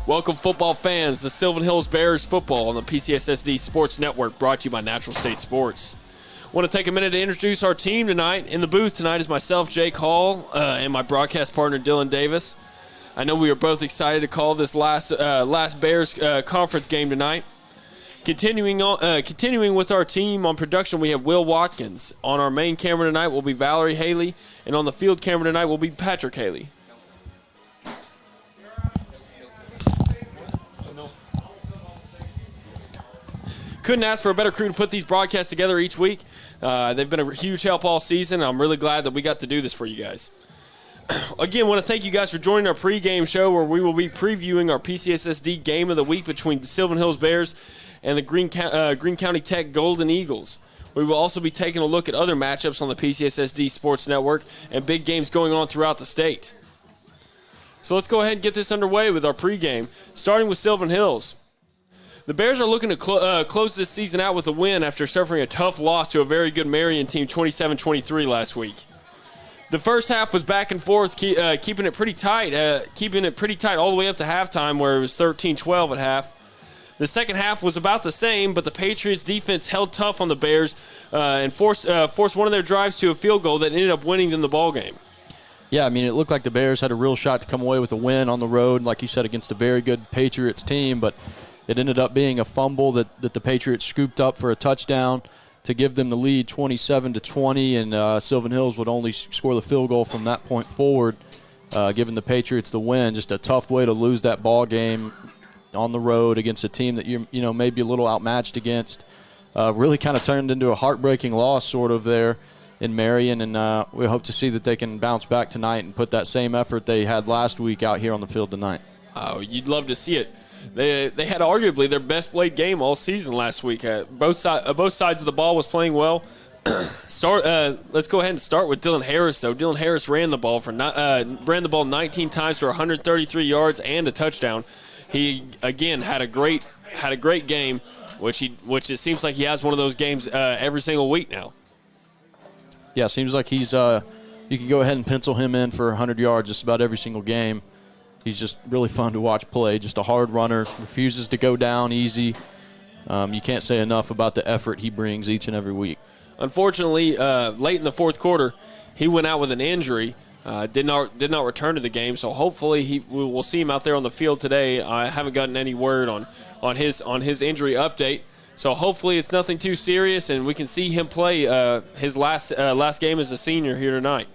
Welcome, football fans, to Sylvan Hills Bears football on the PCSSD Sports Network, brought to you by Natural State Sports. I want to take a minute to introduce our team tonight. In the booth tonight is myself, Jake Hall, and my broadcast partner, Dylan Davis. I know we are both excited to call this last Bears conference game tonight. Continuing with our team on production, we have Will Watkins. On our main camera tonight will be Valerie Haley, and on the field camera tonight will be Patrick Haley. Couldn't ask for a better crew to put these broadcasts together each week. They've been a huge help all season. I'm really glad that we got to do this for you guys. Again, want to thank you guys for joining our pregame show, where we will be previewing our PCSSD game of the week between the Sylvan Hills Bears and the Greene County Tech Golden Eagles. We will also be taking a look at other matchups on the PCSSD Sports Network and big games going on throughout the state. So let's go ahead and get this underway with our pregame, starting with Sylvan Hills. The Bears are looking to close this season out with a win after suffering a tough loss to a very good Marion team, 27-23 last week. The first half was back and forth, keeping it pretty tight all the way up to halftime, where it was 13-12 at half. The second half was about the same, but the Patriots' defense held tough on the Bears and forced one of their drives to a field goal that ended up winning them the ballgame. Yeah, I mean, it looked like the Bears had a real shot to come away with a win on the road, like you said, against a very good Patriots team, but it ended up being a fumble that the Patriots scooped up for a touchdown to give them the lead 27-20, and Sylvan Hills would only score the field goal from that point forward, giving the Patriots the win. Just a tough way to lose that ball game on the road against a team that you know maybe a little outmatched against. Really kind of turned into a heartbreaking loss sort of there in Marion, and we hope to see that they can bounce back tonight and put that same effort they had last week out here on the field tonight. Oh, you'd love to see it. They had arguably their best played game all season last week. Both sides of the ball was playing well. Let's go ahead and start with Dylan Harris, though. Dylan Harris ran the ball 19 times for 133 yards and a touchdown. He again had a great game, which it seems like he has one of those games every single week now. Yeah, seems like he's you can go ahead and pencil him in for 100 yards just about every single game. He's just really fun to watch play, just a hard runner, refuses to go down easy. You can't say enough about the effort he brings each and every week. Unfortunately, late in the fourth quarter, he went out with an injury, did not return to the game, so hopefully we'll see him out there on the field today. I haven't gotten any word on his injury update, so hopefully it's nothing too serious, and we can see him play his last game as a senior here tonight.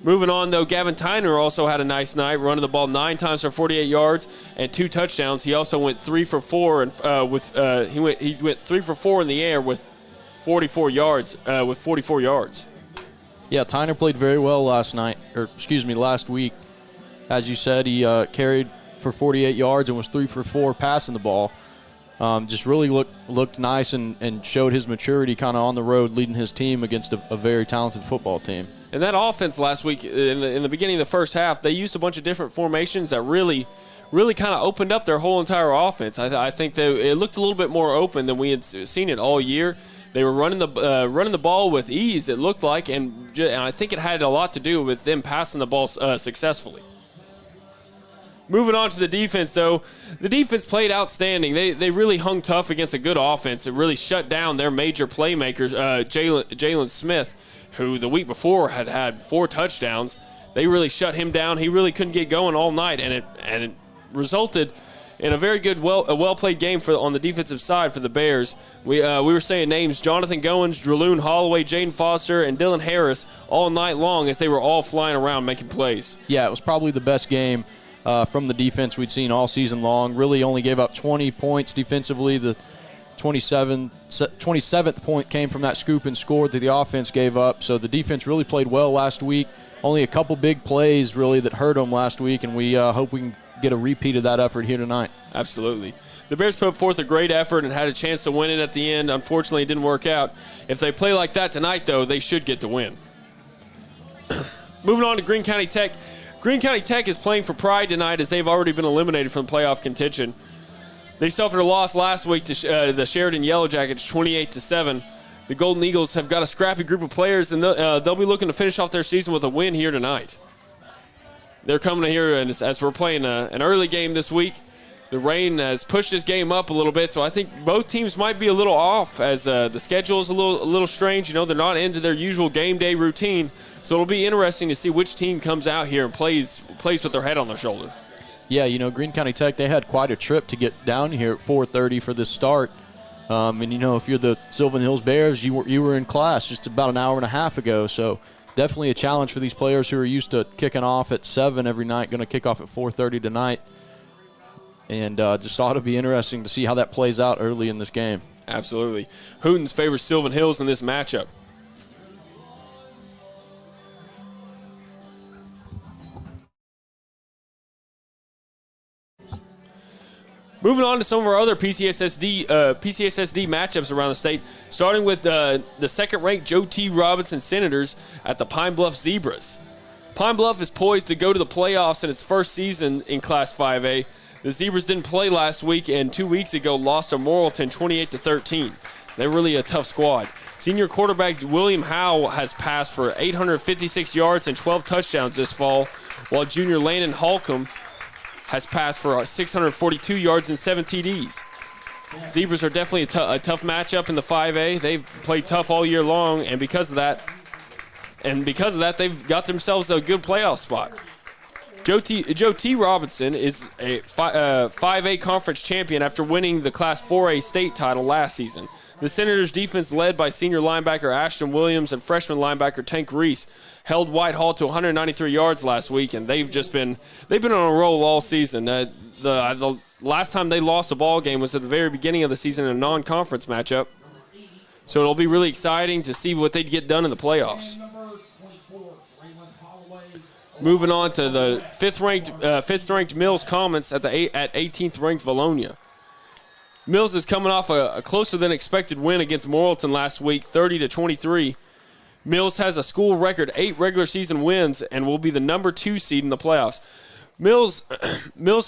Moving on, though, Gavin Tyner also had a nice night, running the ball 9 times for 48 yards and 2 touchdowns. He also went 3 for 4, and he went 3 for 4 in the air with 44 yards. Yeah, Tyner played very well last week. As you said, he carried for 48 yards and was 3 for 4 passing the ball. Just really looked nice and showed his maturity kind of on the road, leading his team against a very talented football team. And that offense last week, in the beginning of the first half, they used a bunch of different formations that really kind of opened up their whole entire offense. I think it looked a little bit more open than we had seen it all year. They were running the ball with ease, it looked like, and I think it had a lot to do with them passing the ball successfully. Moving on to the defense, though, the defense played outstanding. They really hung tough against a good offense. It really shut down their major playmakers, Jalen Smith, who the week before had 4 touchdowns. They really shut him down. He really couldn't get going all night, and it resulted In a very good, well-played game on the defensive side for the Bears. We were saying names: Jonathan Goins, Draloon Holloway, Jaden Foster, and Dylan Harris all night long as they were all flying around making plays. Yeah, it was probably the best game from the defense we'd seen all season long. Really only gave up 20 points defensively. The 27th point came from that scoop and score that the offense gave up. So the defense really played well last week. Only a couple big plays really that hurt them last week, and we hope we can get a repeat of that effort here tonight. Absolutely. The Bears put forth a great effort and had a chance to win it at the end. Unfortunately, it didn't work out. If they play like that tonight, though, they should get the win. Moving on to Greene County Tech. Greene County Tech is playing for pride tonight as they've already been eliminated from playoff contention. They suffered a loss last week to the Sheridan Yellow Jackets, 28-7. The Golden Eagles have got a scrappy group of players, and they'll be looking to finish off their season with a win here tonight. They're coming here, and as we're playing an early game this week, the rain has pushed this game up a little bit, so I think both teams might be a little off as the schedule is a little strange. You know, they're not into their usual game day routine, so it'll be interesting to see which team comes out here and plays with their head on their shoulder. Yeah, you know, Greene County Tech, they had quite a trip to get down here at 4:30 for this start. And, you know, if you're the Sylvan Hills Bears, you were in class just about an hour and a half ago, so definitely a challenge for these players who are used to kicking off at 7 every night, going to kick off at 4:30 tonight. And just ought to be interesting to see how that plays out early in this game. Absolutely. Hootens favors Sylvan Hills in this matchup. Moving on to some of our other PCSSD matchups around the state, starting with the second-ranked Joe T. Robinson Senators at the Pine Bluff Zebras. Pine Bluff is poised to go to the playoffs in its first season in Class 5A. The Zebras didn't play last week and 2 weeks ago lost to Morrilton 28-13. They're really a tough squad. Senior quarterback William Howe has passed for 856 yards and 12 touchdowns this fall, while junior Landon Holcomb has passed for 642 yards and 7 TDs. Zebras are definitely a tough matchup in the 5A. They've played tough all year long, and because of that, they've got themselves a good playoff spot. Joe T. Robinson is a 5A conference champion after winning the Class 4A state title last season. The Senators' defense, led by senior linebacker Ashton Williams and freshman linebacker Tank Reese, held Whitehall to 193 yards last week, and they've been on a roll all season. The last time they lost a ball game was at the very beginning of the season in a non-conference matchup. So it'll be really exciting to see what they get done in the playoffs. Moving on to the fifth-ranked Mills Comets at 18th-ranked Valonia. Mills is coming off a closer-than-expected win against Morrilton last week, 30-23. Mills has a school record 8 regular season wins and will be the number 2 seed in the playoffs. Mills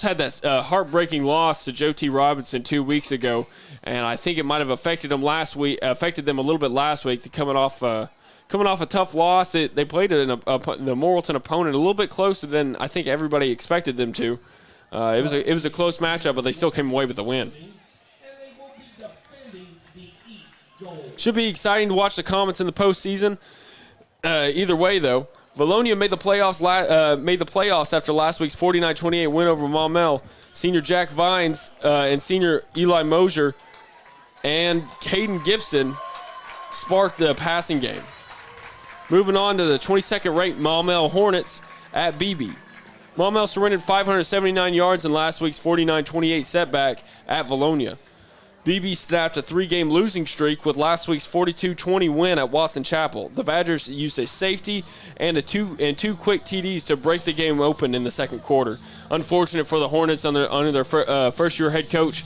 had that heartbreaking loss to Joe T. Robinson 2 weeks ago, and I think it might have affected them a little bit last week. Coming off a tough loss, they played the Morrilton opponent a little bit closer than I think everybody expected them to. It was a close matchup, but they still came away with the win. Should be exciting to watch the Comets in the postseason. Either way, though, Valonia made the playoffs after last week's 49-28 win over Maumelle. Senior Jack Vines and senior Eli Mosier and Caden Gibson sparked the passing game. Moving on to the 22nd-ranked Maumelle Hornets at BB. Maumelle surrendered 579 yards in last week's 49-28 setback at Valonia. BB snapped a 3-game losing streak with last week's 42-20 win at Watson Chapel. The Badgers used a safety and two quick TDs to break the game open in the second quarter. Unfortunate for the Hornets under their first-year head coach.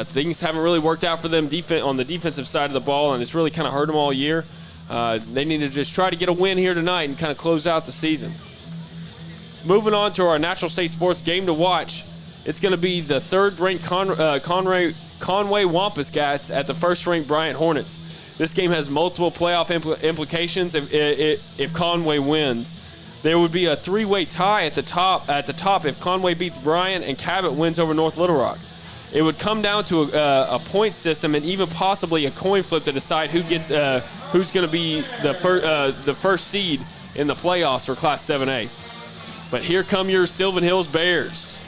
Things haven't really worked out for them on the defensive side of the ball, and it's really kind of hurt them all year. They need to just try to get a win here tonight and kind of close out the season. Moving on to our Natural State Sports game to watch. It's going to be the third-ranked Conway Wampus Cats at the first-ranked Bryant Hornets. This game has multiple playoff implications if Conway wins. There would be a 3-way tie at the top if Conway beats Bryant and Cabot wins over North Little Rock. It would come down to a point system and even possibly a coin flip to decide who's going to be the first seed in the playoffs for Class 7A. But here come your Sylvan Hills Bears.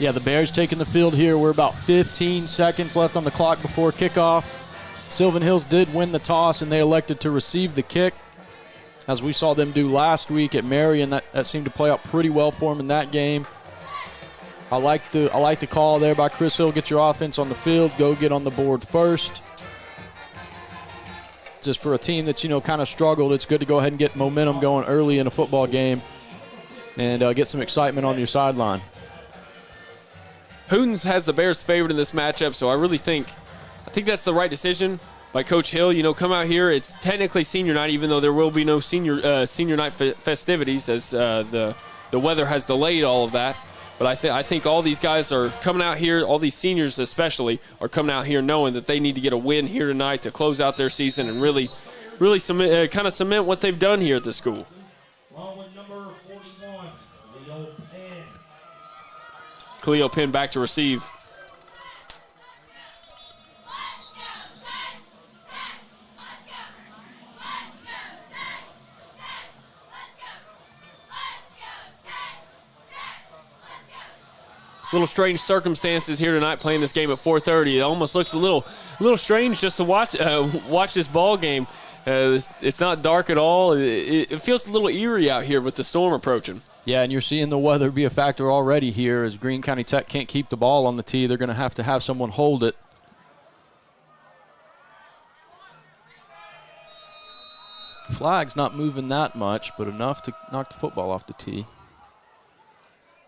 Yeah, the Bears taking the field here. We're about 15 seconds left on the clock before kickoff. Sylvan Hills did win the toss, and they elected to receive the kick, as we saw them do last week at Marion. That seemed to play out pretty well for them in that game. I like the call there by Chris Hill. Get your offense on the field. Go get on the board first. Just for a team that's, kind of struggled, it's good to go ahead and get momentum going early in a football game and get some excitement on your sideline. Hootens has the Bears favored in this matchup, so I think that's the right decision by Coach Hill. Come out here. It's technically senior night, even though there will be no senior night festivities, as the weather has delayed all of that. But I think all these guys are coming out here, all these seniors especially, are coming out here knowing that they need to get a win here tonight to close out their season and really cement what they've done here at the school. Number 41, Cleo Pin. Cleo Pin back to receive. Little strange circumstances here tonight playing this game at 4:30. It almost looks a little strange just to watch this ball game. It's not dark at all. It feels a little eerie out here with the storm approaching. Yeah, and you're seeing the weather be a factor already here as Greene County Tech can't keep the ball on the tee. They're going to have someone hold it. Flag's not moving that much, but enough to knock the football off the tee.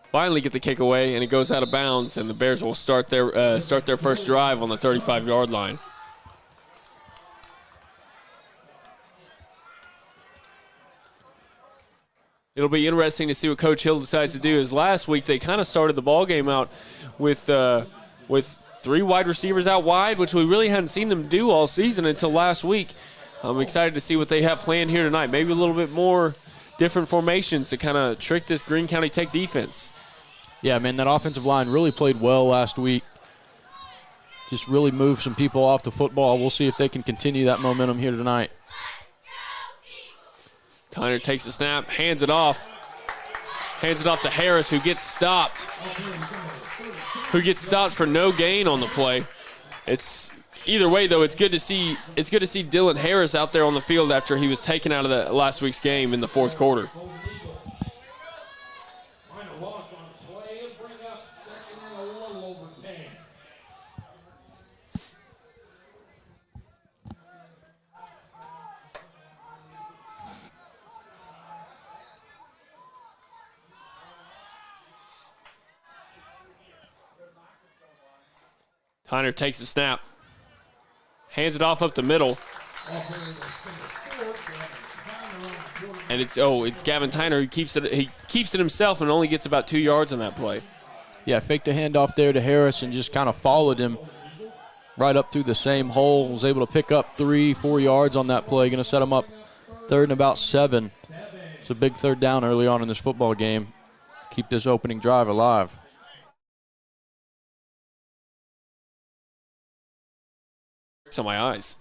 Finally get the kick away, and it goes out of bounds, and the Bears will start their first drive on the 35-yard line. It'll be interesting to see what Coach Hill decides to do. As last week they kind of started the ball game out with 3 wide receivers out wide, which we really hadn't seen them do all season until last week. I'm excited to see what they have planned here tonight. Maybe a little bit more different formations to kind of trick this Greene County Tech defense. Yeah, man, that offensive line really played well last week. Just really moved some people off the football. We'll see if they can continue that momentum here tonight. Tyner takes the snap, hands it off to Harris, who gets stopped for no gain on the play. It's either way though. It's good to see Dylan Harris out there on the field after he was taken out of the last week's game in the fourth quarter. Tyner takes the snap, hands it off up the middle, and it's Gavin Tyner who keeps it himself and only gets about 2 yards on that play. Yeah, faked the handoff there to Harris and just kind of followed him right up through the same hole. Was able to pick up 3-4 yards on that play. Going to set him up third and about 7. It's a big third down early on in this football game. Keep this opening drive alive. On my eyes.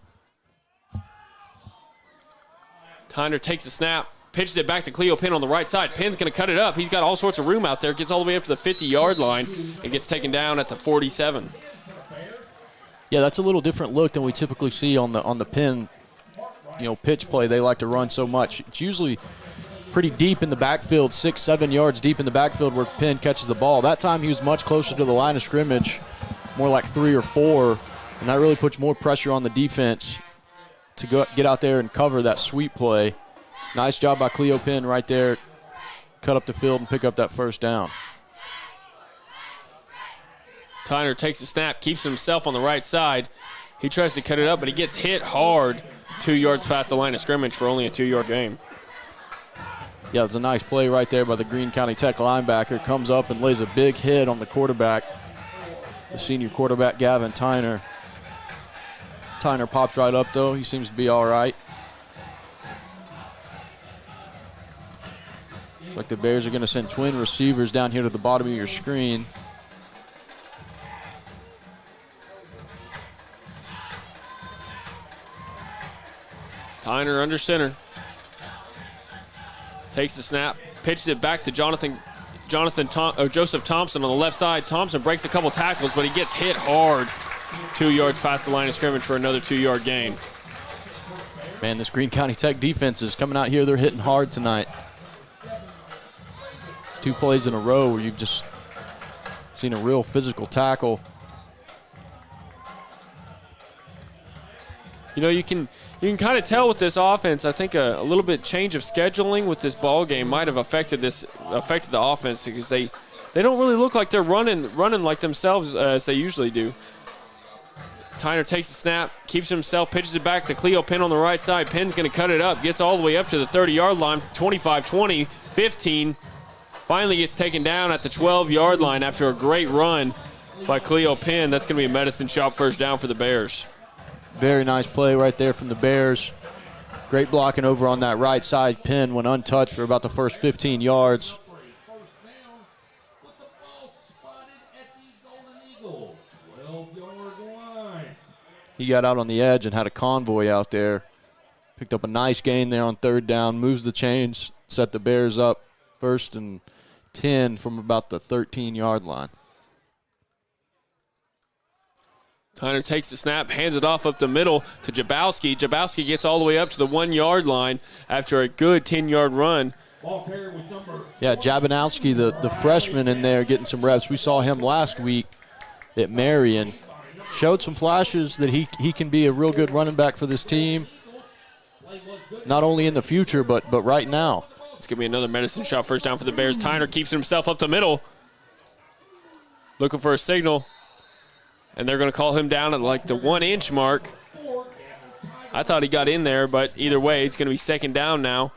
Tyner takes the snap, pitches it back to Cleo Pin on the right side. Pin's going to cut it up. He's got all sorts of room out there. Gets all the way up to the 50-yard line and gets taken down at the 47. Yeah, that's a little different look than we typically see on the Pin, pitch play. They like to run so much. It's usually pretty deep in the backfield, 6-7 yards deep in the backfield where Pin catches the ball. That time he was much closer to the line of scrimmage, more like 3 or 4. And that really puts more pressure on the defense to get out there and cover that sweep play. Nice job by Cleo Pin right there. Cut up the field and pick up that first down. Tyner takes the snap, keeps himself on the right side. He tries to cut it up, but he gets hit hard 2 yards past the line of scrimmage for only a 2-yard gain. Yeah, it's a nice play right there by the Greene County Tech linebacker. Comes up and lays a big hit on the quarterback, the senior quarterback, Gavin Tyner. Tyner pops right up, though. He seems to be all right. Looks like the Bears are going to send twin receivers down here to the bottom of your screen. Tyner under center. Takes the snap, pitches it back to Jonathan Joseph Thompson on the left side. Thompson breaks a couple tackles, but he gets hit hard 2 yards past the line of scrimmage for another 2-yard gain. Man, this Greene County Tech defense is coming out here. They're hitting hard tonight. It's 2 plays in a row where you've just seen a real physical tackle. You know, you can kind of tell with this offense. I think a little bit change of scheduling with this ball game might have affected the offense, because they don't really look like they're running like themselves as they usually do. Tyner takes the snap, keeps himself, pitches it back to Cleo Pin on the right side. Pin's going to cut it up, gets all the way up to the 30-yard line, 25-20, 15. Finally gets taken down at the 12-yard line after a great run by Cleo Pin. That's going to be a medicine shop first down for the Bears. Very nice play right there from the Bears. Great blocking over on that right side. Pin went untouched for about the first 15 yards. He got out on the edge and had a convoy out there. Picked up a nice gain there on 3rd down, moves the chains, set the Bears up 1st and 10 from about the 13-yard line. Tyner takes the snap, hands it off up the middle to Jabowski. Jabowski gets all the way up to the 1-yard line after a good 10-yard run. Yeah, Jabowski, the freshman in there, getting some reps. We saw him last week at Marion. Showed some flashes that he can be a real good running back for this team, not only in the future, but right now. It's going to be another medicine shot first down for the Bears. Tyner keeps himself up the middle, looking for a signal. And they're going to call him down at like the 1-inch mark. I thought he got in there, but either way, it's going to be 2nd down now,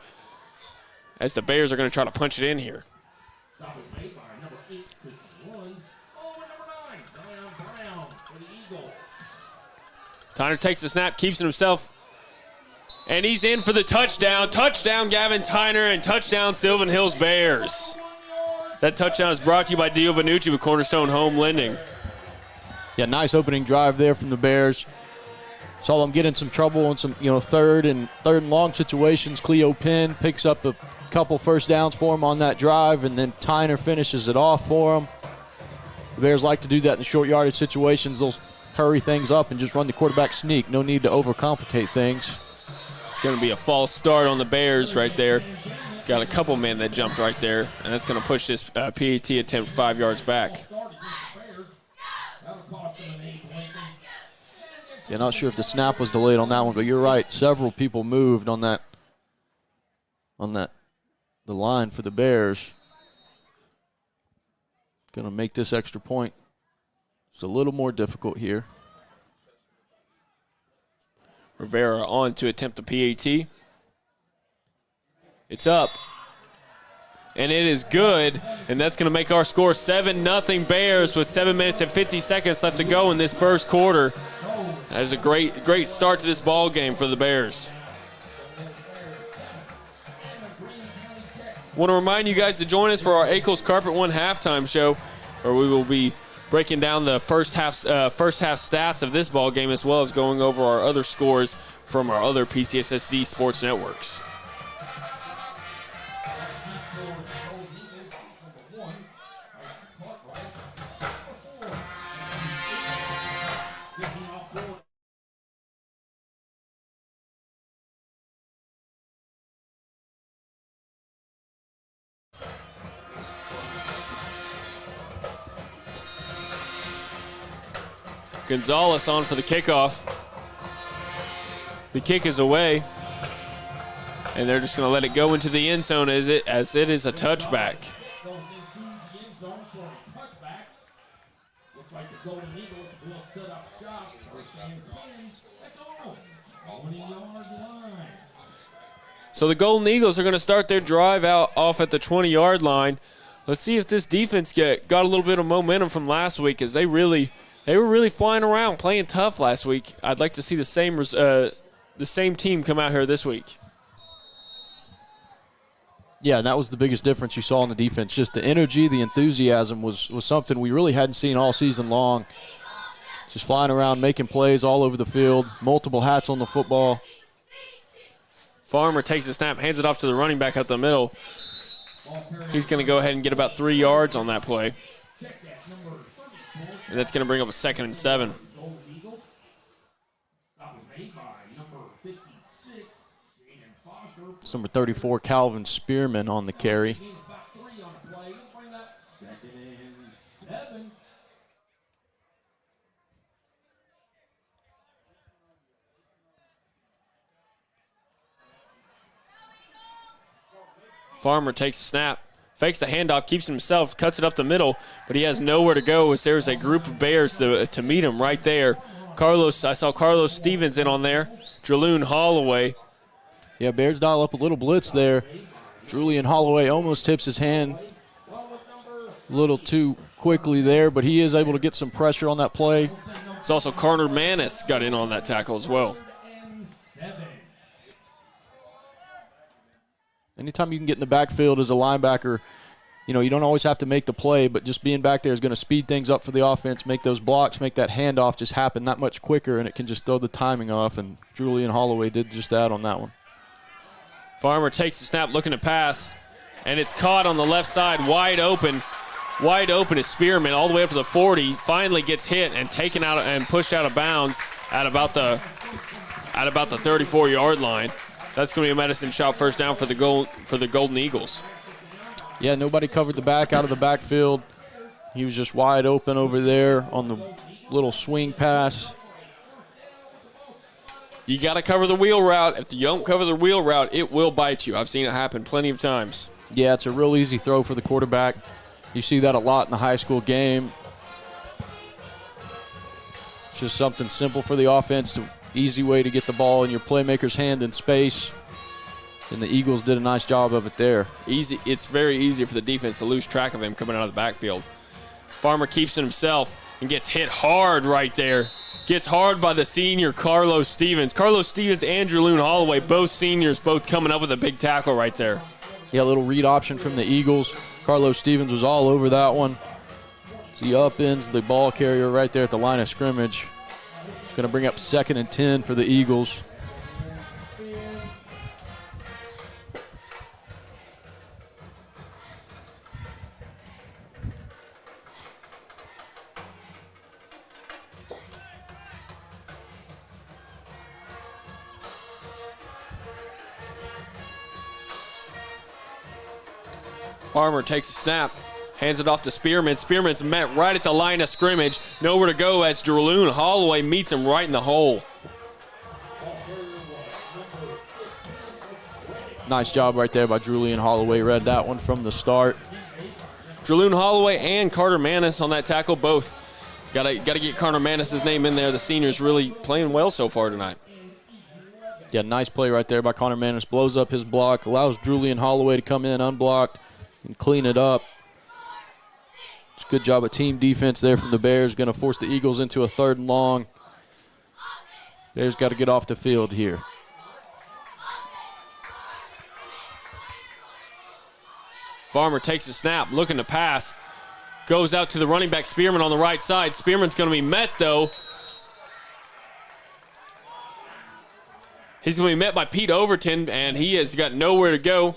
as the Bears are going to try to punch it in here. Tyner takes the snap, keeps it himself, and he's in for the touchdown. Touchdown, Gavin Tyner, and touchdown, Sylvan Hills Bears. That touchdown is brought to you by Dio Vanucci with Cornerstone Home Lending. Yeah, nice opening drive there from the Bears. Saw them get in some trouble on some, third and long situations. Cleo Pin picks up a couple first downs for him on that drive, and then Tyner finishes it off for him. The Bears like to do that in short yardage situations. They'll hurry things up and just run the quarterback sneak. No need to overcomplicate things. It's going to be a false start on the Bears right there. Got a couple men that jumped right there, and that's going to push this PAT attempt 5 yards back. Yeah, not sure if the snap was delayed on that one, but you're right. Several people moved on the line for the Bears. Going to make this extra point. It's a little more difficult here. Rivera on to attempt the PAT. It's up. And it is good, and that's going to make our score 7-0 Bears with 7 minutes and 50 seconds left to go in this first quarter. That is a great start to this ball game for the Bears. Want to remind you guys to join us for our Ackles Carpet One halftime show, where we will be breaking down the first half stats of this ball game, as well as going over our other scores from our other PCSSD sports networks. Gonzalez on for the kickoff. The kick is away, and they're just going to let it go into the end zone as it is a touchback. So the Golden Eagles are going to start their drive off at the 20-yard line. Let's see if this defense got a little bit of momentum from last week, as they were really flying around, playing tough last week. I'd like to see the same team come out here this week. Yeah, and that was the biggest difference you saw in the defense. Just the energy, the enthusiasm was something we really hadn't seen all season long. Just flying around, making plays all over the field, multiple hats on the football. Farmer takes the snap, hands it off to the running back up the middle. He's going to go ahead and get about 3 yards on that play. And that's going to bring up a 2nd and 7. It's number 34, Calvin Spearman on the carry. Farmer takes the snap, fakes the handoff, keeps it himself, cuts it up the middle, but he has nowhere to go as there's a group of Bears to meet him right there. I saw Carlos Stevens in on there, Draloon Holloway. Yeah, Bears dial up a little blitz there. Julian Holloway almost tips his hand a little too quickly there, but he is able to get some pressure on that play. It's also Carter Manis got in on that tackle as well. Anytime you can get in the backfield as a linebacker, you know, you don't always have to make the play, but just being back there is going to speed things up for the offense, make those blocks, make that handoff just happen that much quicker, and it can just throw the timing off, and Julian Holloway did just that on that one. Farmer takes the snap looking to pass, and it's caught on the left side, wide open. Wide open is Spearman all the way up to the 40, finally gets hit and taken out and pushed out of bounds at about the 34-yard line. That's going to be a medicine shot first down for the Golden Eagles. Yeah, nobody covered the back out of the backfield. He was just wide open over there on the little swing pass. You got to cover the wheel route. If you don't cover the wheel route, it will bite you. I've seen it happen plenty of times. Yeah, it's a real easy throw for the quarterback. You see that a lot in the high school game. It's just something simple for the offense, the easy way to get the ball in your playmaker's hand in space. And the Eagles did a nice job of it there. Easy. It's very easy for the defense to lose track of him coming out of the backfield. Farmer keeps it himself and gets hit hard right there. Gets hard by the senior Carlos Stevens. Carlos Stevens and Draloon Holloway, both seniors, both coming up with a big tackle right there. Yeah, a little read option from the Eagles. Carlos Stevens was all over that one. So he upends the ball carrier right there at the line of scrimmage. Going to bring up 2nd and 10 for the Eagles. Farmer takes a snap, hands it off to Spearman. Spearman's met right at the line of scrimmage. Nowhere to go as Draloon Holloway meets him right in the hole. Nice job right there by Julian Holloway. Read that one from the start. Draloon Holloway and Carter Manis on that tackle, both. Got to get Carter Manis' name in there. The senior's really playing well so far tonight. Yeah, nice play right there by Connor Manis. Blows up his block, allows Julian Holloway to come in unblocked and clean it up. It's a good job of team defense there from the Bears. Going to force the Eagles into a 3rd and long. Bears got to get off the field here. Farmer takes a snap, looking to pass. Goes out to the running back, Spearman, on the right side. Spearman's going to be met, though. He's going to be met by Pete Overton, and he has got nowhere to go.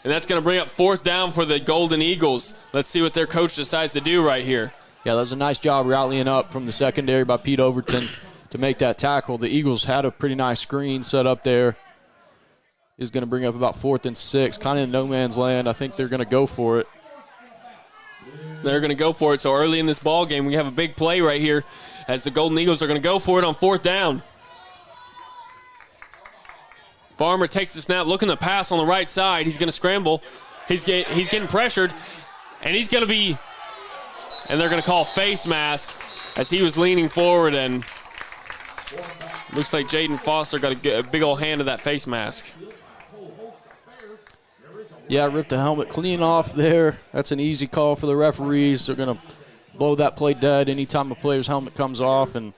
And that's going to bring up 4th down for the Golden Eagles. Let's see what their coach decides to do right here. Yeah, that was a nice job rallying up from the secondary by Pete Overton to make that tackle. The Eagles had a pretty nice screen set up there. Is going to bring up about 4th and 6, kind of in no man's land. I think they're going to go for it. They're going to go for it. So early in this ball game, we have a big play right here as the Golden Eagles are going to go for it on 4th down. Farmer takes the snap, looking to pass on the right side. He's going to scramble. He's getting pressured, and he's going to be, and they're going to call face mask as he was leaning forward, and looks like Jaden Foster got a big old hand of that face mask. Yeah, ripped the helmet clean off there. That's an easy call for the referees. They're going to blow that play dead anytime a player's helmet comes off and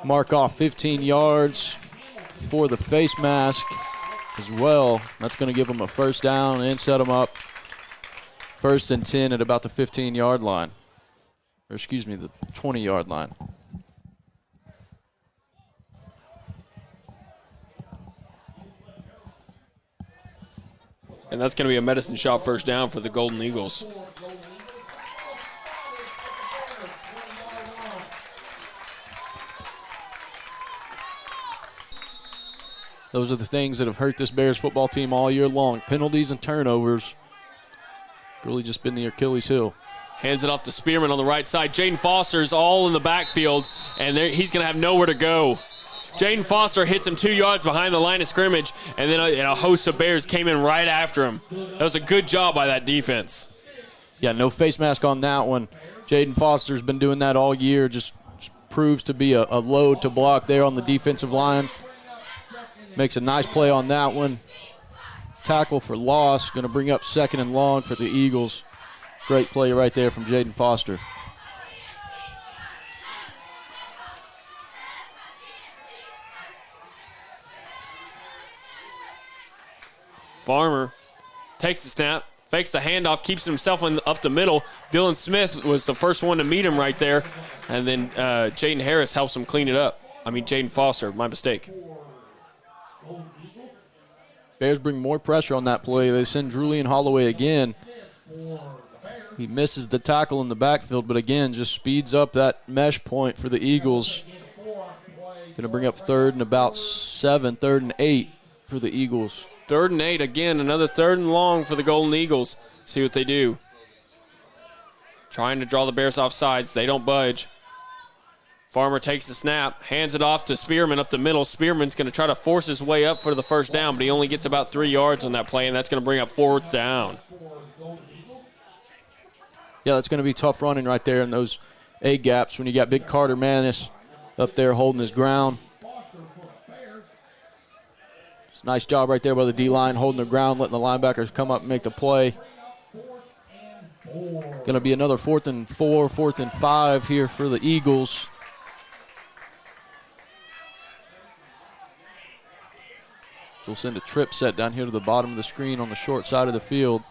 mark off 15 yards for the face mask as well. That's going to give them a 1st down and set them up 1st and 10 at about the 15-yard line. Or excuse me, the 20-yard line. And that's going to be a medicine shot first down for the Golden Eagles. Those are the things that have hurt this Bears football team all year long. Penalties and turnovers. Really just been the Achilles heel. Hands it off to Spearman on the right side. Jaden Foster's all in the backfield, and he's going to have nowhere to go. Jaden Foster hits him 2 yards behind the line of scrimmage, and then a host of Bears came in right after him. That was a good job by that defense. Yeah, no face mask on that one. Jaden Foster's been doing that all year. Just proves to be a load to block there on the defensive line. Makes a nice play on that one. Tackle for loss. Going to bring up 2nd and long for the Eagles. Great play right there from Jaden Foster. Farmer takes the snap, fakes the handoff, keeps himself up the middle. Dylan Smith was the first one to meet him right there. And then Jaden Harris helps him clean it up. Jaden Foster, my mistake. Bears bring more pressure on that play. They send Julian Holloway again. He misses the tackle in the backfield, but again, just speeds up that mesh point for the Eagles. Going to bring up 3rd and about 7, 3rd and 8 for the Eagles. 3rd and 8, again, another 3rd and long for the Golden Eagles. See what they do. Trying to draw the Bears off sides. They don't budge. Farmer takes the snap, hands it off to Spearman up the middle. Spearman's going to try to force his way up for the first down, but he only gets about 3 yards on that play, and that's going to bring up 4th down. Yeah, that's going to be tough running right there in those A gaps when you got big Carter Manis up there holding his ground. It's a nice job right there by the D-line holding their ground, letting the linebackers come up and make the play. Going to be another 4th and 4, 4th and 5 here for the Eagles. They'll send a trip set down here to the bottom of the screen on the short side of the field.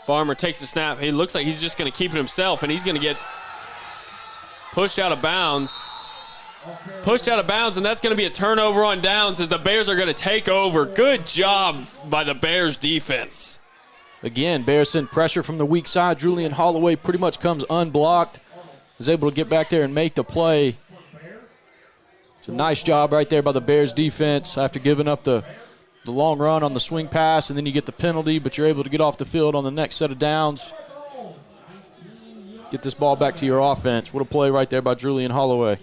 Farmer takes the snap. He looks like he's just going to keep it himself, and he's going to get pushed out of bounds. Pushed out of bounds, and that's going to be a turnover on downs as the Bears are going to take over. Good job by the Bears defense. Again, Bears send pressure from the weak side. Julian Holloway pretty much comes unblocked. Is able to get back there and make the play. It's a nice job right there by the Bears defense after giving up the long run on the swing pass, and then you get the penalty, but you're able to get off the field on the next set of downs. Get this ball back to your offense. What a play right there by Julian Holloway.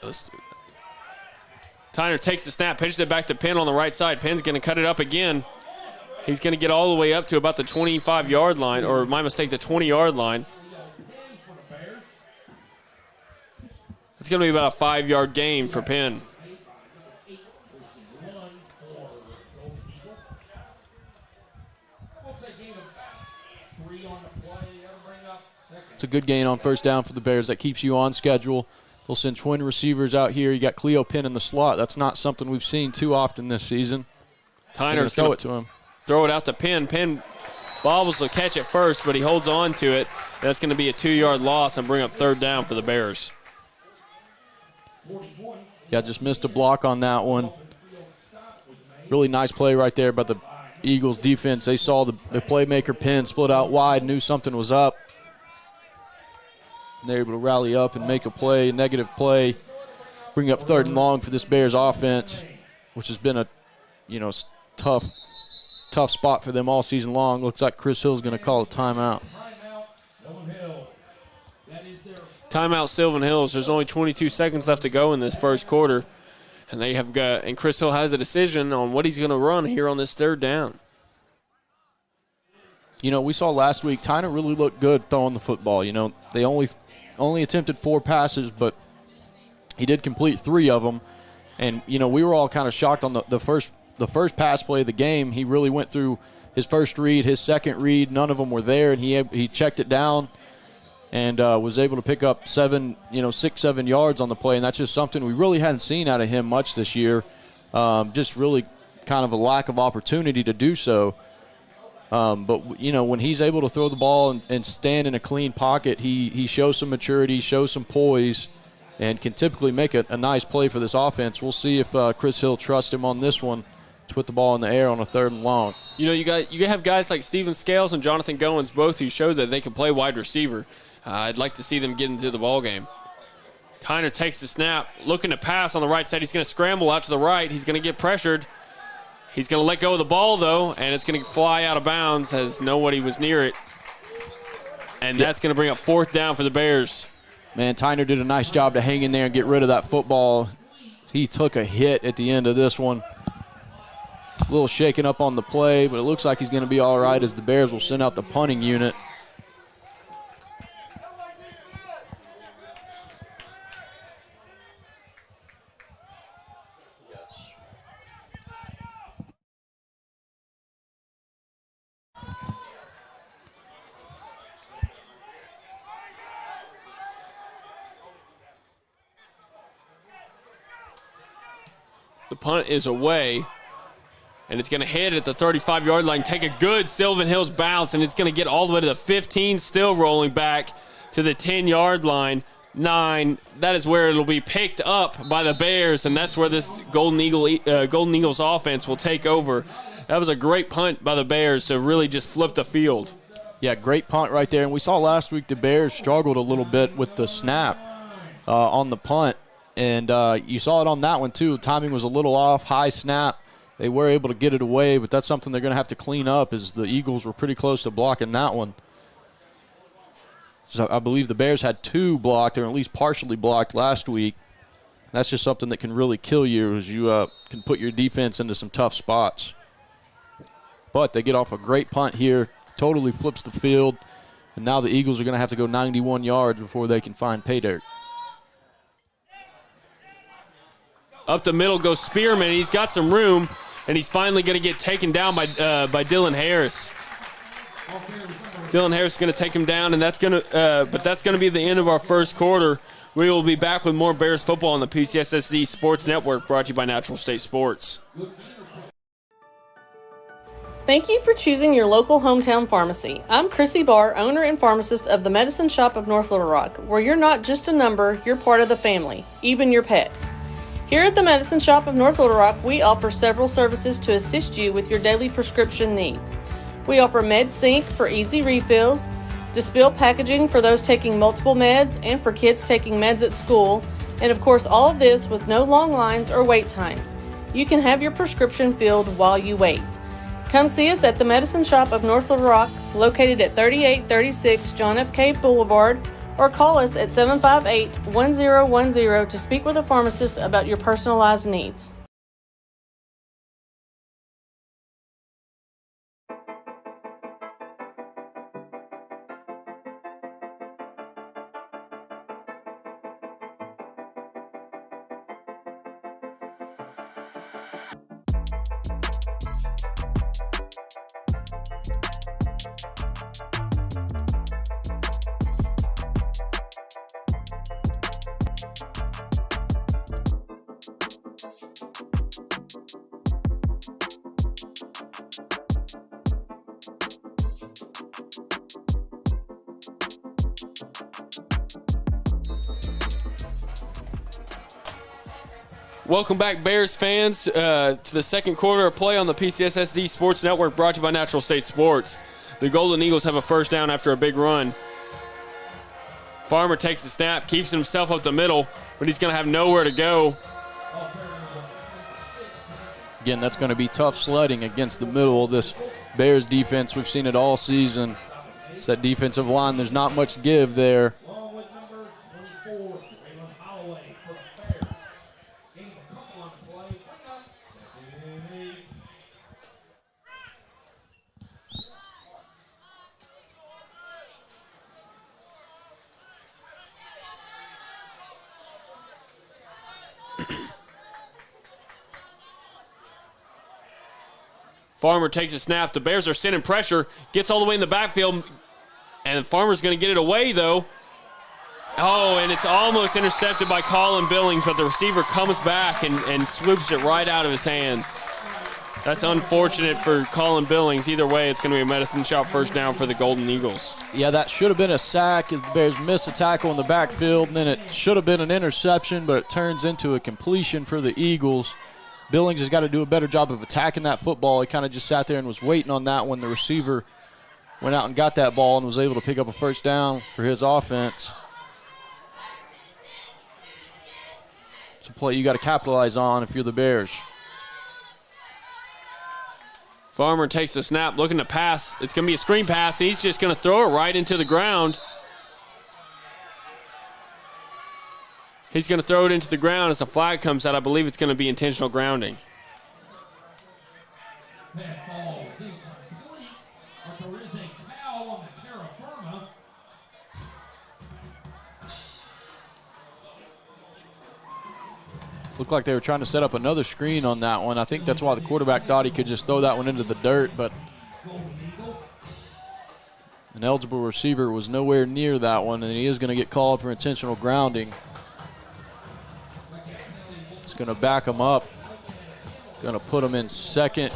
Let's do that. Tyner takes the snap, pitches it back to Penn on the right side. Penn's going to cut it up again. He's going to get all the way up to about the 25-yard line, or my mistake, the 20-yard line. It's going to be about a 5-yard gain for Penn. It's a good gain on first down for the Bears. That keeps you on schedule. They'll send twin receivers out here. You got Cleo Pin in the slot. That's not something we've seen too often this season. Tyner's throw it to him. Throw it out to Penn. Penn bobbles to catch it first, but he holds on to it. That's going to be a 2-yard loss and bring up 3rd down for the Bears. Yeah, just missed a block on that one. Really nice play right there by the Eagles defense. They saw the playmaker Penn split out wide, knew something was up. And they're able to rally up and make a play, negative play, bring up 3rd and long for this Bears offense, which has been a tough spot for them all season long. Looks like Chris Hill's going to call a timeout. Timeout, Sylvan Hills. There's only 22 seconds left to go in this first quarter, and Chris Hill has a decision on what he's going to run here on this 3rd down. We saw last week Tyner really looked good throwing the football. They only attempted 4 passes, but he did complete 3 of them. And we were all kind of shocked on the first pass play of the game. He really went through his first read, his second read. None of them were there, and he checked it down and was able to pick up 6, 7 yards on the play. And that's just something we really hadn't seen out of him much this year. Just really kind of a lack of opportunity to do so. But, you know, when he's able to throw the ball and stand in a clean pocket, he shows some maturity, shows some poise, and can typically make a nice play for this offense. We'll see if Chris Hill trusts him on this one to put the ball in the air on a 3rd and long. You know, you have guys like Steven Scales and Jonathan Goins, both who show that they can play wide receiver. I'd like to see them get into the ball game. Tyner takes the snap, looking to pass on the right side. He's going to scramble out to the right. He's going to get pressured. He's going to let go of the ball, though, and it's going to fly out of bounds as nobody was near it. And that's going to bring up 4th down for the Bears. Man, Tyner did a nice job to hang in there and get rid of that football. He took a hit at the end of this one. A little shaken up on the play, but it looks like he's going to be all right as the Bears will send out the punting unit. The punt is away, and it's going to hit at the 35-yard line, take a good Sylvan Hills bounce, and it's going to get all the way to the 15, still rolling back to the 10-yard line. 9, that is where it'll be picked up by the Bears, and that's where this Golden Eagles offense will take over. That was a great punt by the Bears to really just flip the field. Yeah, great punt right there. And we saw last week the Bears struggled a little bit with the snap on the punt. And you saw it on that one, too. Timing was a little off, high snap. They were able to get it away, but that's something they're going to have to clean up as the Eagles were pretty close to blocking that one. So I believe the Bears had 2 blocked, or at least partially blocked last week. That's just something that can really kill you as you can put your defense into some tough spots. But they get off a great punt here, totally flips the field, and now the Eagles are going to have to go 91 yards before they can find pay dirt. Up the middle goes Spearman. He's got some room, and he's finally going to get taken down by Dylan Harris. Dylan Harris is going to take him down, and that's going to be the end of our first quarter. We will be back with more Bears football on the PCSSD Sports Network, brought to you by Natural State Sports. Thank you for choosing your local hometown pharmacy. I'm Chrissy Barr, owner and pharmacist of the Medicine Shop of North Little Rock, where you're not just a number, you're part of the family, even your pets. Here at the Medicine Shop of North Little Rock, we offer several services to assist you with your daily prescription needs. We offer Med Sync for easy refills, Dispill packaging for those taking multiple meds and for kids taking meds at school, and of course all of this with no long lines or wait times. You can have your prescription filled while you wait. Come see us at the Medicine Shop of North Little Rock, located at 3836 John F. Cave Boulevard, or call us at 758-1010 to speak with a pharmacist about your personalized needs. Welcome back, Bears fans, to the second quarter of play on the PCSSD Sports Network, brought to you by Natural State Sports. The Golden Eagles have a first down after a big run. Farmer takes the snap, keeps himself up the middle, but he's going to have nowhere to go. Again, that's going to be tough sledding against the middle of this Bears defense. We've seen it all season. It's that defensive line. There's not much give there. Farmer takes a snap. The Bears are sending pressure. Gets all the way in the backfield. And Farmer's going to get it away, though. Oh, and it's almost intercepted by Colin Billings, but the receiver comes back and swoops it right out of his hands. That's unfortunate for Colin Billings. Either way, it's going to be a Medicine Shop first down for the Golden Eagles. Yeah, that should have been a sack as the Bears missed a tackle in the backfield, and then it should have been an interception, but it turns into a completion for the Eagles. Billings has got to do a better job of attacking that football. He kind of just sat there and was waiting on that when the receiver went out and got that ball and was able to pick up a first down for his offense. It's a play you got to capitalize on if you're the Bears. Farmer takes the snap, looking to pass. It's going to be a screen pass, and he's just going to throw it right into the ground. He's going to throw it into the ground as the flag comes out. I believe it's going to be intentional grounding. Looked like they were trying to set up another screen on that one. I think that's why the quarterback thought he could just throw that one into the dirt, but an eligible receiver was nowhere near that one, and he is going to get called for intentional grounding. It's going to back him up. Going to put him in second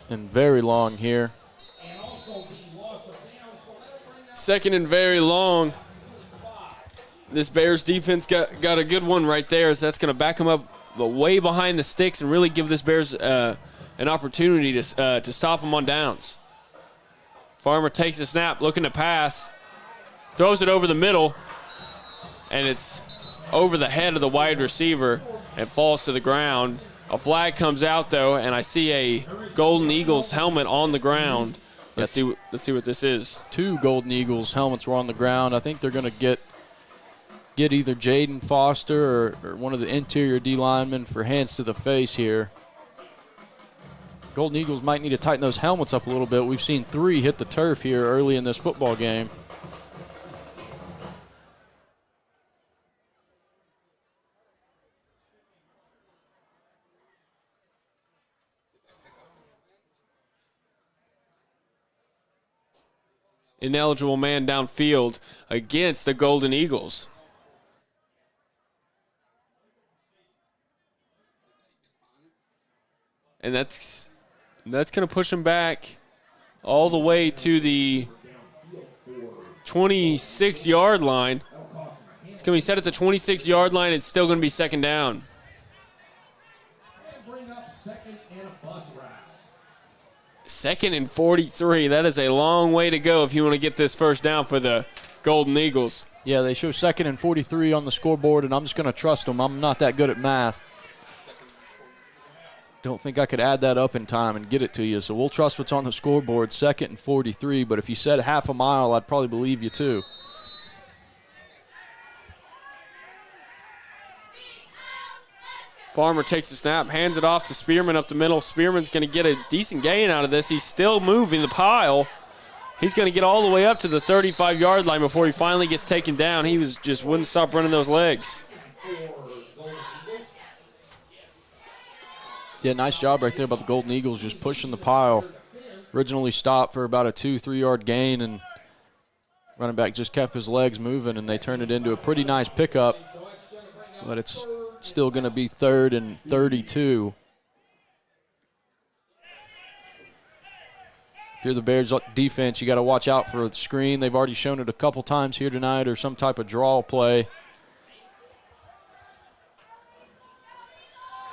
and very long here. Second and very long. This Bears defense got a good one right there, so that's going to back them up way behind the sticks and really give this Bears an opportunity to stop them on downs. Farmer takes a snap, looking to pass, throws it over the middle, and it's over the head of the wide receiver and falls to the ground. A flag comes out, though, and I see a Golden Eagles helmet on the ground. Let's see what this is. Two Golden Eagles helmets were on the ground. I think they're going to get either Jaden Foster or one of the interior D linemen for hands to the face here. Golden Eagles might need to tighten those helmets up a little bit. We've seen 3 hit the turf here early in this football game. Ineligible man downfield against the Golden Eagles. And that's going to push him back all the way to the 26-yard line. It's going to be set at the 26-yard line. It's still going to be second down. Second and 43. That is a long way to go if you want to get this first down for the Golden Eagles. Yeah, they show second and 43 on the scoreboard, and I'm just going to trust them. I'm not that good at math. Don't think I could add that up in time and get it to you, so we'll trust what's on the scoreboard, second and 43, but if you said half a mile, I'd probably believe you too. Farmer takes the snap, hands it off to Spearman up the middle. Spearman's going to get a decent gain out of this. He's still moving the pile. He's going to get all the way up to the 35-yard line before he finally gets taken down. He wouldn't stop running those legs. Yeah, nice job right there by the Golden Eagles just pushing the pile. Originally stopped for about a 2-3 yard gain, and running back just kept his legs moving, and they turned it into a pretty nice pickup. But it's still going to be 3rd and 32. If you're the Bears defense, you got to watch out for the screen. They've already shown it a couple times here tonight, or some type of draw play.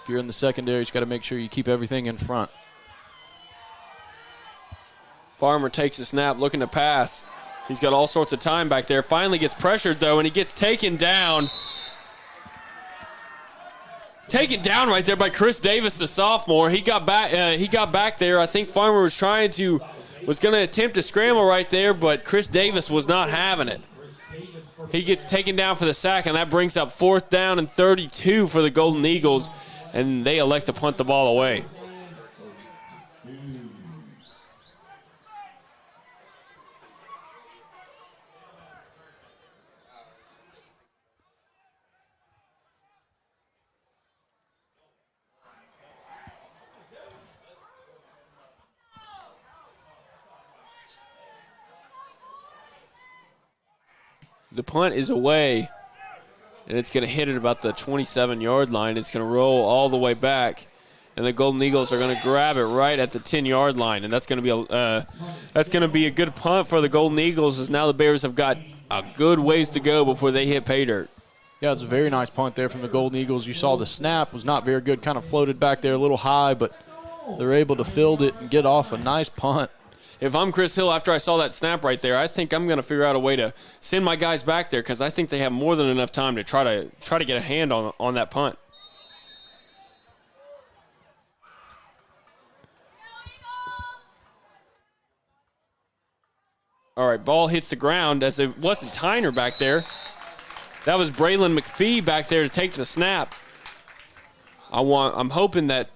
If you're in the secondary, you got to make sure you keep everything in front. Farmer takes the snap, looking to pass. He's got all sorts of time back there. Finally gets pressured, though, and he gets taken down. Taken down right there by Chris Davis, the sophomore. He got back there. I think Farmer was going to attempt to scramble right there, but Chris Davis was not having it. He gets taken down for the sack, and that brings up 4th down and 32 for the Golden Eagles, and they elect to punt the ball away. The punt is away, and it's going to hit at about the 27-yard line. It's going to roll all the way back, and the Golden Eagles are going to grab it right at the 10-yard line, and that's going to be a good punt for the Golden Eagles, as now the Bears have got a good ways to go before they hit pay dirt. Yeah, it's a very nice punt there from the Golden Eagles. You saw the snap was not very good, kind of floated back there a little high, but they're able to field it and get off a nice punt. If I'm Chris Hill, after I saw that snap right there, I think I'm going to figure out a way to send my guys back there, because I think they have more than enough time to try to get a hand on that punt. All right, ball hits the ground, as it wasn't Tyner back there. That was Braylon McPhee back there to take the snap. I'm hoping that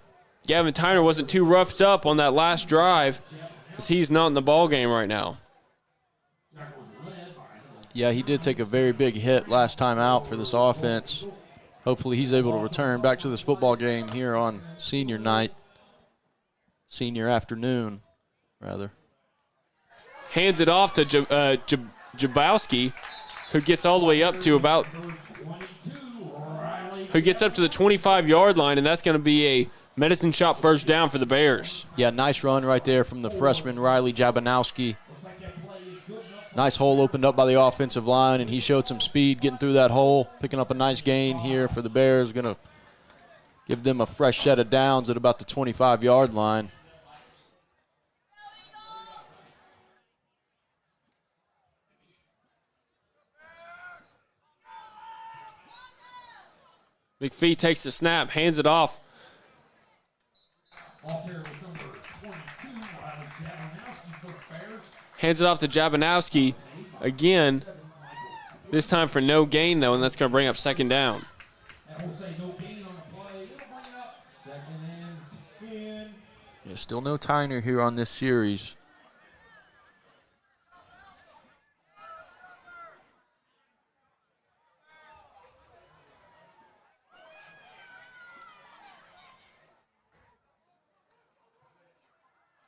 Gavin Tyner wasn't too roughed up on that last drive, because he's not in the ball game right now. Yeah, he did take a very big hit last time out for this offense. Hopefully he's able to return back to this football game here on senior night. Senior afternoon, rather. Hands it off to Jabowski, who gets all the way up to the 25-yard line, and that's going to be a Medicine Shop first down for the Bears. Yeah, nice run right there from the freshman Riley Jabanowski. Nice hole opened up by the offensive line, and he showed some speed getting through that hole, picking up a nice gain here for the Bears. Going to give them a fresh set of downs at about the 25-yard line. McPhee takes the snap, hands it off. Hands it off to Jabanowski again. This time for no gain, though, and that's going to bring up second down. Yeah, still no Tyner here on this series.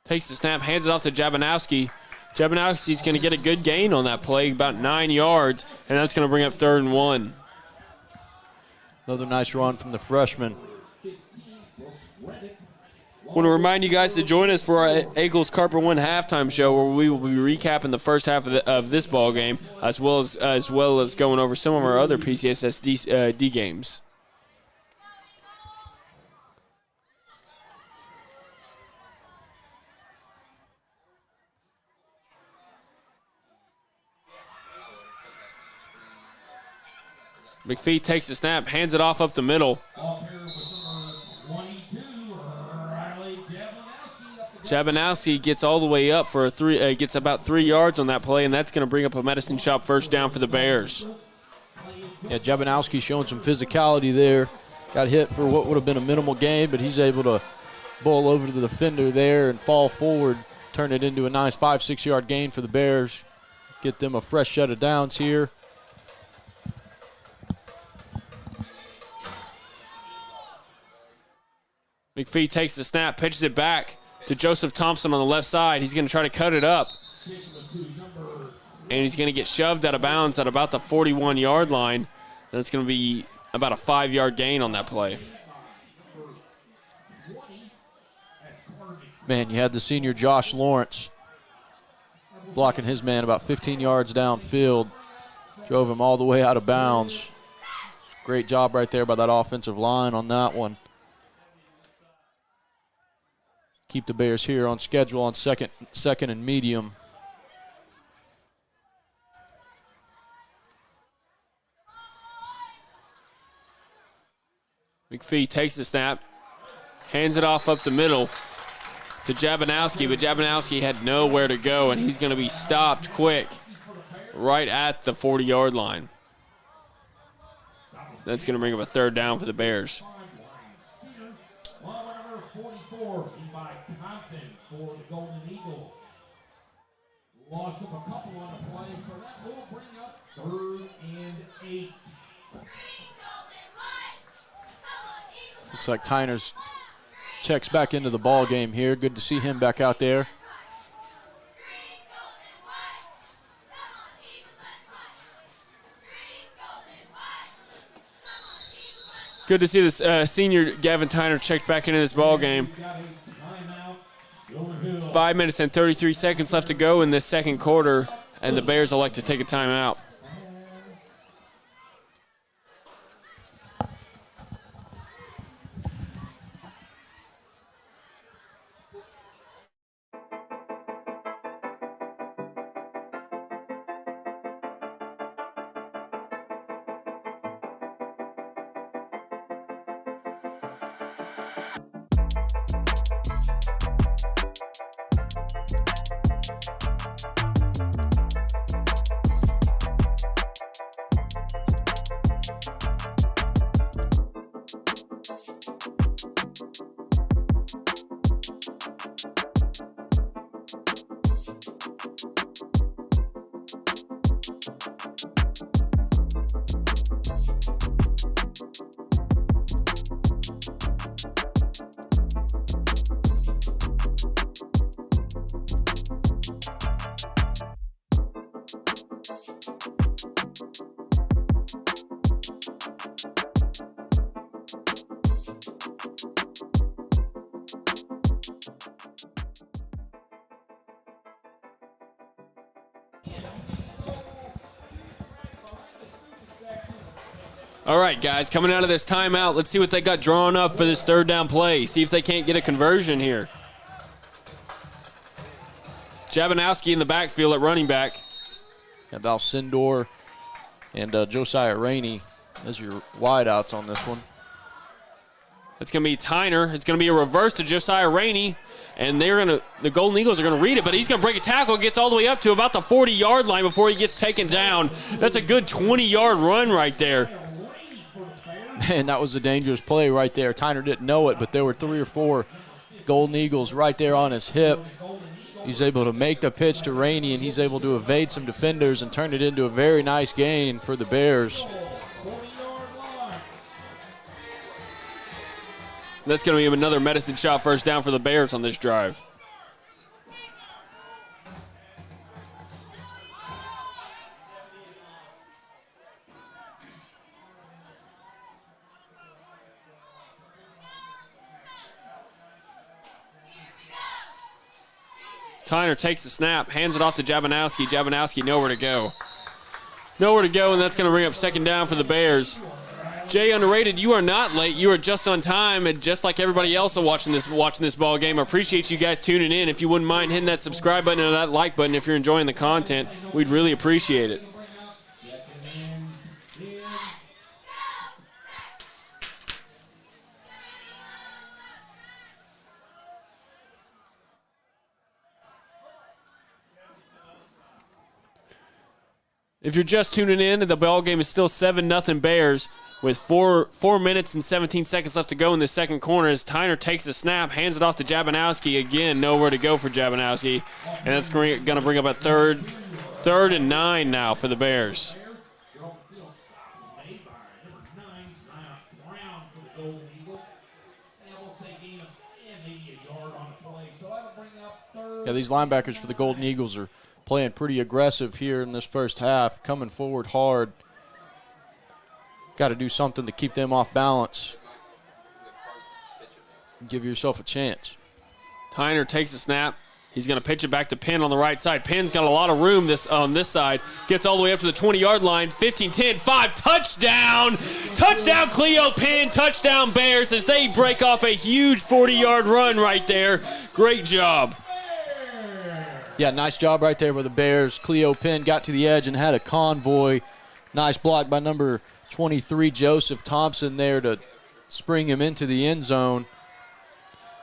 Takes the snap, hands it off to Jabanowski. Jabanowski's going to get a good gain on that play, about 9 yards, and that's going to bring up 3rd and 1. Another nice run from the freshman. Want to remind you guys to join us for our Eagles Carper 1 halftime show, where we will be recapping the first half of this ball game, as well as going over some of our other PCSSD games. McPhee takes the snap, hands it off up the middle. Jabanowski gets all the way up for gets about 3 yards on that play, and that's going to bring up a Medicine Shop first down for the Bears. Yeah, Jabanowski showing some physicality there. Got hit for what would have been a minimal gain, but he's able to bowl over to the defender there and fall forward, turn it into a nice 5-6 yard gain for the Bears. Get them a fresh set of downs here. McPhee takes the snap, pitches it back to Joseph Thompson on the left side. He's going to try to cut it up. And he's going to get shoved out of bounds at about the 41-yard line. And it's going to be about a 5-yard gain on that play. Man, you had the senior Josh Lawrence blocking his man about 15 yards downfield. Drove him all the way out of bounds. Great job right there by that offensive line on that one. Keep the Bears here on schedule on second and medium. McPhee takes the snap, hands it off up the middle to Jabanowski, but Jabanowski had nowhere to go, and he's going to be stopped quick right at the 40-yard line. That's going to bring up a 3rd down for the Bears. For the Golden Eagles. Loss of a couple on the play, so that will bring up 3rd and 8. Looks like Tyner's checks back into the ball game here. Good to see him back out there. Good to see this senior Gavin Tyner checked back into this ball game. 5 minutes and 33 seconds left to go in this second quarter, and the Bears elect to take a timeout. All right, guys, coming out of this timeout, let's see what they got drawn up for this third down play. See if they can't get a conversion here. Jabanowski in the backfield at running back. Val Sindor and Josiah Rainey as your wideouts on this one. It's going to be Tyner. It's going to be a reverse to Josiah Rainey, and the Golden Eagles are going to read it, but he's going to break a tackle, gets all the way up to about the 40-yard line before he gets taken down. That's a good 20-yard run right there. Man, that was a dangerous play right there. Tyner didn't know it, but there were 3 or 4 Golden Eagles right there on his hip. He's able to make the pitch to Rainey, and he's able to evade some defenders and turn it into a very nice gain for the Bears. That's going to be another medicine shot first down for the Bears on this drive. Tyner takes the snap, hands it off to Jabanowski. Jabanowski nowhere to go. Nowhere to go, and that's going to bring up second down for the Bears. Jay, underrated, you are not late. You are just on time, and just like everybody else watching this ball game, I appreciate you guys tuning in. If you wouldn't mind hitting that subscribe button and that like button if you're enjoying the content, we'd really appreciate it. If you're just tuning in, the ball game is still 7-0 Bears with 4 minutes and 17 seconds left to go in the second corner as Tyner takes a snap, hands it off to Jabanowski. Again, nowhere to go for Jabanowski. And that's going to bring up a third and 9 now for the Bears. Yeah, these linebackers for the Golden Eagles are playing pretty aggressive here in this first half, coming forward hard. Got to do something to keep them off balance. Give yourself a chance. Tyner takes a snap. He's going to pitch it back to Pin on the right side. Pin's got a lot of room on this side. Gets all the way up to the 20-yard line. 15-10, 5, touchdown! Touchdown, Cleo Pin, touchdown Bears as they break off a huge 40-yard run right there. Great job. Yeah, nice job right there by the Bears. Cleo Pin got to the edge and had a convoy. Nice block by number 23, Joseph Thompson, there to spring him into the end zone.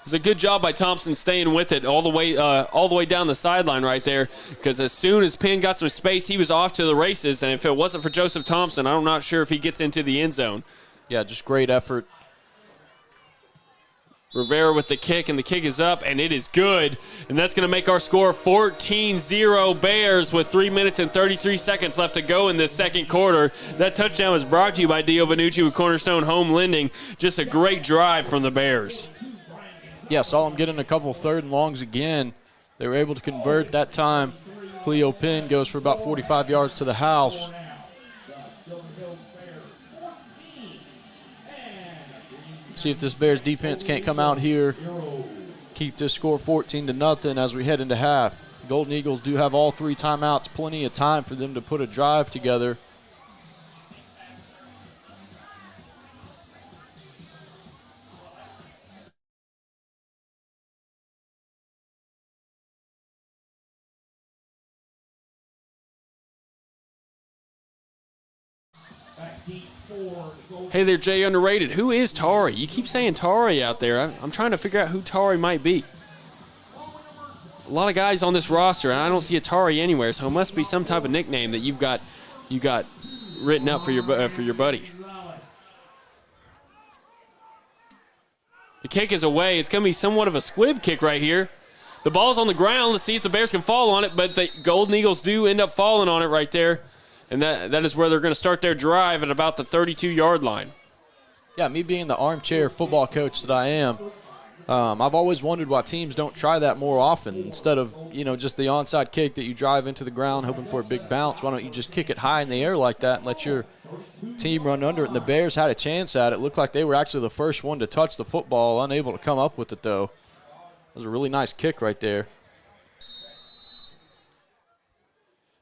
It's a good job by Thompson staying with it all the way down the sideline right there, because as soon as Pin got some space, he was off to the races, and if it wasn't for Joseph Thompson, I'm not sure if he gets into the end zone. Yeah, just great effort. Rivera with the kick, and the kick is up, and it is good. And that's going to make our score 14-0 Bears with 3 minutes and 33 seconds left to go in this second quarter. That touchdown was brought to you by Dio Vanucci with Cornerstone Home Lending. Just a great drive from the Bears. Yeah, saw them getting a couple third and longs again. They were able to convert that time. Cleo Pin goes for about 45 yards to the house. See if this Bears defense can't come out here, keep this score 14-0 as we head into half. Golden Eagles do have all 3 timeouts, plenty of time for them to put a drive together. Hey there, Jay Underrated. Who is Tari? You keep saying Tari out there. I'm trying to figure out who Tari might be. A lot of guys on this roster, and I don't see a Tari anywhere, so it must be some type of nickname that you got written up for your buddy. The kick is away. It's going to be somewhat of a squib kick right here. The ball's on the ground. Let's see if the Bears can fall on it, but the Golden Eagles do end up falling on it right there. And that is where they're going to start their drive at about the 32-yard line. Yeah, me being the armchair football coach that I am, I've always wondered why teams don't try that more often. Instead of, just the onside kick that you drive into the ground hoping for a big bounce, why don't you just kick it high in the air like that and let your team run under it? And the Bears had a chance at it. It looked like they were actually the first one to touch the football, unable to come up with it, though. It was a really nice kick right there.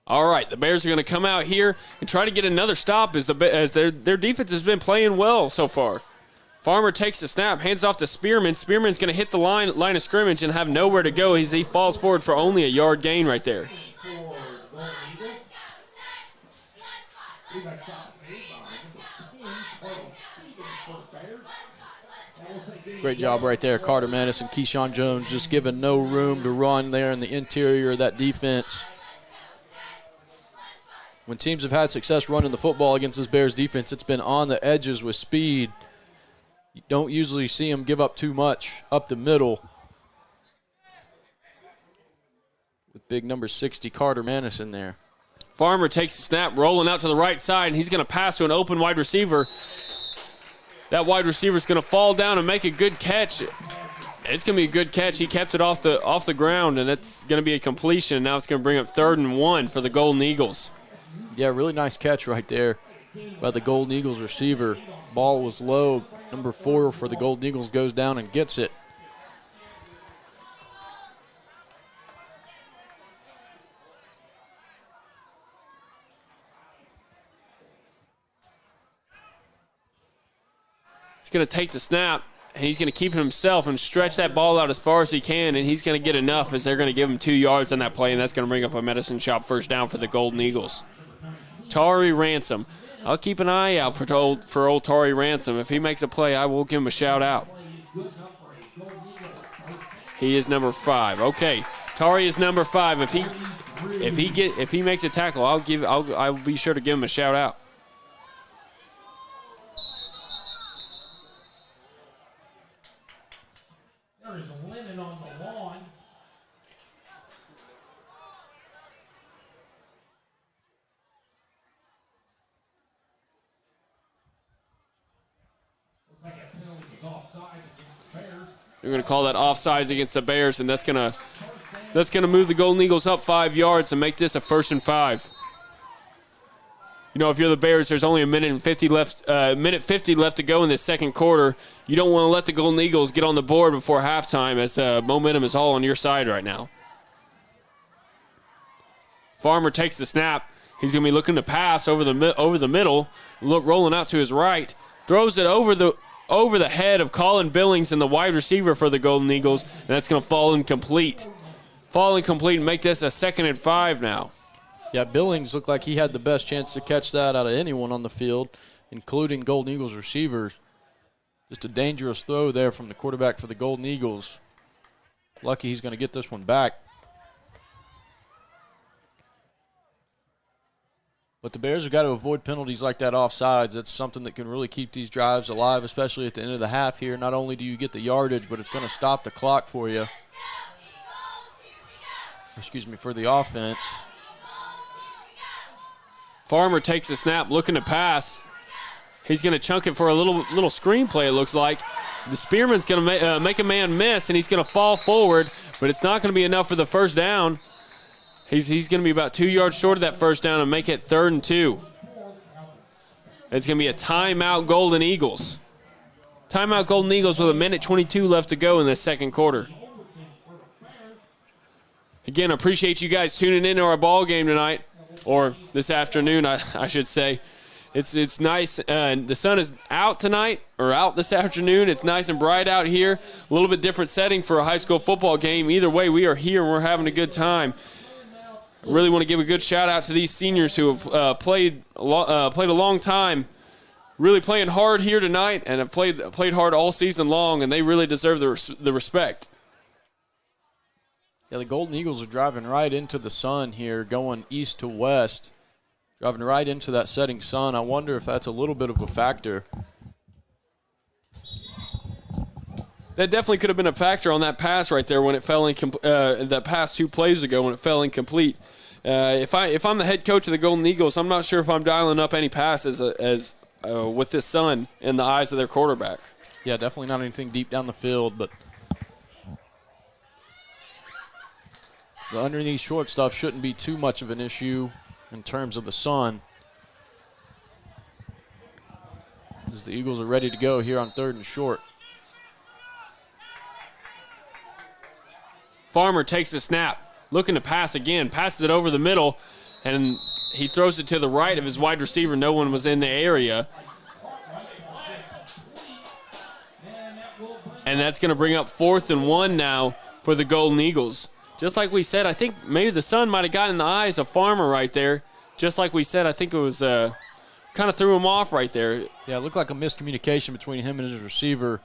All right, the Bears are going to come out here and try to get another stop as their defense has been playing well so far. Farmer takes the snap, hands off to Spearman. Spearman's going to hit the line of scrimmage and have nowhere to go as he falls forward for only a yard gain right there. Great job right there, Carter Manis and Keyshawn Jones just giving no room to run there in the interior of that defense. When teams have had success running the football against this Bears defense, it's been on the edges with speed. You don't usually see them give up too much up the middle. With big number 60, Carter Manis in there. Farmer takes the snap, rolling out to the right side, and he's going to pass to an open wide receiver. That wide receiver is going to fall down and make a good catch. It's going to be a good catch. He kept it off the ground, and it's going to be a completion. Now it's going to bring up 3rd and 1 for the Golden Eagles. Yeah, really nice catch right there by the Golden Eagles receiver. Ball was low. Number 4 for the Golden Eagles goes down and gets it. He's going to take the snap, and he's going to keep it himself and stretch that ball out as far as he can, and he's going to get enough as they're going to give him 2 yards on that play, and that's going to bring up a Medicine Shop first down for the Golden Eagles. Tari Ransom. I'll keep an eye out for old Tari Ransom. If he makes a play, I will give him a shout out. He is number 5. Okay, Tari is number 5. If he makes a tackle, I'll be sure to give him a shout out. There is a linen on the lawn. Looks like a penalty is offside against the Bears. They're going to call that offsides against the Bears, and that's going to move the Golden Eagles up 5 yards and make this a 1st and 5. If you're the Bears, there's only a minute 50 left to go in this second quarter. You don't want to let the Golden Eagles get on the board before halftime as momentum is all on your side right now. Farmer takes the snap. He's going to be looking to pass over the middle, rolling out to his right, throws it over the head of Colin Billings and the wide receiver for the Golden Eagles, and that's going to fall incomplete. And make this a 2nd and 5 now. Yeah, Billings looked like he had the best chance to catch that out of anyone on the field, including Golden Eagles receivers. Just a dangerous throw there from the quarterback for the Golden Eagles. Lucky he's going to get this one back. But the Bears have got to avoid penalties like that offsides. That's something that can really keep these drives alive, especially at the end of the half here. Not only do you get the yardage, but it's going to stop the clock for you. For the offense. Farmer takes the snap, looking to pass. He's going to chunk it for a little screenplay, it looks like. The Spearman's going to make a man miss, and he's going to fall forward, but it's not going to be enough for the first down. He's going to be about 2 yards short of that first down and make it 3rd and 2. It's going to be a timeout, Golden Eagles. Timeout Golden Eagles with 1:22 left to go in the second quarter. Again, appreciate you guys tuning into our ball game tonight, or this afternoon, I should say. It's nice. The sun is out tonight, or out this afternoon. It's nice and bright out here. A little bit different setting for a high school football game. Either way, we are here and we're having a good time. I really want to give a good shout out to these seniors who have played a long time, really playing hard here tonight, and have played hard all season long, and they really deserve the respect. Yeah, the Golden Eagles are driving right into the sun here, going east to west, driving right into that setting sun. I wonder if that's a little bit of a factor. That definitely could have been a factor on that pass right there when it fell that pass 2 plays ago when it fell incomplete. If I'm the head coach of the Golden Eagles, I'm not sure if I'm dialing up any passes as with this sun in the eyes of their quarterback. Yeah, definitely not anything deep down the field, but the underneath short stuff shouldn't be too much of an issue in terms of the sun, as the Eagles are ready to go here on 3rd and short. Farmer takes the snap, looking to pass again, passes it over the middle, and he throws it to the right of his wide receiver. No one was in the area. And that's going to bring up 4th and 1 now for the Golden Eagles. Just like we said, I think maybe the sun might have gotten in the eyes of Farmer right there. Just like we said, I think it was kind of threw him off right there. Yeah, it looked like a miscommunication between him and his receiver.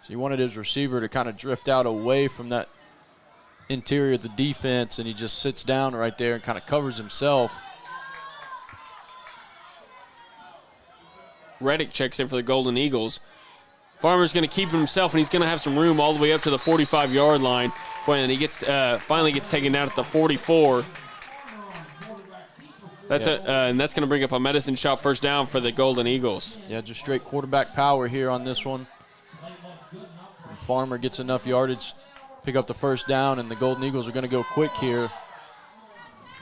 So he wanted his receiver to kind of drift out away from that interior of the defense, and he just sits down right there and kind of covers himself. Reddick checks in for the Golden Eagles. Farmer's going to keep himself, and he's going to have some room all the way up to the 45-yard line. And he finally gets taken down at the 44. And that's going to bring up a medicine shot first down for the Golden Eagles. Yeah, just straight quarterback power here on this one. And Farmer gets enough yardage, pick up the first down, and the Golden Eagles are going to go quick here.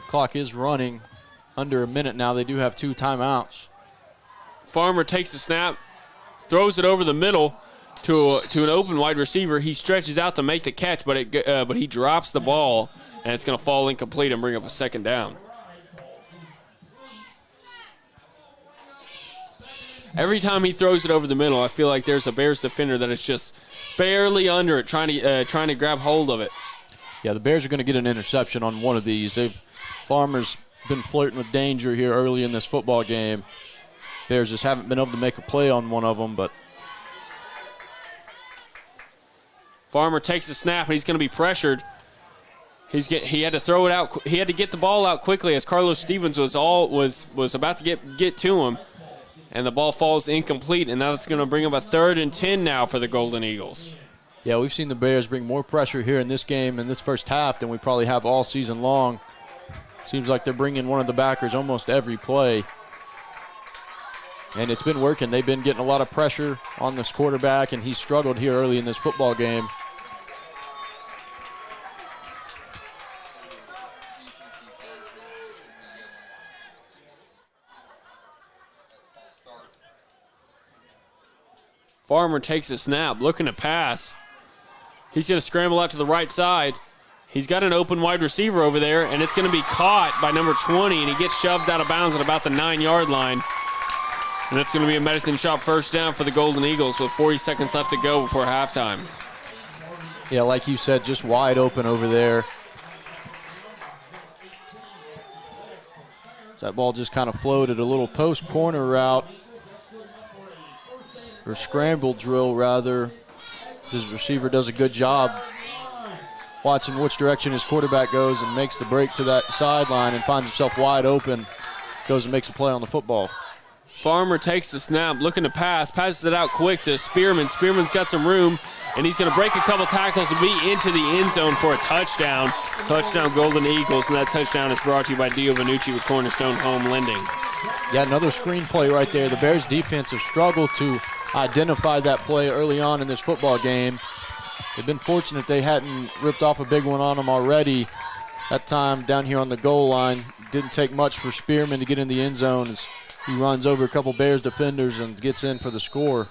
Clock is running under a minute now. They do have 2 timeouts. Farmer takes the snap, throws it over the middle to an open wide receiver. He stretches out to make the catch, but he drops the ball, and it's going to fall incomplete and bring up a second down. Every time he throws it over the middle, I feel like there's a Bears defender that is just barely under it, trying to grab hold of it. Yeah, the Bears are going to get an interception on one of these. Farmer's been flirting with danger here early in this football game. Bears just haven't been able to make a play on one of them, but Farmer takes the snap, and he's going to be pressured. He had to throw it out. He had to get the ball out quickly as Carlos Stevens was about to get to him, and the ball falls incomplete. And now it's going to bring up a 3rd and 10 now for the Golden Eagles. Yeah, we've seen the Bears bring more pressure here in this game in this first half than we probably have all season long. Seems like they're bringing one of the backers almost every play. And it's been working. They've been getting a lot of pressure on this quarterback, and he's struggled here early in this football game. Farmer takes a snap, looking to pass. He's going to scramble out to the right side. He's got an open wide receiver over there, and it's going to be caught by number 20, and he gets shoved out of bounds at about the 9-yard line. And that's going to be a medicine shot first down for the Golden Eagles with 40 seconds left to go before halftime. Yeah, like you said, just wide open over there. That ball just kind of floated a little post corner route, or scramble drill rather. His receiver does a good job watching which direction his quarterback goes and makes the break to that sideline and finds himself wide open, goes and makes a play on the football. Farmer takes the snap, looking to pass, passes it out quick to Spearman. Spearman's got some room, and he's going to break a couple tackles and be into the end zone for a touchdown. Touchdown Golden Eagles, and that touchdown is brought to you by Dio Vanucci with Cornerstone Home Lending. Yeah, another screen play right there. The Bears defense have struggled to identify that play early on in this football game. They've been fortunate they hadn't ripped off a big one on them already. That time down here on the goal line, didn't take much for Spearman to get in the end zone as he runs over a couple Bears defenders and gets in for the score.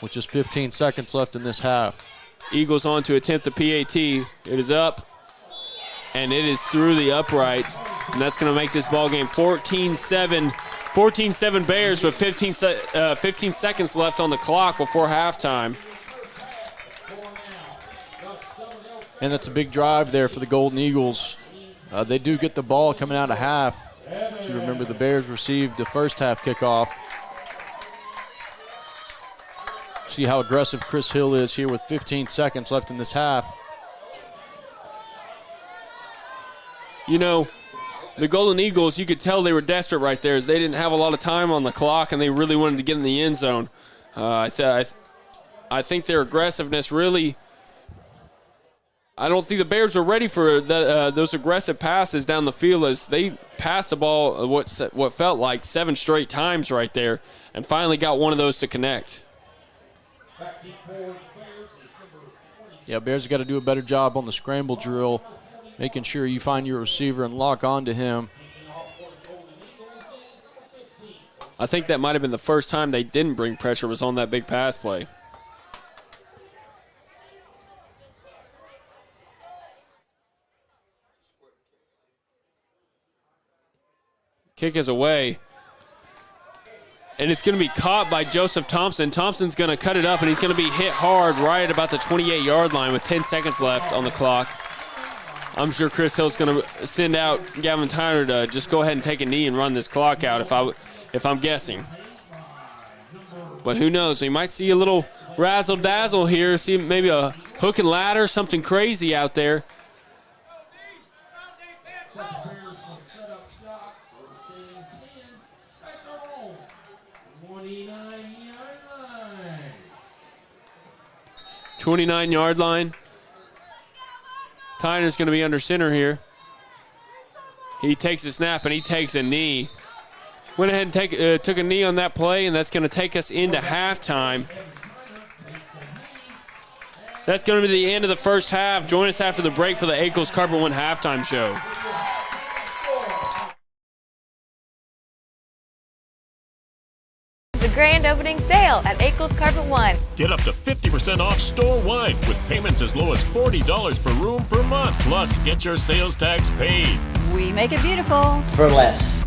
with just 15 seconds left in this half. Eagles on to attempt the PAT. It is up, and it is through the uprights, and that's going to make this ball game 14-7. 14-7 Bears with 15 seconds left on the clock before halftime. And that's a big drive there for the Golden Eagles. They do get the ball coming out of half. So you remember the Bears received the first half kickoff. See how aggressive Chris Hill is here with 15 seconds left in this half. You know, the Golden Eagles, you could tell they were desperate right there as they didn't have a lot of time on the clock and they really wanted to get in the end zone. I think their aggressiveness really, I don't think the Bears were ready for those aggressive passes down the field as they passed the ball what felt like 7 straight times right there and finally got one of those to connect. Yeah, Bears have got to do a better job on the scramble drill, making sure you find your receiver and lock on to him. I think that might have been the first time they didn't bring pressure was on that big pass play. Kick is away. And it's going to be caught by Joseph Thompson. Thompson's going to cut it up, and he's going to be hit hard right at about the 28-yard line with 10 seconds left on the clock. I'm sure Chris Hill's going to send out Gavin Tyner to just go ahead and take a knee and run this clock out if I'm guessing. But who knows? We might see a little razzle-dazzle here, see maybe a hook and ladder, something crazy out there. Bears will set up shop. First and 10 at their own 29-yard line. 29-yard line. Tyner's going to be under center here. He takes a snap and he takes a knee. Went ahead and took a knee on that play, and that's going to take us into halftime. That's going to be the end of the first half. Join us after the break for the Ankles Carpet One halftime show. The grand opening sale at Ankles Carpet One. Get up to 50% off store-wide with payments as low as $40 per room per month. Plus, get your sales tax paid. We make it beautiful. For less.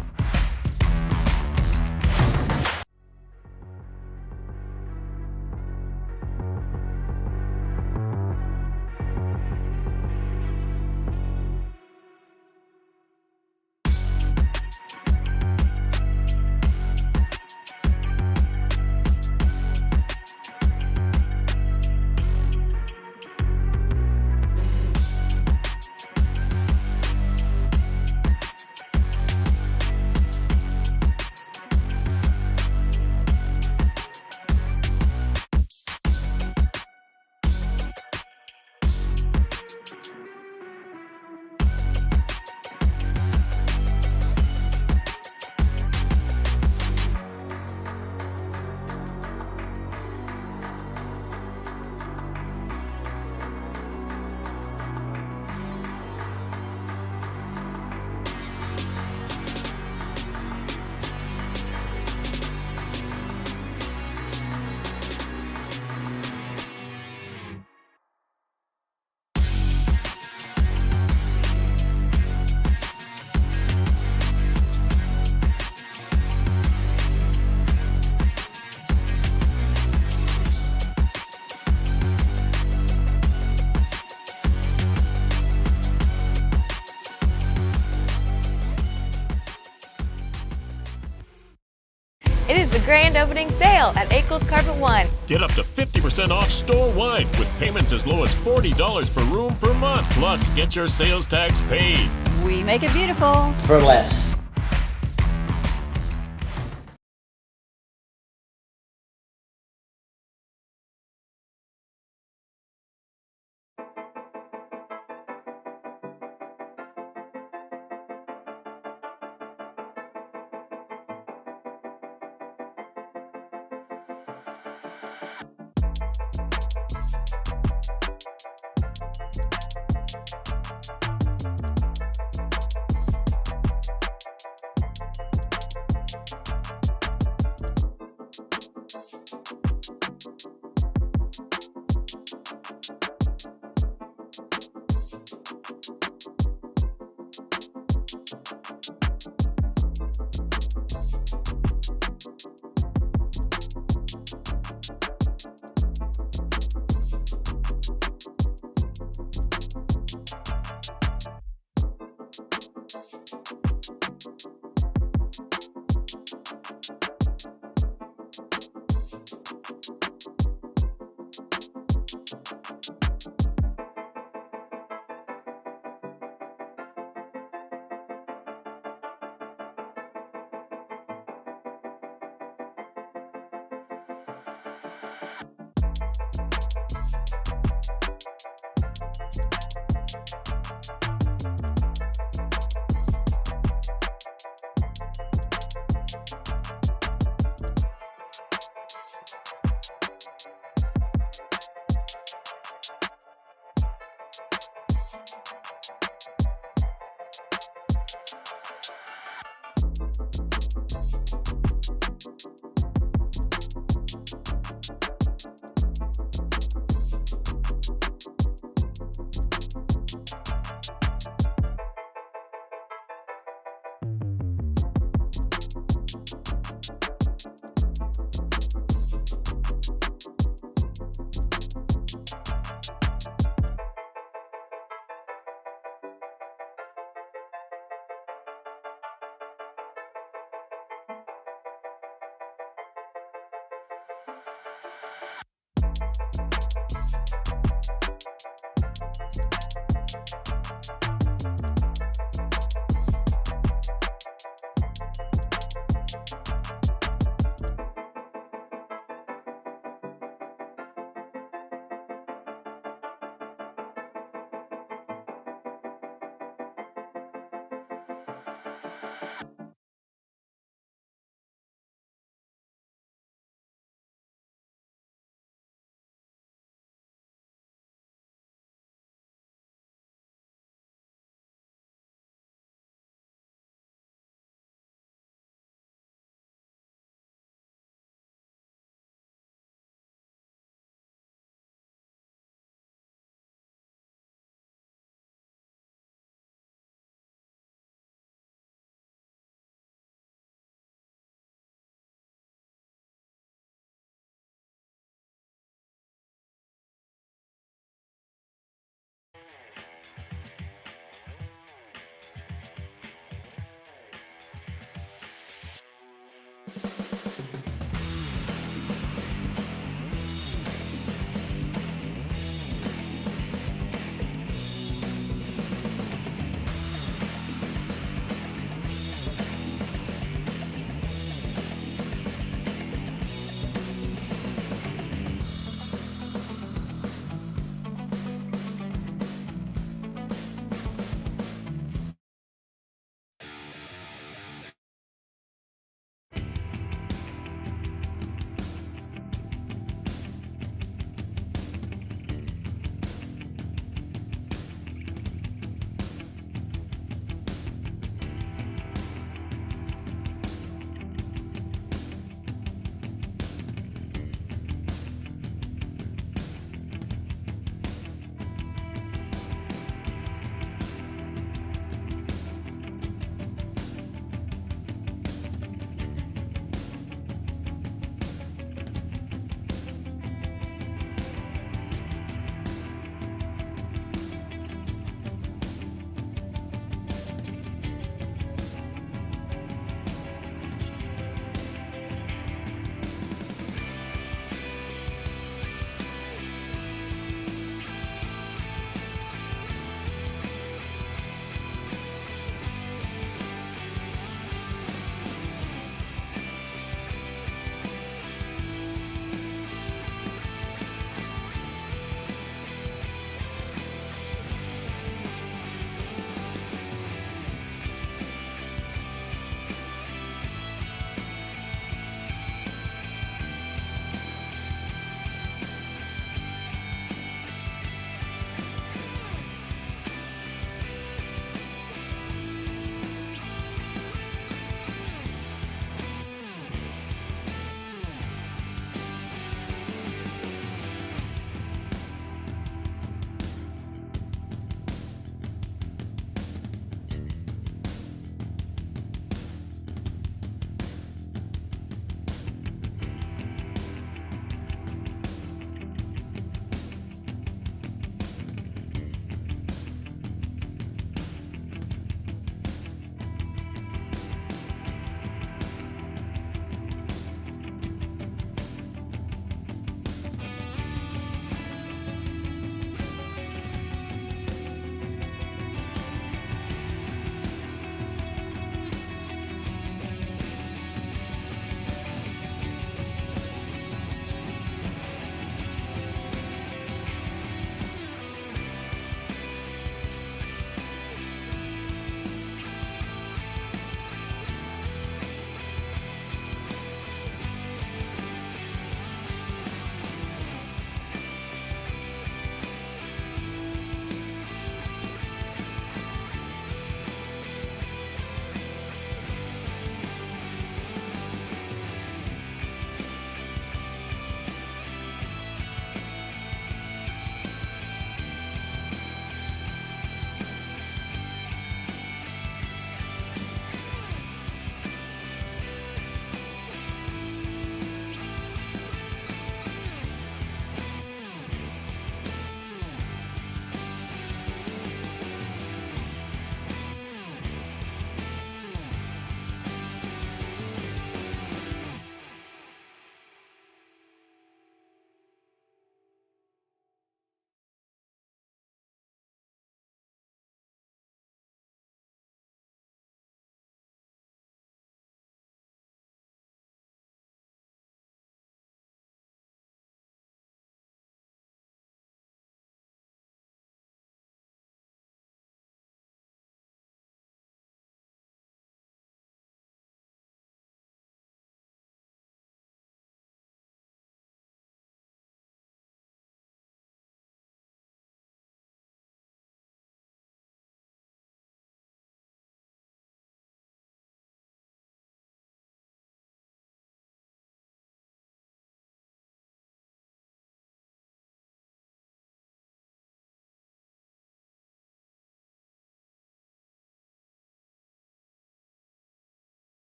It is the grand opening sale at Ankles Carpet One. Get up to 50% off store-wide with payments as low as $40 per room per month. Plus, get your sales tax paid. We make it beautiful. For less.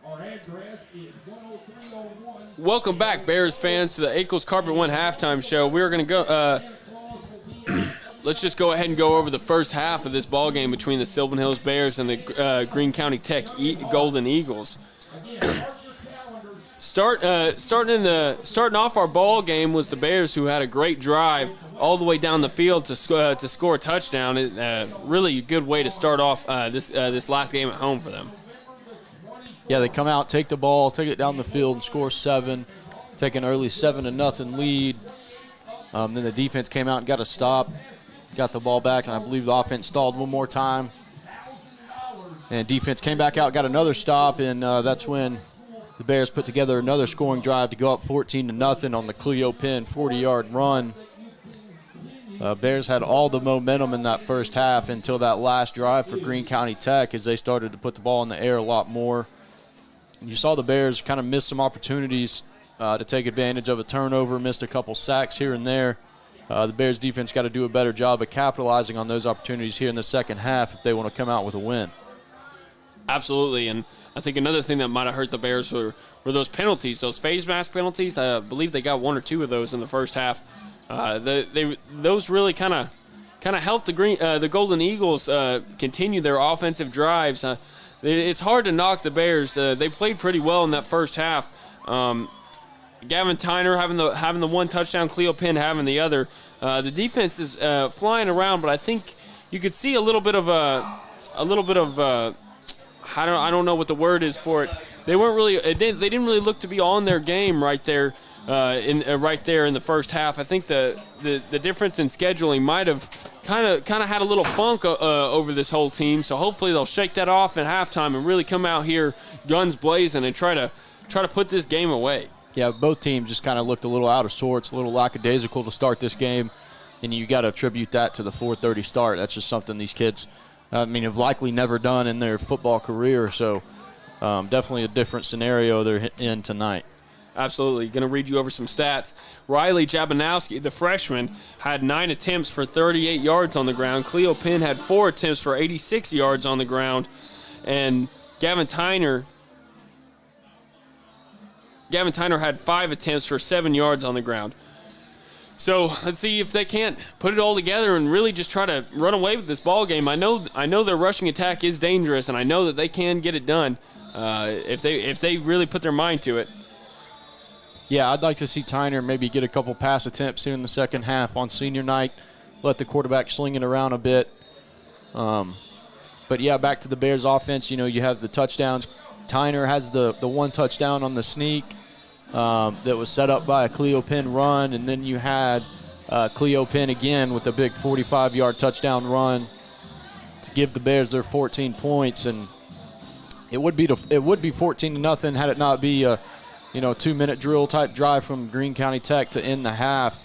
Our address is 10301. Welcome back, Bears fans, to the Ackles Carpet One halftime show. We're going to go. Let's just go ahead and go over the first half of this ball game between the Sylvan Hills Bears and the Greene County Tech Golden Eagles. Starting off our ball game was the Bears, who had a great drive all the way down the field to score a touchdown. Really good way to start off this last game at home for them. Yeah, they come out, take the ball, take it down the field, and score 7, take an early 7-0 lead. Then the defense came out and got a stop, got the ball back, and I believe the offense stalled one more time. And defense came back out, got another stop, and that's when the Bears put together another scoring drive to go up 14-0 on the Cleo Pin 40-yard run. Bears had all the momentum in that first half until that last drive for Greene County Tech, as they started to put the ball in the air a lot more. You saw the Bears kind of miss some opportunities to take advantage of a turnover, missed a couple sacks here and there. The Bears defense got to do a better job of capitalizing on those opportunities here in the second half if they want to come out with a win. Absolutely, and I think another thing that might have hurt the Bears were those penalties, those phase mask penalties. I believe they got 1 or 2 of those in the first half. Those really kind of helped the Golden Eagles continue their offensive drives. It's hard to knock the Bears. They played pretty well in that first half. Gavin Tyner having the one touchdown, Cleo Pin having the other. The defense is flying around, but I think you could see a little bit of I don't know what the word is for it. They weren't really. They didn't really look to be on their game right there. In the first half, I think the difference in scheduling might have kind of had a little funk over this whole team. So hopefully they'll shake that off at halftime and really come out here guns blazing and try to put this game away. Yeah, both teams just kind of looked a little out of sorts, a little lackadaisical to start this game, and you got to attribute that to the 4:30 start. That's just something these kids, have likely never done in their football career. So definitely a different scenario they're in tonight. Absolutely. Going to read you over some stats. Riley Jabanowski, the freshman, had 9 attempts for 38 yards on the ground. Cleo Pin had 4 attempts for 86 yards on the ground. And Gavin Tyner had 5 attempts for 7 yards on the ground. So let's see if they can't put it all together and really just try to run away with this ball game. I know their rushing attack is dangerous, and I know that they can get it done if they really put their mind to it. Yeah, I'd like to see Tyner maybe get a couple pass attempts here in the second half on senior night, let the quarterback sling it around a bit. But, yeah, back to the Bears offense. You have the touchdowns. Tyner has the one touchdown on the sneak that was set up by a Cleo Pin run, and then you had Cleo Pin again with a big 45-yard touchdown run to give the Bears their 14 points. And it would be 14-0 had it not be a 2-minute drill type drive from Greene County Tech to end the half.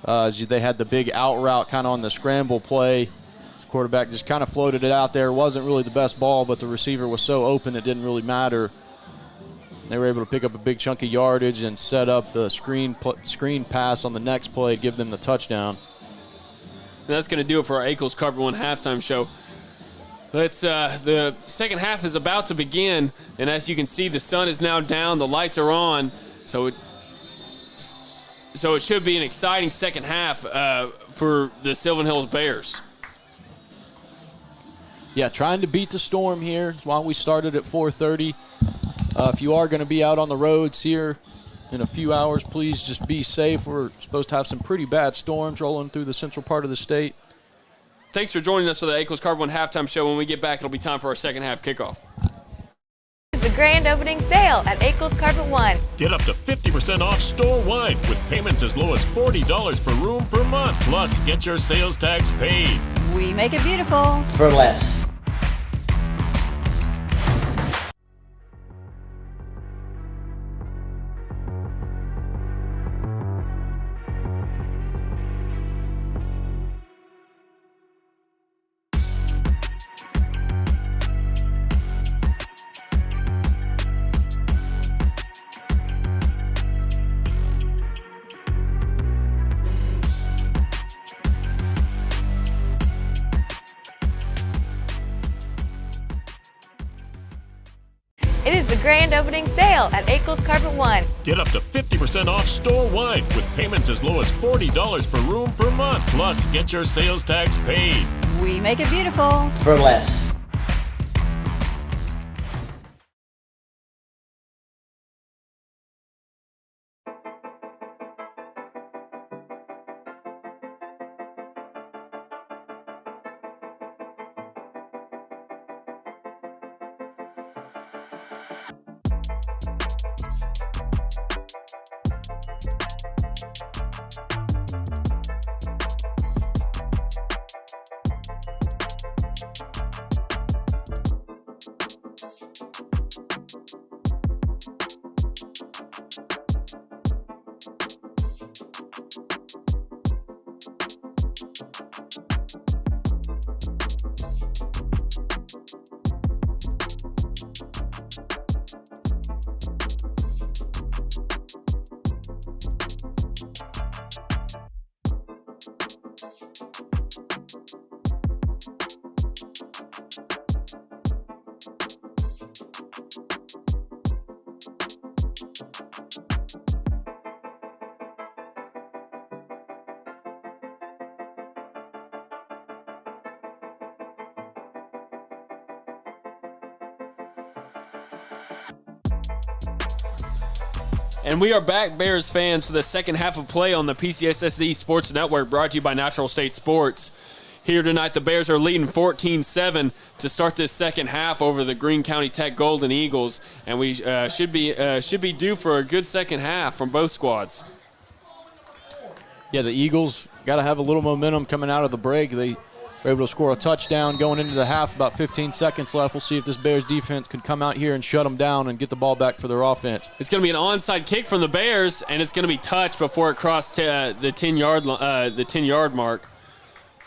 As they had the big out route kind of on the scramble play. The quarterback just kind of floated it out there. It wasn't really the best ball, but the receiver was so open it didn't really matter. They were able to pick up a big chunk of yardage and set up the screen pass on the next play to give them the touchdown. And that's going to do it for our Ackles Carpet One halftime show. The second half is about to begin, and as you can see, the sun is now down, the lights are on, so it should be an exciting second half for the Sylvan Hills Bears. Yeah, trying to beat the storm here. That's why we started at 4:30. If you are going to be out on the roads here in a few hours, please just be safe. We're supposed to have some pretty bad storms rolling through the central part of the state. Thanks for joining us for the Ackles Carpet One halftime show. When we get back, it'll be time for our second half kickoff. The grand opening sale at Ackles Carpet One. Get up to 50% off store-wide with payments as low as $40 per room per month. Plus, get your sales tax paid. We make it beautiful for less. It is the grand opening sale at Akel's Carpet One. Get up to 50% off store-wide with payments as low as $40 per room per month. Plus, get your sales tax paid. We make it beautiful. For less. And we are back, Bears fans, for the second half of play on the PCSSD Sports Network, brought to you by Natural State Sports. Here tonight, the Bears are leading 14-7 to start this second half over the Greene County Tech Golden Eagles, and we should be due for a good second half from both squads. Yeah, the Eagles got to have a little momentum coming out of the break. They were able to score a touchdown going into the half, about 15 seconds left. We'll see if this Bears defense can come out here and shut them down and get the ball back for their offense. It's going to be an onside kick from the Bears, and it's going to be touched before it crossed the 10-yard mark.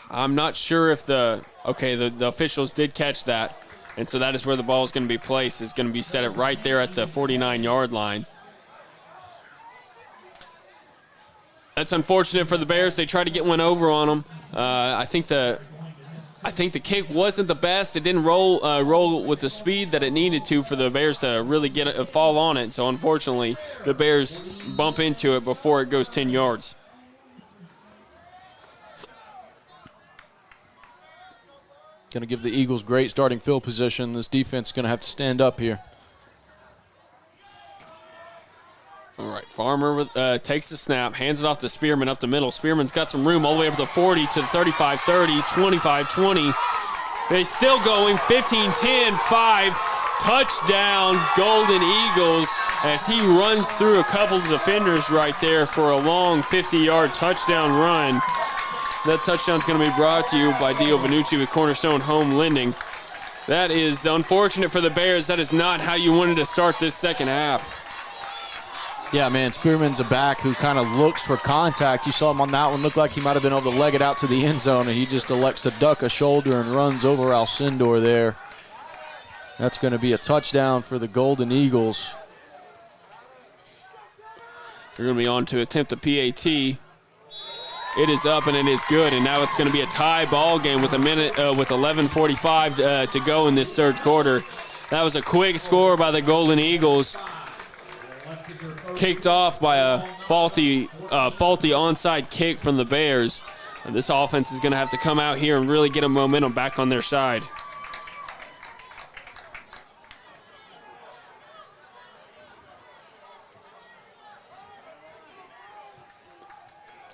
I'm not sure if the officials did catch that, and so that is where the ball is going to be placed. It's going to be set right there at the 49-yard line. That's unfortunate for the Bears. They tried to get one over on them. I think the kick wasn't the best. It didn't roll with the speed that it needed to for the Bears to really fall on it. So unfortunately, the Bears bump into it before it goes 10 yards. Going to give the Eagles great starting field position. This defense is going to have to stand up here. All right, Farmer takes the snap, hands it off to Spearman up the middle. Spearman's got some room all the way up to the 40, to the 35, 30, 25, 20. They're still going, 15, 10, 5. Touchdown, Golden Eagles, as he runs through a couple of defenders right there for a long 50-yard touchdown run. That touchdown's going to be brought to you by Dio Vanucci with Cornerstone Home Lending. That is unfortunate for the Bears. That is not how you wanted to start this second half. Yeah, man, Spearman's a back who kind of looks for contact. You saw him on that one. Looked like he might have been able to leg it out to the end zone, and he just elects to duck a shoulder and runs over Alcindor there. That's going to be a touchdown for the Golden Eagles. They're going to be on to attempt a PAT. It is up, and it is good, and now it's going to be a tie ball game with 11:45 to go in this third quarter. That was a quick score by the Golden Eagles. Kicked off by a faulty onside kick from the Bears. And this offense is going to have to come out here and really get a momentum back on their side.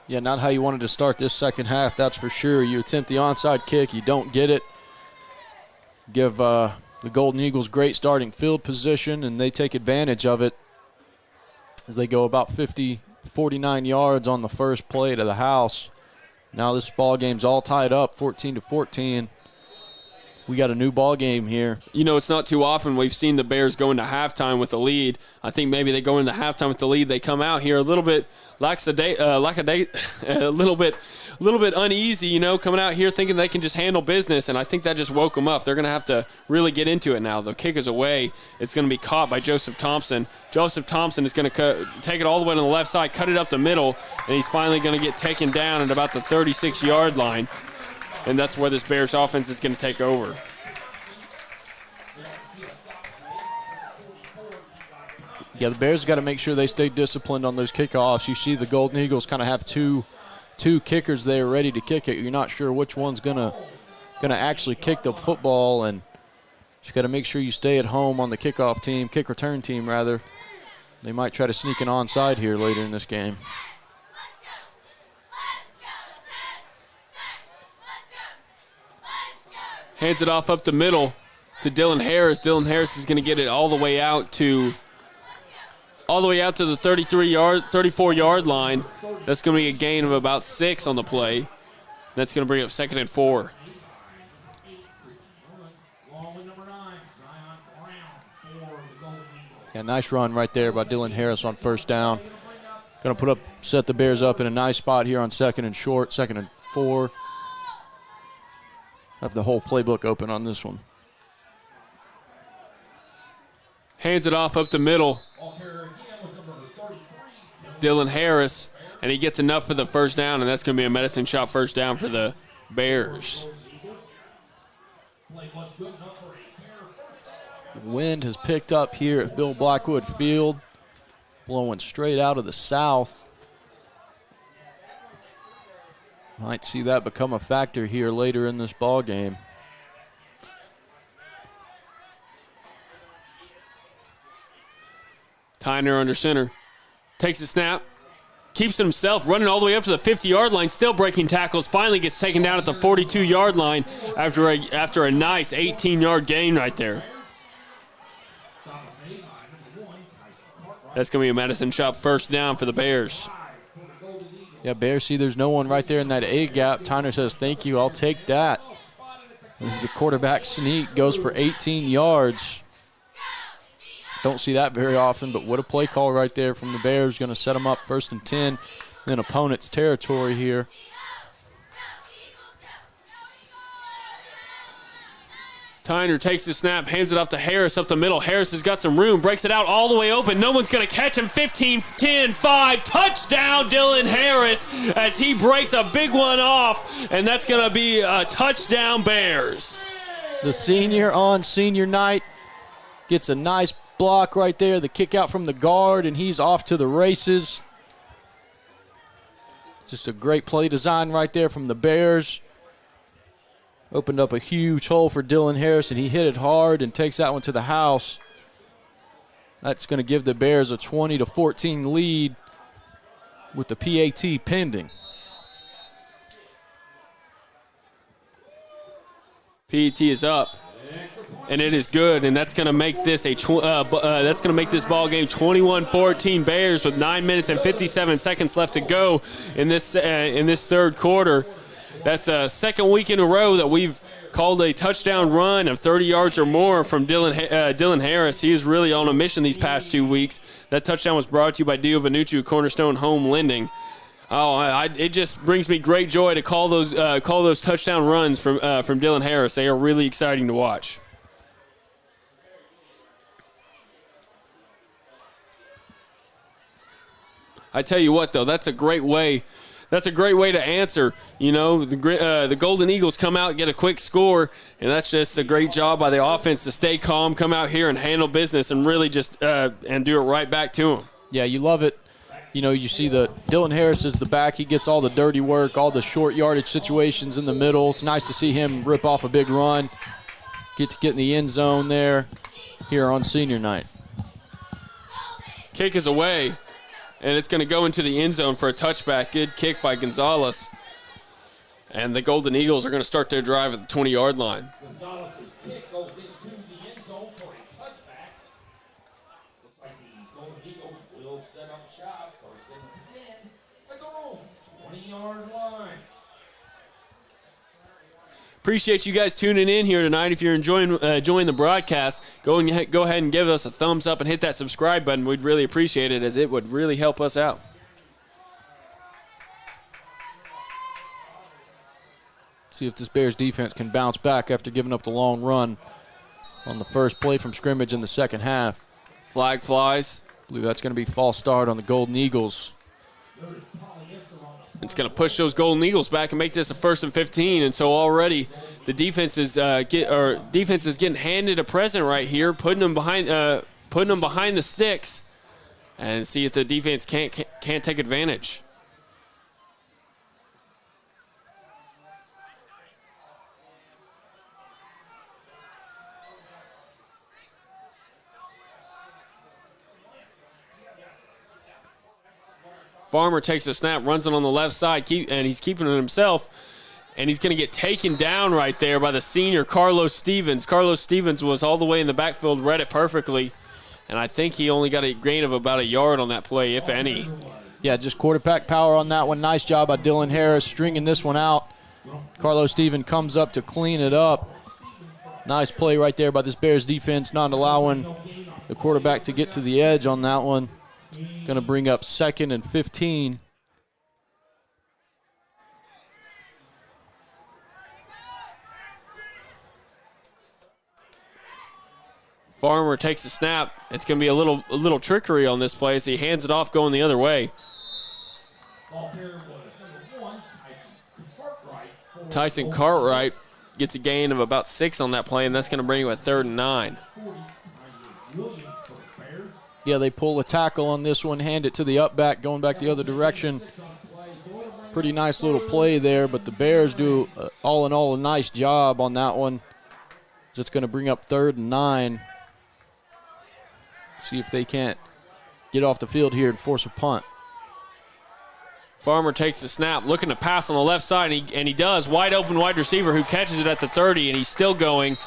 Yeah, not how you wanted to start this second half, that's for sure. You attempt the onside kick, you don't get it. Give the Golden Eagles great starting field position, and they take advantage of it as they go about 49 yards on the first play to the house. Now this ball game's all tied up, 14-14. We got a new ball game here. You know, it's not too often we've seen the Bears go into halftime with a lead. I think maybe they go into halftime with the lead. They come out here a little bit a little bit uneasy, you know, coming out here thinking they can just handle business, and I think that just woke them up. They're going to have to really get into it now. The kick is away. It's going to be caught by Joseph Thompson. Joseph Thompson is going to take it all the way to the left side, cut it up the middle, and he's finally going to get taken down at about the 36-yard line, and that's where this Bears offense is going to take over. Yeah, the Bears got to make sure they stay disciplined on those kickoffs. You see the Golden Eagles kind of have two kickers there ready to kick it. You're not sure which one's gonna actually kick the football, and you got to make sure you stay at home on the kickoff team, kick return team rather. They might try to sneak an onside here later in this game. Hands it off up the middle to Dylan Harris. Dylan Harris is going to get it all the way out to the 34-yard line. That's going to be a gain of about 6 on the play. That's going to bring up 2nd and 4. Yeah, nice run right there by Dylan Harris on first down. Going to set the Bears up in a nice spot here on 2nd and short, 2nd and 4. Have the whole playbook open on this one. Hands it off up the middle. Dylan Harris, and he gets enough for the first down, and that's going to be a medicine shot first down for the Bears. The wind has picked up here at Bill Blackwood Field, blowing straight out of the south. Might see that become a factor here later in this ball game. Tyner under center. Takes a snap. Keeps it himself, running all the way up to the 50-yard line, still breaking tackles. Finally gets taken down at the 42-yard line after a nice 18-yard gain right there. That's going to be a medicine shot first down for the Bears. Yeah, Bears see there's no one right there in that A gap. Tyner says, thank you, I'll take that. This is a quarterback sneak, goes for 18 yards. Don't see that very often, but what a play call right there from the Bears. Going to set them up 1st and 10 in opponent's territory here. Tyner takes the snap, hands it off to Harris up the middle. Harris has got some room, breaks it out all the way open. No one's going to catch him. 15, 10, 5. Touchdown, Dylan Harris, as he breaks a big one off, and that's going to be a touchdown, Bears. The senior on senior night gets a nice block right there, the kick out from the guard, and he's off to the races. Just a great play design right there from the Bears. Opened up a huge hole for Dylan Harris, and he hit it hard and takes that one to the house. That's going to give the Bears a 20-14 lead with the PAT pending. PAT is up, and it is good, and that's going to make this this ball game 21-14 Bears with 9 minutes and 57 seconds left to go in this third quarter. That's a second week in a row that we've called a touchdown run of 30 yards or more from Dylan Harris. He is really on a mission these past 2 weeks. That touchdown was brought to you by Dio Vanucci, Cornerstone Home Lending. It just brings me great joy to call those touchdown runs from Dylan Harris. They are really exciting to watch. I tell you what, though, that's a great way to answer. You know, the Golden Eagles come out and get a quick score, and that's just a great job by the offense to stay calm, come out here and handle business, and really just and do it right back to them. Yeah, you love it. You know, you see Dylan Harris is the back. He gets all the dirty work, all the short yardage situations in the middle. It's nice to see him rip off a big run, get in the end zone there here on senior night. Kick is away, and it's going to go into the end zone for a touchback. Good kick by Gonzalez. And the Golden Eagles are going to start their drive at the 20-yard line. Gonzalez's kick goes into the end zone for a touchback. Looks like the Golden Eagles will set up shop. 1st and 10 at their own 20-yard line. Appreciate you guys tuning in here tonight. If you're enjoying the broadcast, go ahead and give us a thumbs up and hit that subscribe button. We'd really appreciate it, as it would really help us out. See if this Bears defense can bounce back after giving up the long run on the first play from scrimmage in the second half. Flag flies. I believe that's going to be false start on the Golden Eagles. It's going to push those Golden Eagles back and make this a 1st and 15. And so already the defense is getting handed a present right here, putting them behind the sticks. and see if the defense can't take advantage. Farmer takes a snap, runs it on the left side, and he's keeping it himself. And he's going to get taken down right there by the senior, Carlos Stevens. Carlos Stevens was all the way in the backfield, read it perfectly. And I think he only got a gain of about a yard on that play, if any. Yeah, just quarterback power on that one. Nice job by Dylan Harris stringing this one out. Carlos Stevens comes up to clean it up. Nice play right there by this Bears defense, not allowing the quarterback to get to the edge on that one. Going to bring up 2nd and 15. Farmer takes a snap. It's going to be a little trickery on this play as he hands it off going the other way. Tyson Cartwright gets a gain of about 6 on that play, and that's going to bring him a 3rd and 9. Yeah, they pull a tackle on this one, hand it to the up back, going back the other direction. Pretty nice little play there, but the Bears do, all in all, a nice job on that one. So it's going to bring up 3rd and 9. See if they can't get off the field here and force a punt. Farmer takes the snap, looking to pass on the left side, and he does. Wide open wide receiver who catches it at the 30, and he's still going.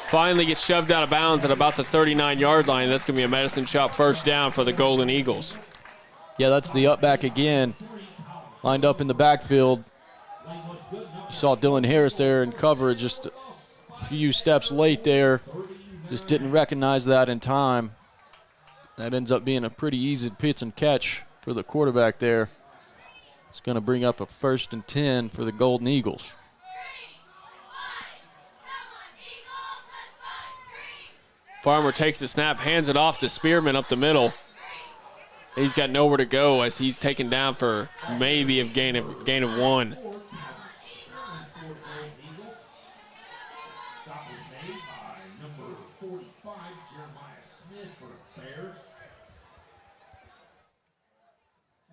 Finally gets shoved out of bounds at about the 39-yard line. That's going to be a Medicine Shop first down for the Golden Eagles. Yeah, that's the up back again. Lined up in the backfield. You saw Dylan Harris there in coverage, just a few steps late there. Just didn't recognize that in time. That ends up being a pretty easy pitch and catch for the quarterback there. It's going to bring up a 1st and 10 for the Golden Eagles. Farmer takes the snap, hands it off to Spearman up the middle. He's got nowhere to go as he's taken down for maybe a gain of 1.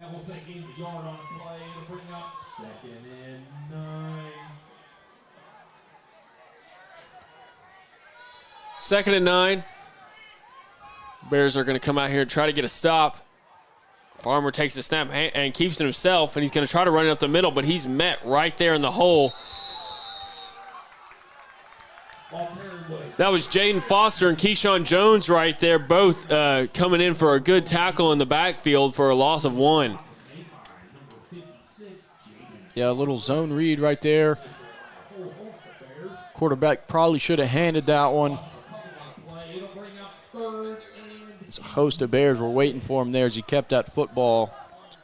And we'll say gain the yard on the play to bring up 2nd and 9. 2nd and 9. Bears are going to come out here and try to get a stop. Farmer takes the snap and keeps it himself, and he's going to try to run it up the middle, but he's met right there in the hole. That was Jaden Foster and Keyshawn Jones right there, both coming in for a good tackle in the backfield for a loss of 1. Yeah, a little zone read right there. Quarterback probably should have handed that one. It's a host of Bears were waiting for him there as he kept that football.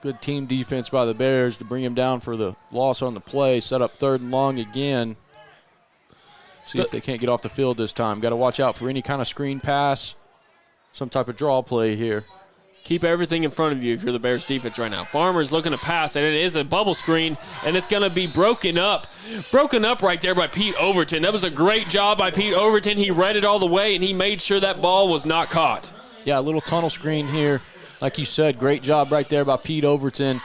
Good team defense by the Bears to bring him down for the loss on the play. Set up 3rd and long again. See if they can't get off the field this time. Got to watch out for any kind of screen pass, some type of draw play here. Keep everything in front of you if you're the Bears defense right now. Farmer's looking to pass, and it is a bubble screen, and it's going to be broken up. Broken up right there by Pete Overton. That was a great job by Pete Overton. He read it all the way, and he made sure that ball was not caught. Yeah, a little tunnel screen here. Like you said, great job right there by Pete Overton.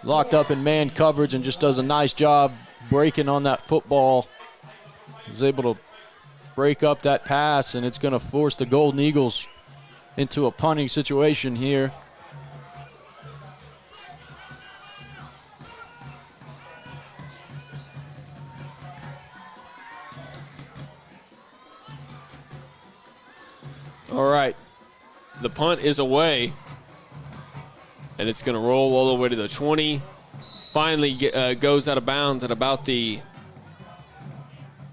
Locked up in man coverage and just does a nice job breaking on that football. Was able to break up that pass, and it's going to force the Golden Eagles into a punting situation here. All right. The punt is away, and it's going to roll all the way to the 20. Finally goes out of bounds at about the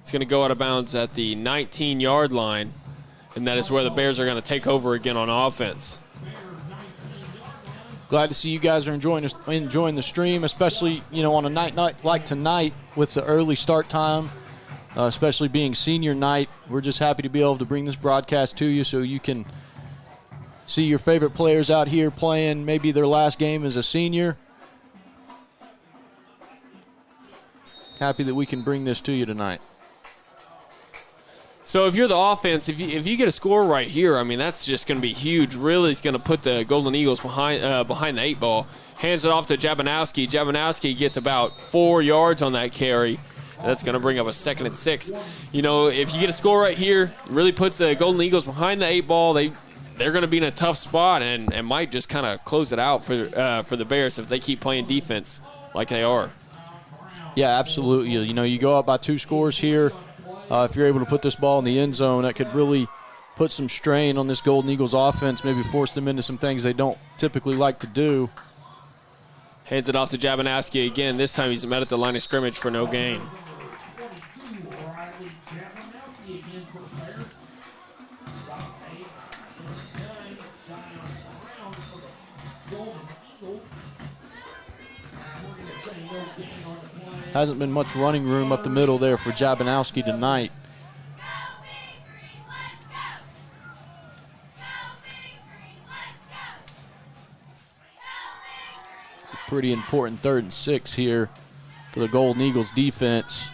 It's going to go out of bounds at the 19-yard line, and that is where the Bears are going to take over again on offense. Glad to see you guys are enjoying the stream, especially on a night like tonight with the early start time, especially being senior night. We're just happy to be able to bring this broadcast to you so you can see your favorite players out here playing maybe their last game as a senior. Happy that we can bring this to you tonight. So if you're the offense, if you get a score right here, I mean, that's just going to be huge. Really, it's going to put the Golden Eagles behind the 8 ball. Hands it off to Jabanowski. Jabanowski gets about 4 yards on that carry. That's going to bring up a 2nd and 6. You know, if you get a score right here, it really puts the Golden Eagles behind the 8 ball. They're going to be in a tough spot and might just kind of close it out for the Bears if they keep playing defense like they are. Yeah, absolutely. You know, you go up by 2 scores here. If you're able to put this ball in the end zone, that could really put some strain on this Golden Eagles offense, maybe force them into some things they don't typically like to do. Hands it off to Jabanowski again. This time he's met at the line of scrimmage for no gain. Hasn't been much running room up the middle there for Jabanowski tonight. Pretty important 3rd and 6 here for the Golden Eagles defense.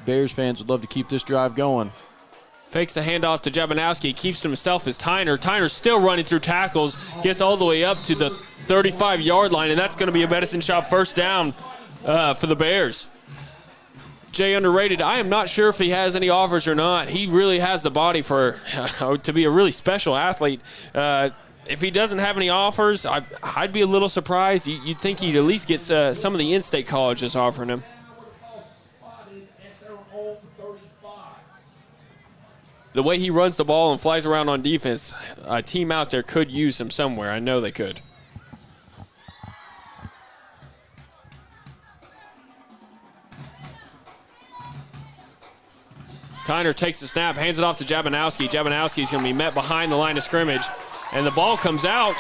Bears fans would love to keep this drive going. Fakes the handoff to Jabanowski, keeps to himself as Tyner. Tyner's still running through tackles, gets all the way up to the 35-yard line, and that's going to be a medicine shot 1st down for the Bears. Jay, underrated. I am not sure if he has any offers or not. He really has the body for to be a really special athlete. If he doesn't have any offers, I'd be a little surprised. You'd think he'd at least get some of the in-state colleges offering him. The way he runs the ball and flies around on defense, a team out there could use him somewhere. I know they could. Tyner takes the snap, hands it off to Jabanowski. Jabanowski's going to be met behind the line of scrimmage. And the ball comes out,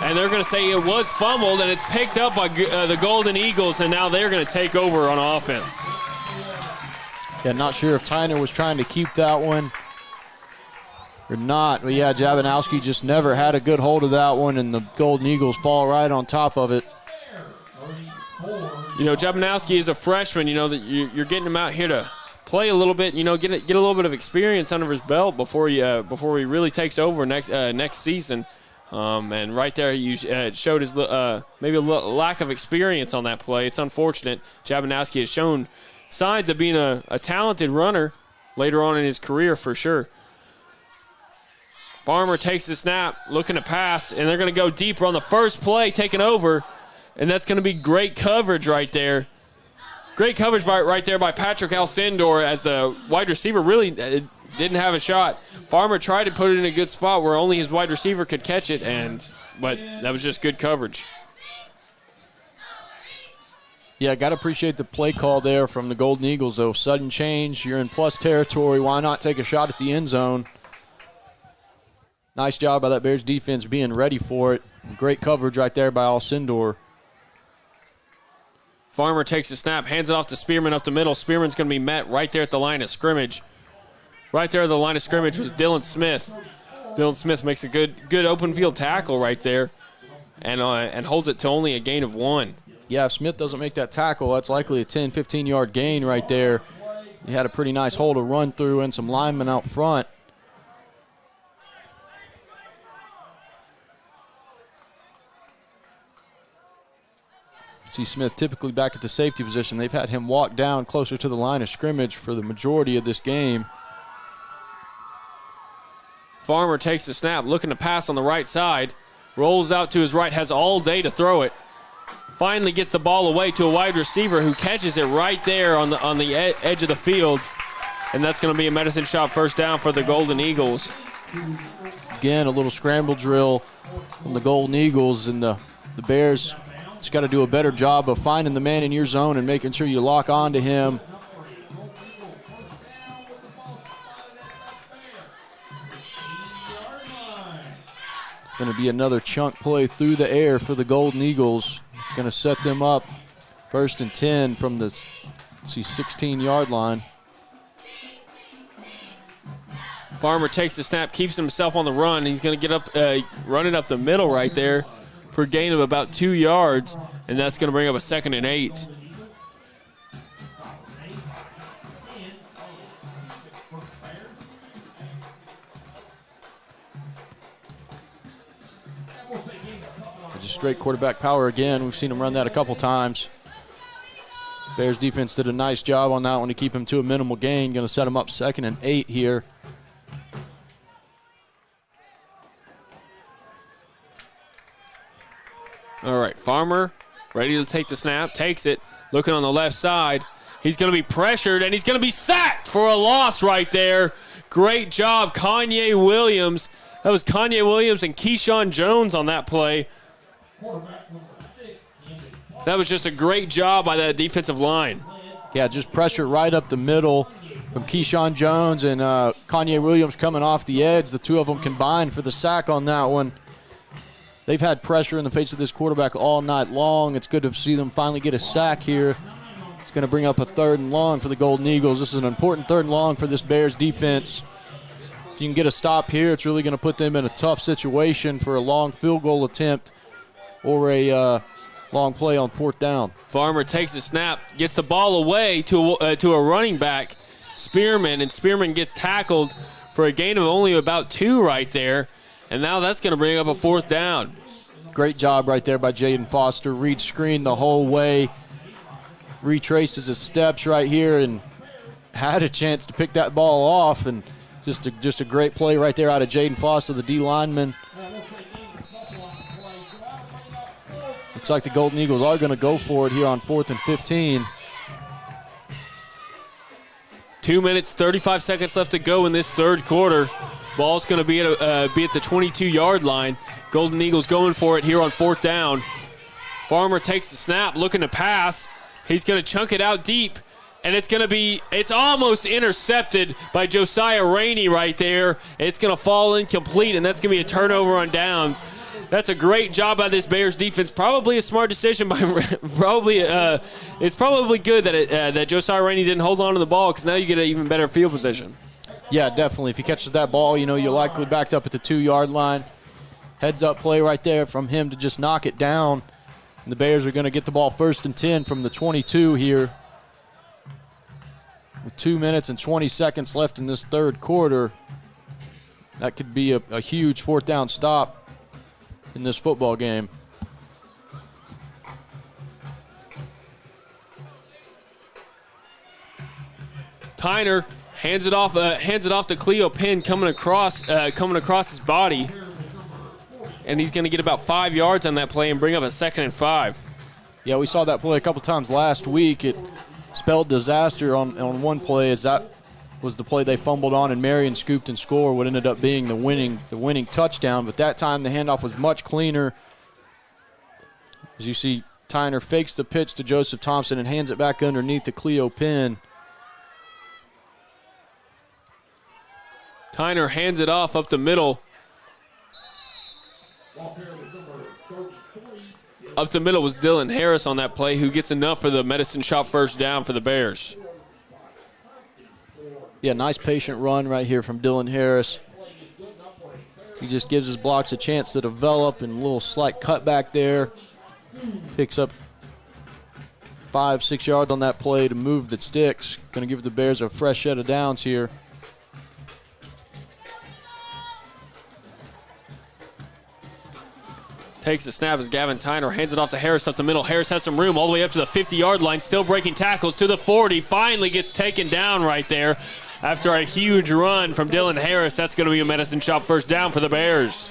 and they're going to say it was fumbled, and it's picked up by the Golden Eagles, and now they're going to take over on offense. Yeah, not sure if Tyner was trying to keep that one or not. But, yeah, Jabanowski just never had a good hold of that one, and the Golden Eagles fall right on top of it. You know, Jabanowski is a freshman. You know, that you're getting him out here to play a little bit, you know, get a little bit of experience under his belt before he really takes over next season. And right there, it showed his maybe a lack of experience on that play. It's unfortunate. Jabanowski has shown signs of being a talented runner later on in his career for sure. Farmer takes the snap, looking to pass, and they're going to go deeper on the first play, taking over, and that's going to be great coverage right there. Great coverage right there by Patrick Alcindor as the wide receiver really didn't have a shot. Farmer tried to put it in a good spot where only his wide receiver could catch it, but that was just good coverage. Yeah, got to appreciate the play call there from the Golden Eagles, though. Sudden change, you're in plus territory. Why not take a shot at the end zone? Nice job by that Bears defense being ready for it. Great coverage right there by Alcindor. Farmer takes the snap, hands it off to Spearman up the middle. Spearman's going to be met right there at the line of scrimmage. Right there at the line of scrimmage was Dylan Smith. Dylan Smith makes a good open field tackle right there and holds it to only a gain of 1. Yeah, if Smith doesn't make that tackle, that's likely a 10, 15-yard gain right there. He had a pretty nice hole to run through and some linemen out front. See Smith typically back at the safety position. They've had him walk down closer to the line of scrimmage for the majority of this game. Farmer takes the snap, looking to pass on the right side. Rolls out to his right, has all day to throw it. Finally gets the ball away to a wide receiver who catches it right there on the edge of the field. And that's going to be a medicine shot 1st down for the Golden Eagles. Again, a little scramble drill from the Golden Eagles, and the Bears just got to do a better job of finding the man in your zone and making sure you lock on to him. It's going to be another chunk play through the air for the Golden Eagles. It's going to set them up 1st and 10 from the 16-yard line. Farmer takes the snap, keeps himself on the run. He's going to get up, run it up the middle right there for a gain of about 2 yards, and that's going to bring up a 2nd and 8. straight quarterback power again. We've seen him run that a couple times. Bears defense did a nice job on that one to keep him to a minimal gain. Going to set him up 2nd and 8 here. All right, Farmer ready to take the snap, takes it, looking on the left side. He's going to be pressured, and he's going to be sacked for a loss right there. Great job, Kanye Williams. That was Kanye Williams and Keyshawn Jones on that play. That was just a great job by that defensive line. Yeah, just pressure right up the middle from Keyshawn Jones and Kanye Williams coming off the edge. The two of them combined for the sack on that one. They've had pressure in the face of this quarterback all night long. It's good to see them finally get a sack here. It's going to bring up a 3rd and long for the Golden Eagles. This is an important 3rd and long for this Bears defense. If you can get a stop here, it's really going to put them in a tough situation for a long field goal attempt or a long play on 4th down. Farmer takes the snap, gets the ball away to a running back, Spearman, and Spearman gets tackled for a gain of only about 2 right there. And now that's going to bring up a 4th down. Great job right there by Jaden Foster. Read screen the whole way. Retraces his steps right here and had a chance to pick that ball off. And just a great play right there out of Jaden Foster, the D lineman. Looks like the Golden Eagles are going to go for it here on 4th and 15. 2 minutes, 35 seconds left to go in this 3rd quarter. Ball's going to be at the 22-yard line. Golden Eagles going for it here on 4th down. Farmer takes the snap, looking to pass. He's going to chunk it out deep, and it's almost intercepted by Josiah Rainey right there. It's going to fall incomplete, and that's going to be a turnover on downs. That's a great job by this Bears defense. Probably a smart decision by it's probably good that Josiah Rainey didn't hold on to the ball, because now you get an even better field position. Yeah, definitely. If he catches that ball, you're likely backed up at the 2-yard line. Heads up play right there from him to just knock it down. And the Bears are going to get the ball 1st and 10 from the 22 here. With 2 minutes and 20 seconds left in this 3rd quarter. That could be a huge 4th down stop in this football game. Tyner hands it off to Cleo Pin coming across his body. And he's going to get about 5 yards on that play and bring up a 2nd and 5. Yeah, we saw that play a couple times last week. It spelled disaster on one play, as that was the play they fumbled on, and Marion scooped and scored what ended up being the winning touchdown. But that time the handoff was much cleaner. As you see, Tyner fakes the pitch to Joseph Thompson and hands it back underneath to Cleo Pin. Tyner hands it off up the middle. Up the middle was Dylan Harris on that play, who gets enough for the Medicine Shop 1st down for the Bears. Yeah, nice patient run right here from Dylan Harris. He just gives his blocks a chance to develop, and a little slight cutback there. Picks up 5-6 yards on that play to move the sticks. Going to give the Bears a fresh set of downs here. Takes the snap as Gavin Tyner hands it off to Harris up the middle. Harris has some room all the way up to the 50-yard line, still breaking tackles to the 40. Finally gets taken down right there after a huge run from Dylan Harris. That's going to be a Medicine Shop 1st down for the Bears.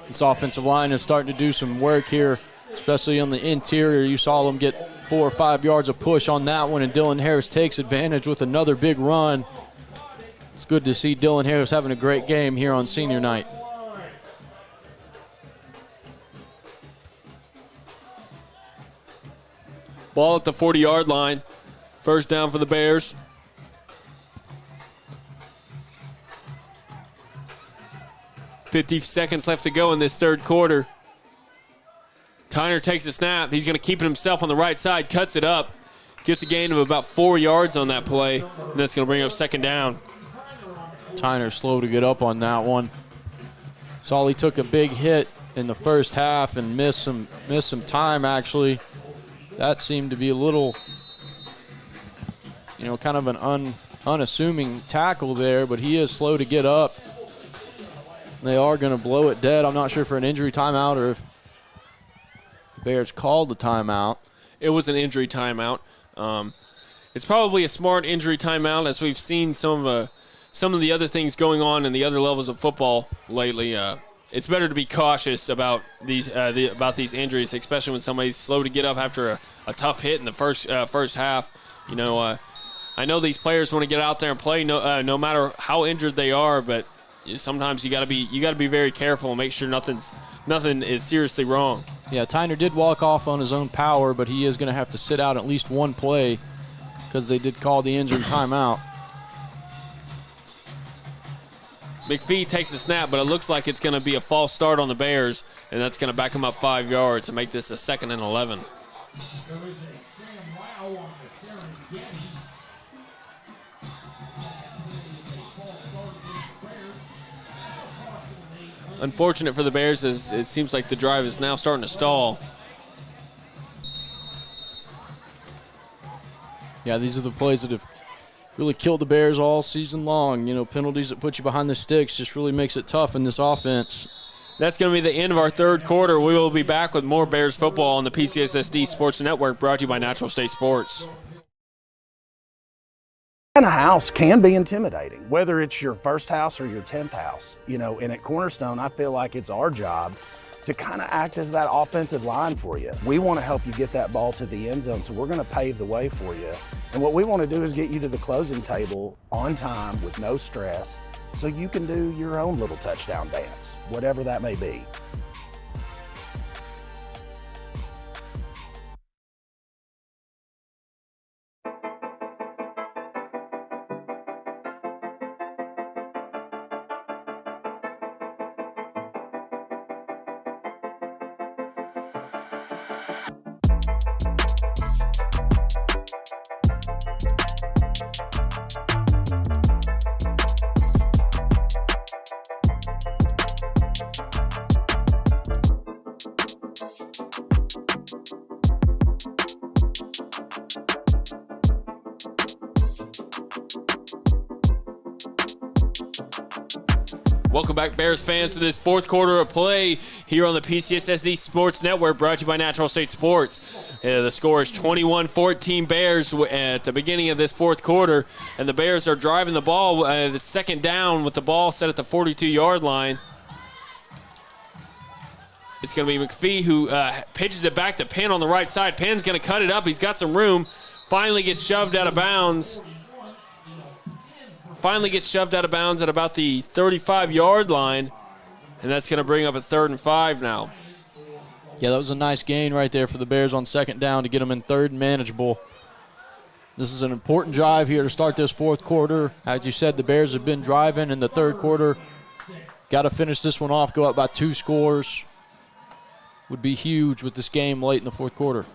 This offensive line is starting to do some work here, especially on the interior. You saw them get 4 or 5 yards of push on that one, and Dylan Harris takes advantage with another big run. It's good to see Dylan Harris having a great game here on senior night. Ball at the 40-yard line. 1st down for the Bears. .50 seconds left to go in this 3rd quarter. Tyner takes a snap. He's going to keep it himself on the right side, cuts it up, gets a gain of about 4 yards on that play, and that's going to bring up 2nd down. Tyner slow to get up on that one. Saw he took a big hit in the 1st half and missed some time, actually. That seemed to be a little, kind of an unassuming tackle there, but he is slow to get up. They are going to blow it dead. I'm not sure for an injury timeout or if Bears called the timeout. It was an injury timeout. It's probably a smart injury timeout, as we've seen some of the other things going on in the other levels of football lately. It's better to be cautious about these injuries, especially when somebody's slow to get up after a tough hit in the first half. I know these players want to get out there and play, no matter how injured they are, but sometimes you got to be very careful and make sure nothing is seriously wrong. Yeah, Tyner did walk off on his own power, but he is going to have to sit out at least one play because they did call the injury timeout. McPhee takes a snap, but it looks like it's going to be a false start on the Bears, and that's going to back them up 5 yards to make this a 2nd and 11. Unfortunate for the Bears, as it seems like the drive is now starting to stall. Yeah, these are the plays that have really killed the Bears all season long. Penalties that put you behind the sticks just really makes it tough in this offense. That's going to be the end of our 3rd quarter. We will be back with more Bears football on the PCSSD Sports Network, brought to you by Natural State Sports. And a house can be intimidating, whether it's your first house or your 10th house. And at Cornerstone, I feel like it's our job to kind of act as that offensive line for you. We want to help you get that ball to the end zone, so we're going to pave the way for you. And what we want to do is get you to the closing table on time with no stress, so you can do your own little touchdown dance, whatever that may be. Welcome back, Bears fans, to this 4th quarter of play here on the PCSSD Sports Network, brought to you by Natural State Sports. The score is 21-14 Bears at the beginning of this 4th quarter, and the Bears are driving the ball. The 2nd down with the ball set at the 42-yard line. It's going to be McPhee who pitches it back to Pin on the right side. Pin's going to cut it up. He's got some room. Finally gets shoved out of bounds. At about the 35-yard line, and that's going to bring up a 3rd and 5 now. Yeah, that was a nice gain right there for the Bears on 2nd down to get them in 3rd and manageable. This is an important drive here to start this 4th quarter. As you said, the Bears have been driving in the 3rd quarter. Got to finish this one off, go up by 2 scores. Would be huge with this game late in the 4th quarter.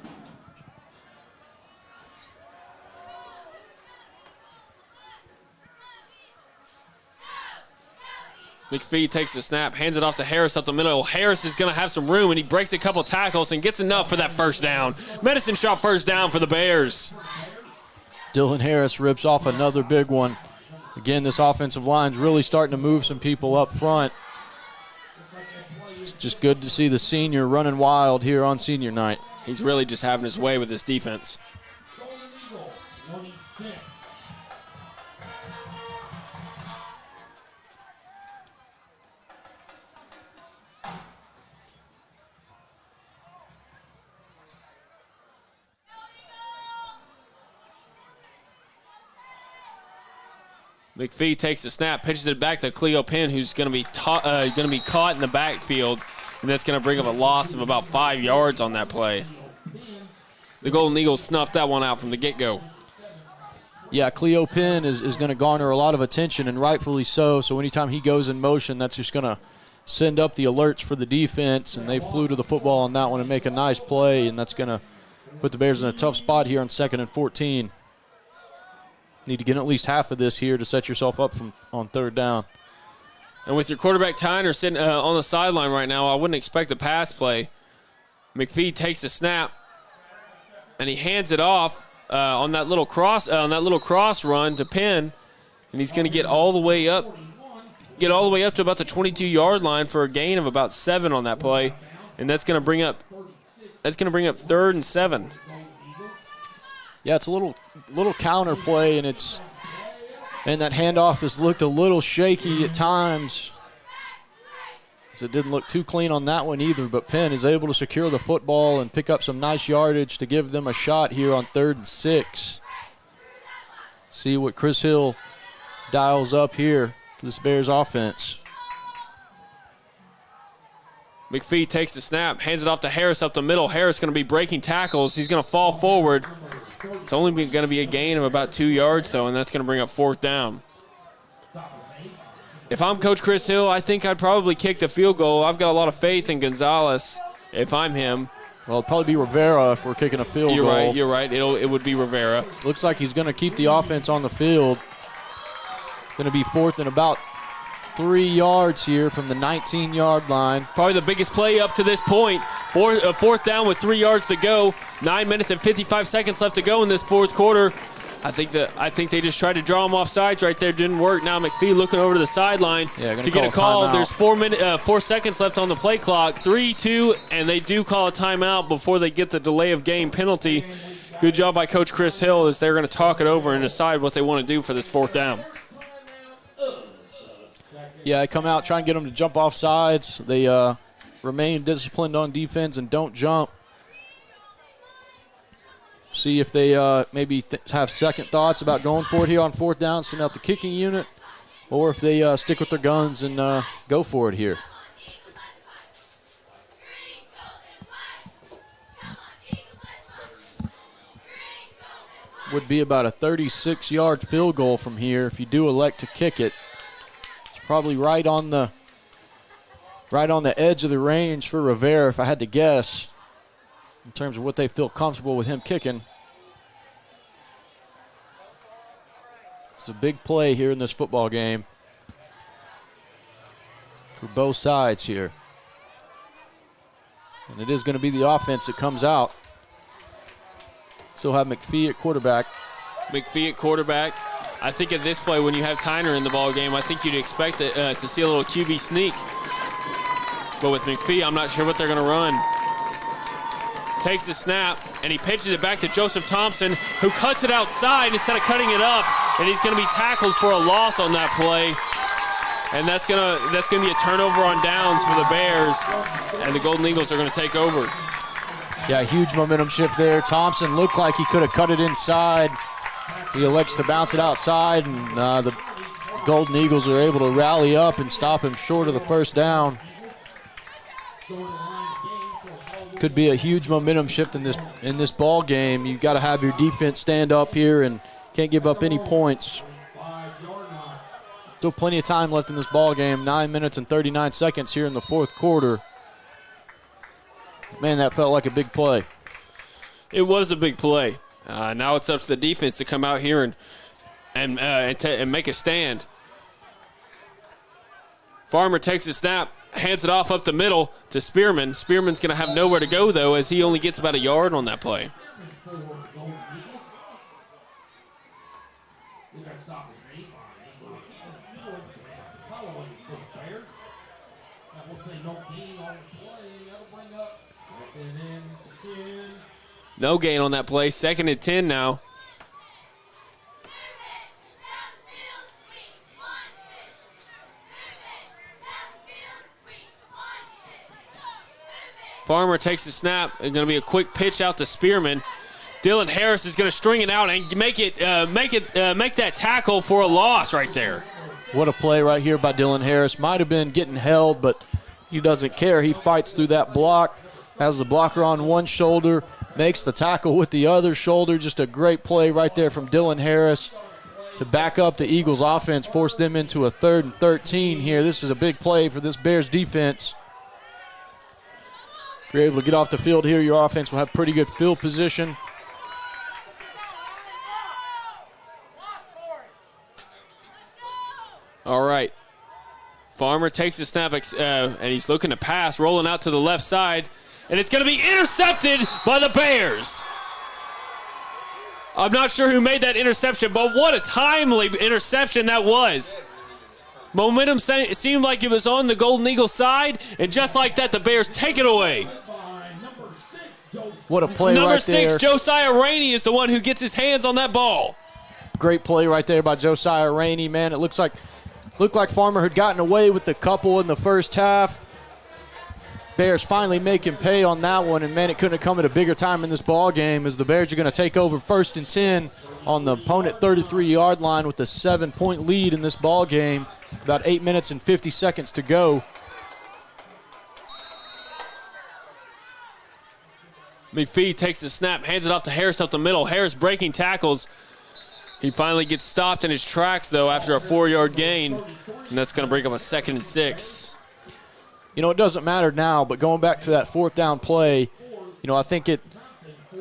McPhee takes the snap, hands it off to Harris up the middle. Harris is going to have some room, and he breaks a couple tackles and gets enough for that 1st down. Medicine shot 1st down for the Bears. Dylan Harris rips off another big one. Again, this offensive line's really starting to move some people up front. It's just good to see the senior running wild here on senior night. He's really just having his way with this defense. McPhee takes the snap, pitches it back to Cleo Pin, who's going to be caught in the backfield, and that's going to bring up a loss of about 5 yards on that play. The Golden Eagles snuffed that one out from the get-go. Yeah, Cleo Pin is going to garner a lot of attention, and rightfully so. So anytime he goes in motion, that's just going to send up the alerts for the defense, and they flew to the football on that one and make a nice play, and that's going to put the Bears in a tough spot here on 2nd and 14. Need to get at least half of this here to set yourself up on 3rd down. And with your quarterback Tyner sitting on the sideline right now, I wouldn't expect a pass play. McPhee takes the snap, and he hands it off on that little cross run to Penn, and he's going to get all the way up to about the 22-yard line for a gain of about 7 on that play, and that's going to bring up That's going to bring up 3rd and 7. Yeah, it's a little counter play, and that handoff has looked a little shaky at times. It didn't look too clean on that one either, but Penn is able to secure the football and pick up some nice yardage to give them a shot here on 3rd and 6. See what Chris Hill dials up here for this Bears offense. McPhee takes the snap, hands it off to Harris up the middle. Harris going to be breaking tackles. He's going to fall forward. It's only going to be a gain of about 2 yards, though, and that's going to bring up 4th down. If I'm Coach Chris Hill, I think I'd probably kick the field goal. I've got a lot of faith in Gonzalez if I'm him. Well, it'd probably be Rivera if we're kicking a field goal. You're right. It would be Rivera. Looks like he's going to keep the offense on the field. Going to be 4th and about 3 yards here from the 19-yard line. Probably the biggest play up to this point. 4th down with 3 yards to go. 9 minutes and 55 seconds left to go in this 4th quarter. I think they just tried to draw him off sides right there. Didn't work. Now McPhee looking over to the sideline to get a call. There's 4 seconds left on the play clock. 3-2, and they do call a timeout before they get the delay of game penalty. Good job by Coach Chris Hill as they're going to talk it over and decide what they want to do for this 4th down. Yeah, come out, try and get them to jump off sides. They remain disciplined on defense and don't jump. See if they maybe have second thoughts about going for it here on 4th down, send out the kicking unit, or if they stick with their guns and go for it here. Would be about a 36-yard field goal from here if you do elect to kick it. It's probably right on the edge of the range for Rivera, if I had to guess, in terms of what they feel comfortable with him kicking. It's a big play here in this football game for both sides here. And it is going to be the offense that comes out. Still have McPhee at quarterback. I think at this play, when you have Tyner in the ball game, I think you'd expect to see a little QB sneak. But with McPhee, I'm not sure what they're going to run. Takes the snap, and he pitches it back to Joseph Thompson, who cuts it outside instead of cutting it up, and he's going to be tackled for a loss on that play. And that's gonna be a turnover on downs for the Bears, and the Golden Eagles are going to take over. Yeah, huge momentum shift there. Thompson looked like he could have cut it inside. He elects to bounce it outside, and the Golden Eagles are able to rally up and stop him short of the 1st down. Could be a huge momentum shift in this ball game. You've got to have your defense stand up here and can't give up any points. Still plenty of time left in this ball game. 9 minutes and 39 seconds here in the 4th quarter. Man, that felt like a big play. It was a big play. Now it's up to the defense to come out here and make a stand. Farmer takes a snap, hands it off up the middle to Spearman. Spearman's going to have nowhere to go, though, as he only gets about a yard on that play. No gain on that play. 2nd and 10 now. Farmer takes the snap. It's going to be a quick pitch out to Spearman. Dylan Harris is going to string it out and make that tackle for a loss right there. What a play right here by Dylan Harris. Might have been getting held, but he doesn't care. He fights through that block, has the blocker on one shoulder, makes the tackle with the other shoulder. Just a great play right there from Dylan Harris to back up the Eagles offense, force them into a 3rd and 13 here. This is a big play for this Bears defense. If you're able to get off the field here, your offense will have pretty good field position. All right. Farmer takes the snap, and he's looking to pass, rolling out to the left side, and it's going to be intercepted by the Bears. I'm not sure who made that interception, but what a timely interception that was. Momentum seemed like it was on the Golden Eagles side, and just like that, the Bears take it away. What a play Number right 6, there. Josiah Rainey is the one who gets his hands on that ball. Great play right there by Josiah Rainey, man. It looked like Farmer had gotten away with the couple in the first half. Bears finally making pay on that one, and man, it couldn't have come at a bigger time in this ball game as the Bears are going to take over 1st and 10 on the opponent 33-yard line with a 7-point lead in this ball game. About 8 minutes and 50 seconds to go. McPhee takes the snap, hands it off to Harris up the middle. Harris breaking tackles. He finally gets stopped in his tracks, though, after a 4-yard gain, and that's going to bring up a 2nd and 6. You know, it doesn't matter now, but going back to that 4th down play, you know, I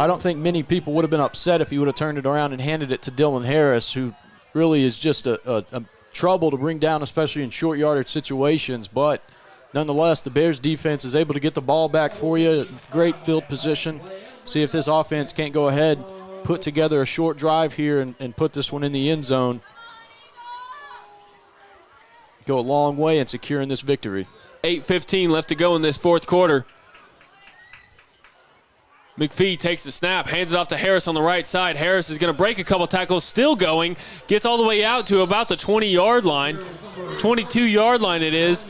don't think many people would have been upset if he would have turned it around and handed it to Dylan Harris, who really is just a trouble to bring down, especially in short yardage situations. But nonetheless, the Bears defense is able to get the ball back for you. Great field position. See if this offense can't go ahead, put together a short drive here and put this one in the end zone. Go a long way in securing this victory. 8:15 left to go in this 4th quarter. McPhee takes the snap, hands it off to Harris on the right side. Harris is going to break a couple tackles, still going, gets all the way out to about the 20-yard line. 22-yard line it is,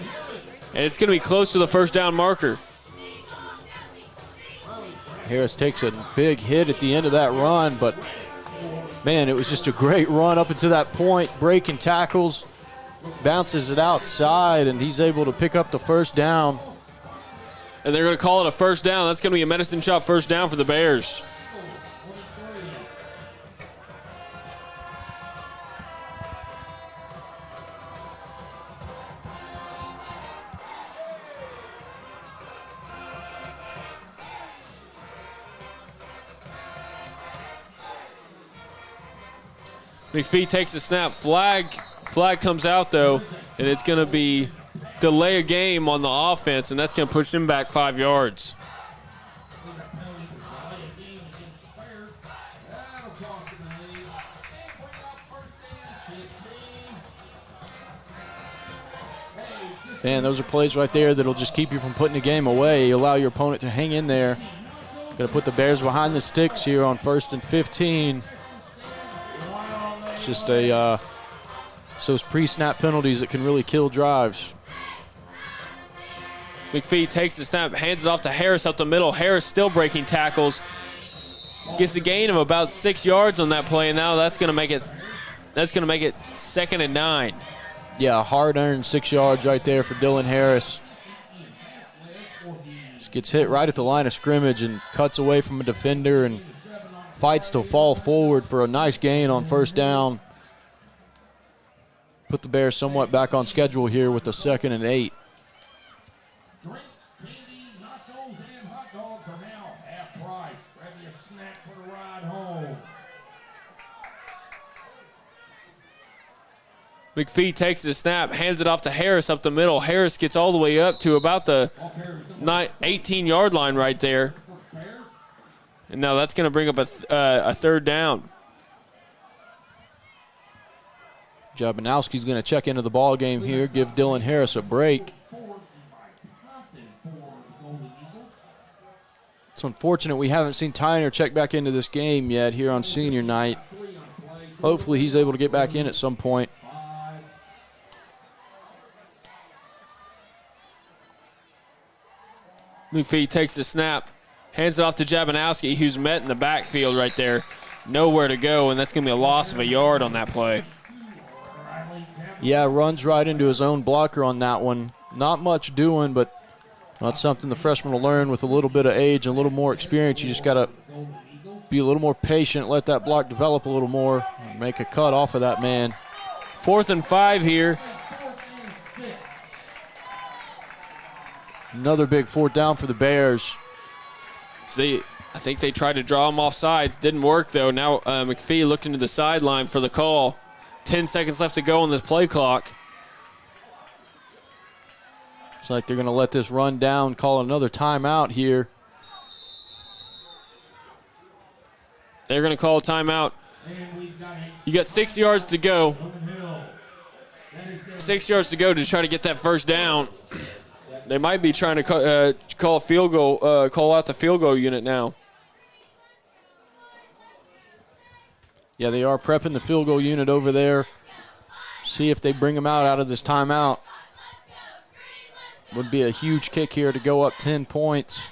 and it's going to be close to the 1st down marker. Harris takes a big hit at the end of that run, but, man, it was just a great run up until that point, breaking tackles, bounces it outside, and he's able to pick up the 1st down. And they're going to call it a 1st down. That's going to be a medicine shot 1st down for the Bears. McPhee takes the snap. Flag comes out, though, and it's going to be delay a game on the offense, and that's going to push them back 5 yards. Man, those are plays right there that'll just keep you from putting the game away. You allow your opponent to hang in there. Going to put the Bears behind the sticks here on 1st and 15. It's just those pre-snap penalties that can really kill drives. McPhee takes the snap, hands it off to Harris up the middle. Harris still breaking tackles. Gets a gain of about 6 yards on that play, and now that's going to make it 2nd and 9. Yeah, hard-earned 6 yards right there for Dylan Harris. Just gets hit right at the line of scrimmage and cuts away from a defender and fights to fall forward for a nice gain on 1st down. Put the Bears somewhat back on schedule here with the 2nd and 8. Drinks, candy, nachos, and hot dogs are now half price. Grab you a snack for the ride home. McPhee takes the snap, hands it off to Harris up the middle. Harris gets all the way up to about the 18-yard line right there. And now that's going to bring up a 3rd down. Jabanowski's going to check into the ball game here, give Dylan Harris a break. It's unfortunate we haven't seen Tyner check back into this game yet here on senior night. Hopefully he's able to get back in at some point. McPhee takes the snap, hands it off to Jabanowski, who's met in the backfield right there. Nowhere to go, and that's going to be a loss of a yard on that play. Yeah, runs right into his own blocker on that one. Not much doing, but that's something the freshman will learn with a little bit of age and a little more experience. You just got to be a little more patient, let that block develop a little more, and make a cut off of that man. 4th and 5 here. Another big 4th down for the Bears. I think they tried to draw him off sides. Didn't work, though. Now McPhee looked into the sideline for the call. 10 seconds left to go on this play clock. Looks like they're going to let this run down, call another timeout here. They're going to call a timeout. You got 6 yards to go. 6 yards to go to try to get that 1st down. They might be trying to call a field goal, call out the field goal unit now. Yeah, they are prepping the field goal unit over there. See if they bring him out of this timeout. Would be a huge kick here to go up 10 points.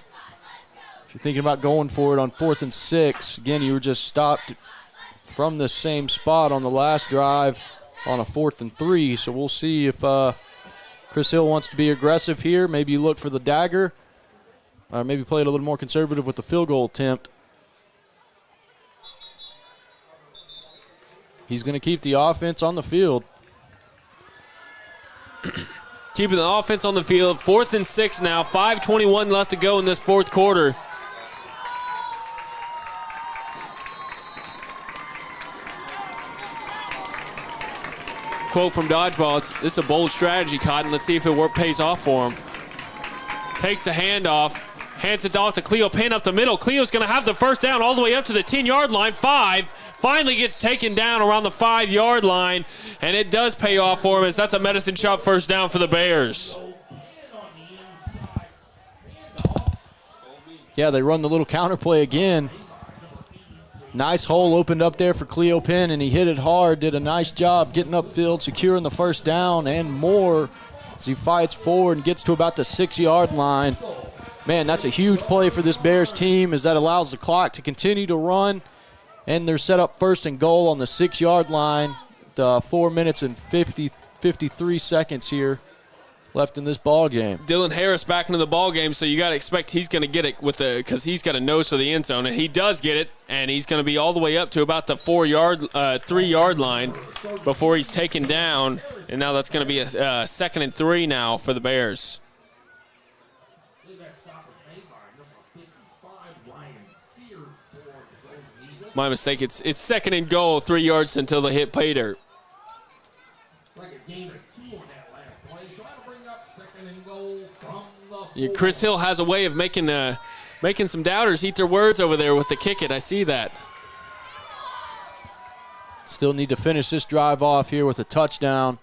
If you're thinking about going for it on 4th and 6, again, you were just stopped from the same spot on the last drive on a 4th and 3. So we'll see if Chris Hill wants to be aggressive here. Maybe you look for the dagger, or maybe play it a little more conservative with the field goal attempt. He's going to keep the offense on the field. Keeping the offense on the field. 4th and 6 now. 5:21 left to go in this fourth quarter. Quote from Dodgeball, this is a bold strategy, Cotton. Let's see if it pays off for him. Takes the handoff. Hands it off to Cleo Pin up the middle. Cleo's going to have the first down all the way up to the 10-yard line. 5. Finally gets taken down around the 5-yard line, and it does pay off for him as that's a Medicine Shop first down for the Bears. Yeah, they run the little counter play again. Nice hole opened up there for Cleo Pin, and he hit it hard. Did a nice job getting upfield, securing the first down and more as he fights forward and gets to about the 6-yard line. Man, that's a huge play for this Bears team as that allows the clock to continue to run. And they're set up first and goal on the 6-yard line. 4 minutes and 53 seconds here left in this ball game. Dylan Harris back into the ball game, so you got to expect he's going to get it because he's got a nose for the end zone, and he does get it, and he's going to be all the way up to about the 3-yard line before he's taken down, and now that's going to be a 2nd and 3 now for the Bears. My mistake. It's 2nd and goal, 3 yards until the hit pay dirt. Yeah, Chris Hill has a way of making some doubters eat their words over there with the kick it. I see that. Still need to finish this drive off here with a touchdown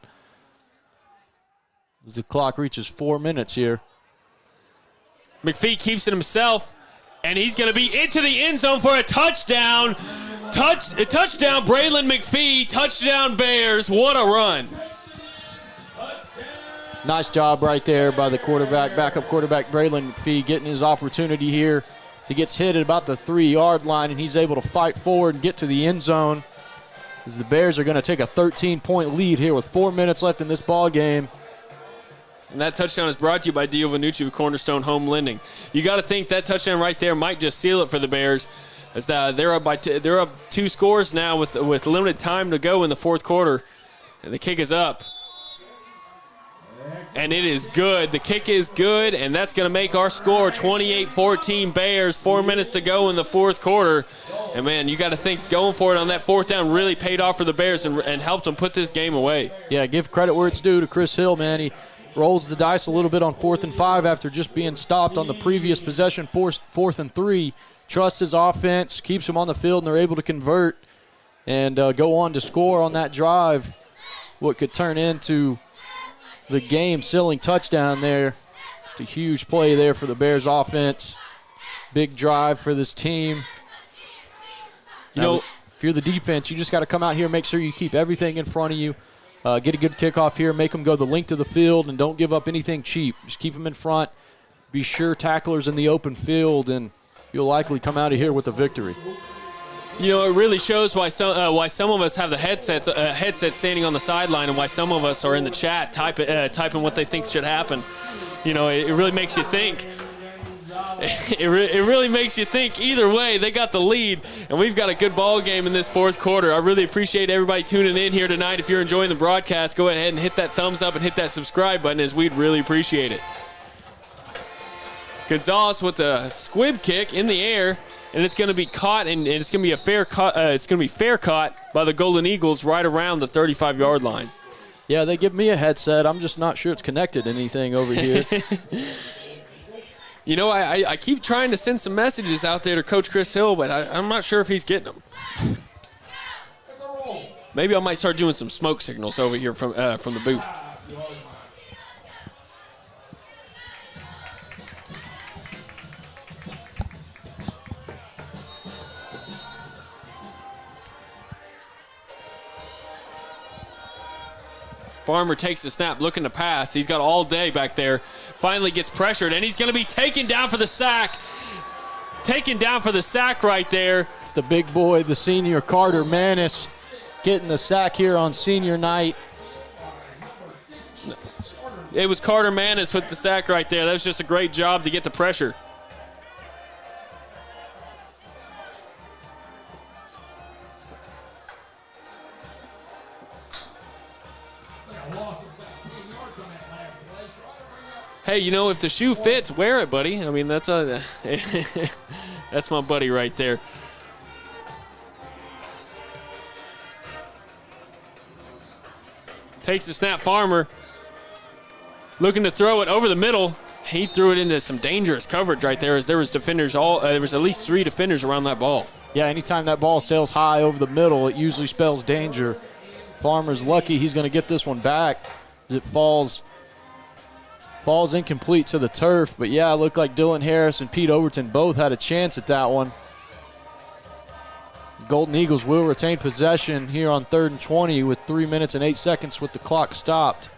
as the clock reaches 4 minutes here. McPhee keeps it himself, and he's going to be into the end zone for a touchdown. Touchdown, Braylon McPhee. Touchdown, Bears. What a run. Nice job right there by the backup quarterback, Braylon McPhee, getting his opportunity here. He gets hit at about the 3-yard line, and he's able to fight forward and get to the end zone as the Bears are going to take a 13-point lead here with 4 minutes left in this ball game. And that touchdown is brought to you by Dio Vanucci with Cornerstone Home Lending. You got to think that touchdown right there might just seal it for the Bears, as they're up 2 scores now with limited time to go in the fourth quarter. And the kick is up. And it is good. The kick is good, and that's going to make our score 28-14 Bears. 4 minutes to go in the fourth quarter. And, man, you got to think going for it on that 4th down really paid off for the Bears and helped them put this game away. Yeah, give credit where it's due to Chris Hill, man. He rolls the dice a little bit on 4th and 5 after just being stopped on the previous possession, 4th and 3. Trusts his offense, keeps him on the field, and they're able to convert and go on to score on that drive. What could turn into the game-sealing touchdown there. Just a huge play there for the Bears offense. Big drive for this team. You know, if you're the defense, you just got to come out here and make sure you keep everything in front of you. Get a good kickoff here, make them go the length of the field, and don't give up anything cheap. Just keep them in front. Be sure tacklers in the open field, and you'll likely come out of here with a victory. You know, it really shows why some of us have the headsets standing on the sideline, and why some of us are in the chat typing what they think should happen. You know, it really makes you think. It really makes you think. Either way, they got the lead, and we've got a good ball game in this fourth quarter. I really appreciate everybody tuning in here tonight. If you're enjoying the broadcast, go ahead and hit that thumbs up and hit that subscribe button, as we'd really appreciate it. Gonzalez with a squib kick in the air, and it's going to be caught, and it's going to be a fair cut. It's going to be fair caught by the Golden Eagles right around the 35-yard line. Yeah, they give me a headset. I'm just not sure it's connected to anything over here. You know, I keep trying to send some messages out there to Coach Chris Hill, but I'm not sure if he's getting them. Maybe I might start doing some smoke signals over here from the booth. Farmer takes the snap, looking to pass. He's got all day back there. Finally gets pressured, and he's going to be taken down for the sack. Taken down for the sack right there. It's the big boy, the senior Carter Manis, getting the sack here on senior night. It was Carter Manis with the sack right there. That was just a great job to get the pressure. Hey, you know, if the shoe fits, wear it, buddy. I mean, that's my buddy right there. Takes the snap, Farmer. Looking to throw it over the middle. He threw it into some dangerous coverage right there as there was defenders there was at least 3 defenders around that ball. Yeah, anytime that ball sails high over the middle, it usually spells danger. Farmer's lucky he's going to get this one back as it falls incomplete to the turf. But, yeah, it looked like Dylan Harris and Pete Overton both had a chance at that one. Golden Eagles will retain possession here on 3rd and 20 with 3 minutes and 8 seconds with the clock stopped.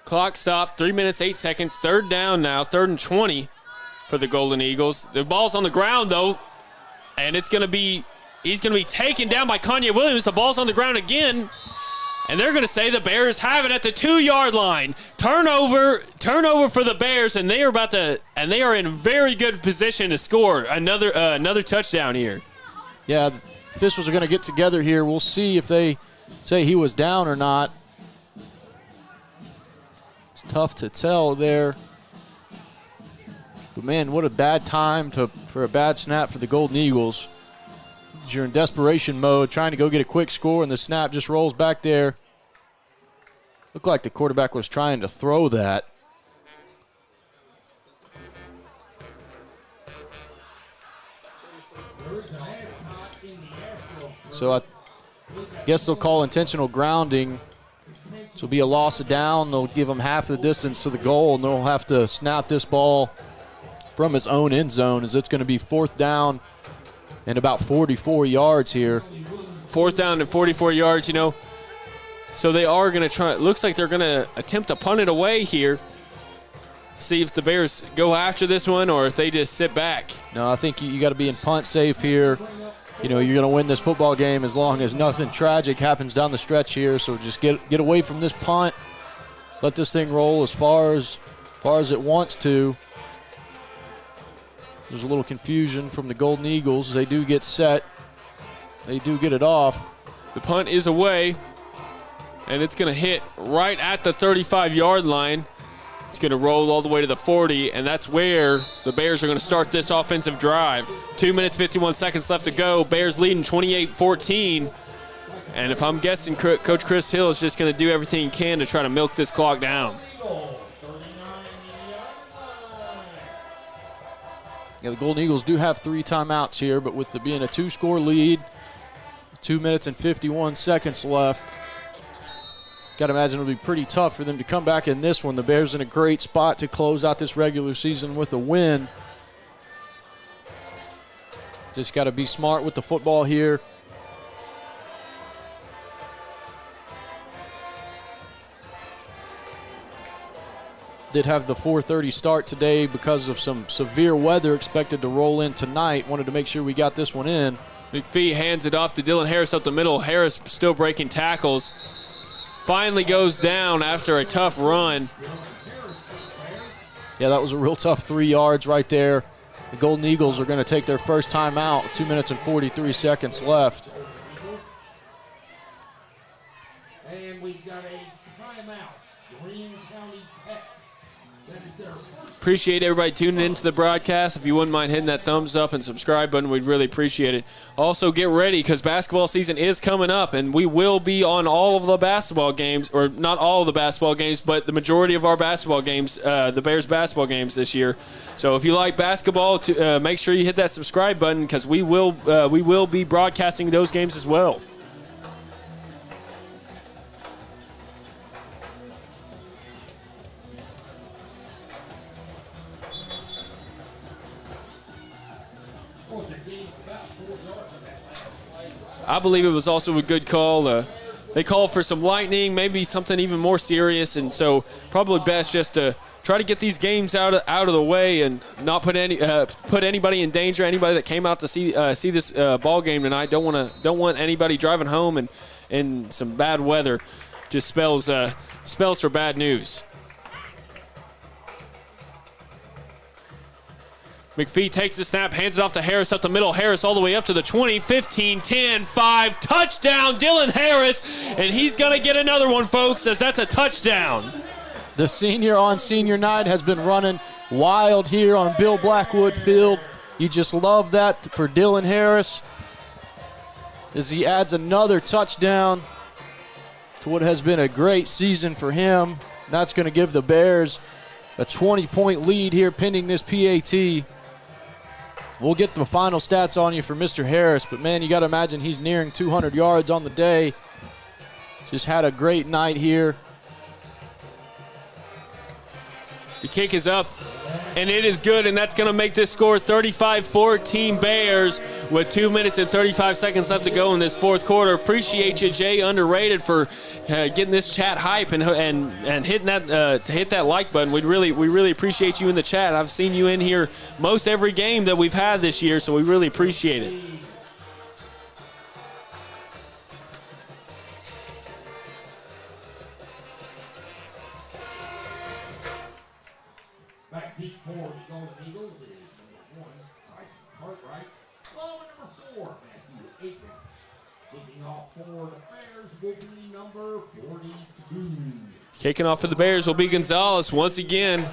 Clock stopped, 3 minutes, 8 seconds. 3rd down now, 3rd and 20 for the Golden Eagles. The ball's on the ground, though, and he's going to be taken down by Kanye Williams. The ball's on the ground again, and they're going to say the Bears have it at the 2-yard line. Turnover for the Bears, and they are in very good position to score another touchdown here. Yeah, the officials are going to get together here. We'll see if they say he was down or not. It's tough to tell there. But, man, what a bad time for a bad snap for the Golden Eagles. You're in desperation mode, trying to go get a quick score, and the snap just rolls back there. Looked like the quarterback was trying to throw that. So I guess they'll call intentional grounding. So it'll be a loss of down. They'll give them half the distance to the goal, and they'll have to snap this ball from his own end zone, as it's going to be 4th down and about 44 yards here. 4th down and 44 yards, you know. So they are going to try. It looks like they're going to attempt to punt it away here. See if the Bears go after this one or if they just sit back. No, I think you got to be in punt safe here. You know, you're going to win this football game as long as nothing tragic happens down the stretch here. So just get away from this punt. Let this thing roll as far as it wants to. There's a little confusion from the Golden Eagles. They do get set. They do get it off. The punt is away, and it's going to hit right at the 35-yard line. It's going to roll all the way to the 40, and that's where the Bears are going to start this offensive drive. 2 minutes, 51 seconds left to go. Bears leading 28-14. And if I'm guessing, Coach Chris Hill is just going to do everything he can to try to milk this clock down. Yeah, the Golden Eagles do have 3 timeouts here, but with being a 2-score lead, 2 minutes and 51 seconds left, got to imagine it'll be pretty tough for them to come back in this one. The Bears in a great spot to close out this regular season with a win. Just got to be smart with the football here. Did have the 4:30 start today because of some severe weather expected to roll in tonight. Wanted to make sure we got this one in. McPhee hands it off to Dylan Harris up the middle. Harris still breaking tackles. Finally goes down after a tough run. Yeah, that was a real tough 3 yards right there. The Golden Eagles are going to take their first time out. 2 minutes and 43 seconds left. And we've got a timeout. Green County Tech. That is their first. Appreciate everybody tuning into the broadcast. If you wouldn't mind hitting that thumbs up and subscribe button, we'd really appreciate it. Also, get ready because basketball season is coming up, and we will be on all of the basketball games, or not all of the basketball games, but the majority of our basketball games, the Bears basketball games this year. So if you like basketball, make sure you hit that subscribe button because we will be broadcasting those games as well. Well, it's a I believe it was also a good call. They called for some lightning, maybe something even more serious, and so probably best just to try to get these games out of the way and not put anybody in danger. Anybody that came out to see this ball game tonight don't want anybody driving home and in some bad weather. Just spells for bad news. McPhee takes the snap, hands it off to Harris up the middle. Harris all the way up to the 20, 15, 10, 5. Touchdown, Dylan Harris. And he's going to get another one, folks, as that's a touchdown. The senior on senior night has been running wild here on Bill Blackwood Field. You just love that for Dylan Harris as he adds another touchdown to what has been a great season for him. That's going to give the Bears a 20-point lead here pending this PAT. We'll get the final stats on you for Mr. Harris, but, man, you got to imagine he's nearing 200 yards on the day. Just had a great night here. The kick is up, and it is good, and that's going to make this score 35-14 Bears with 2 minutes and 35 seconds left to go in this fourth quarter. Appreciate you, Jay Underrated, for getting this chat hype and hitting that to hit that like button. We really appreciate you in the chat. I've seen you in here most every game that we've had this year, so we really appreciate it. Back deep for the Golden Eagles is number 1, Tyson Cartwright. Ball number 4, Matthew Aikens. Kicking off for the Bears will be number 42. Kicking off for the Bears will be Gonzalez once again.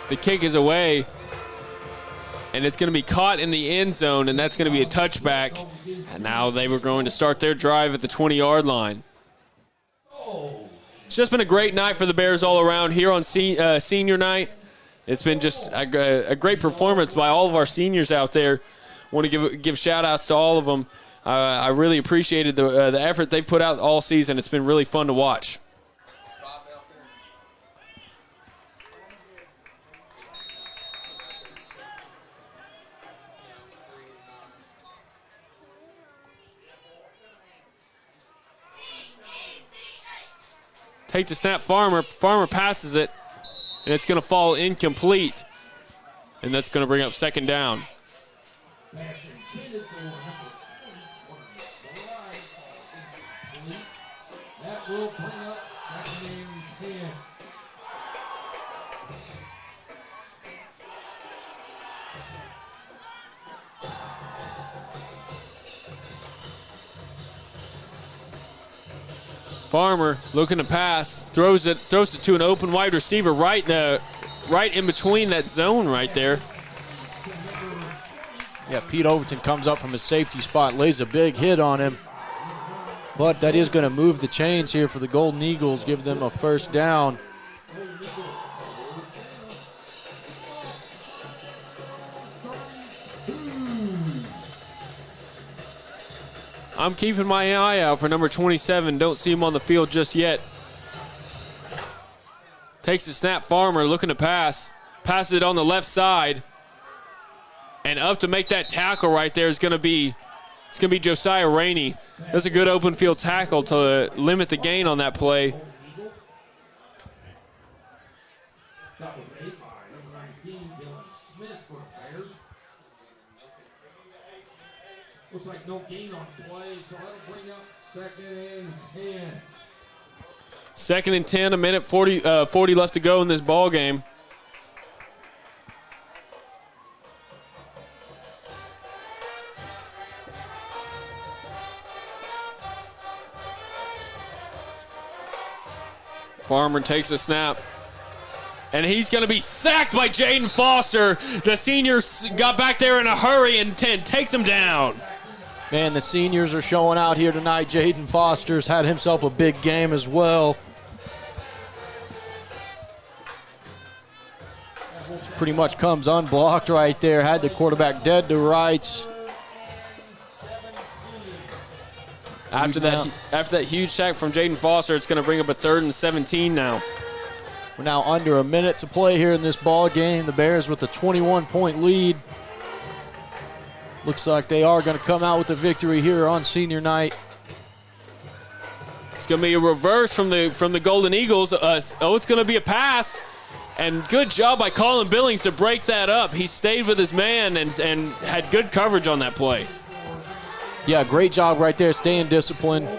The kick is away, and it's going to be caught in the end zone, and that's going to be a touchback. And now they were going to start their drive at the 20-yard line. It's just been a great night for the Bears all around here on senior night. It's been just a great performance by all of our seniors out there. Want to give shout-outs to all of them. I really appreciated the effort they put out all season. It's been really fun to watch. Take the snap, Farmer. Farmer passes it, and it's going to fall incomplete. And that's going to bring up second down. That will bring up second and 10. Farmer looking to pass, throws it to an open wide receiver right in between that zone right there. Yeah, Pete Overton comes up from his safety spot, lays a big hit on him. But that is going to move the chains here for the Golden Eagles, give them a first down. I'm keeping my eye out for number 27. Don't see him on the field just yet. Takes the snap, Farmer looking to pass. Passes it on the left side. And up to make that tackle right there is going to be Josiah Rainey. That's a good open field tackle to limit the gain on that play. That was made by number 19, Dylan Smith for the Bears. Looks like no gain on play, so that'll bring up second and 10. Second and 10, a minute 40 left to go in this ball game. Farmer takes a snap. And he's going to be sacked by Jaden Foster. The senior got back there in a hurry and takes him down. Man, the seniors are showing out here tonight. Jaden Foster's had himself a big game as well. pretty much comes unblocked right there. Had the quarterback dead to rights. After that huge sack from Jaden Foster, it's going to bring up a 3rd and 17 now. We're now under a minute to play here in this ball game. The Bears with a 21-point lead. Looks like they are going to come out with the victory here on senior night. It's going to be a reverse from the Golden Eagles. It's going to be a pass. And good job by Colin Billings to break that up. He stayed with his man and had good coverage on that play. Yeah, great job right there, staying disciplined.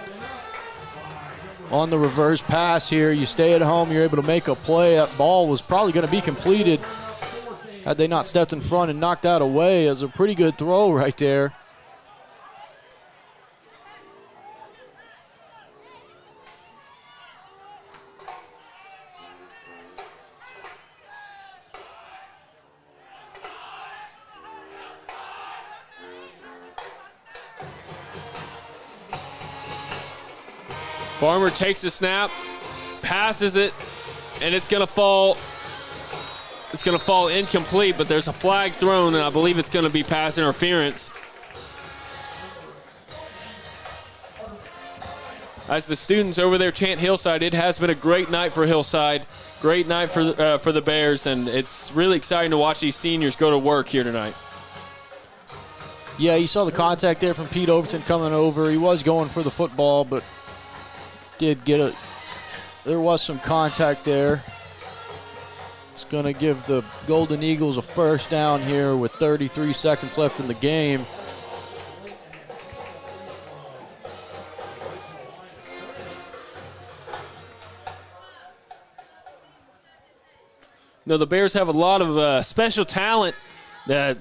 On the reverse pass here, you stay at home, you're able to make a play. That ball was probably going to be completed had they not stepped in front and knocked that away. It was a pretty good throw right there. Farmer takes the snap, passes it, and it's going to fall. It's going to fall incomplete, but there's a flag thrown, and I believe it's going to be pass interference. As the students over there chant Hillside, it has been a great night for Hillside, great night for the Bears, and it's really exciting to watch these seniors go to work here tonight. Yeah, you saw the contact there from Pete Overton coming over. He was going for the football, but did get it. There was some contact there. It's going to give the Golden Eagles a first down here with 33 seconds left in the game. No, the Bears have a lot of special talent that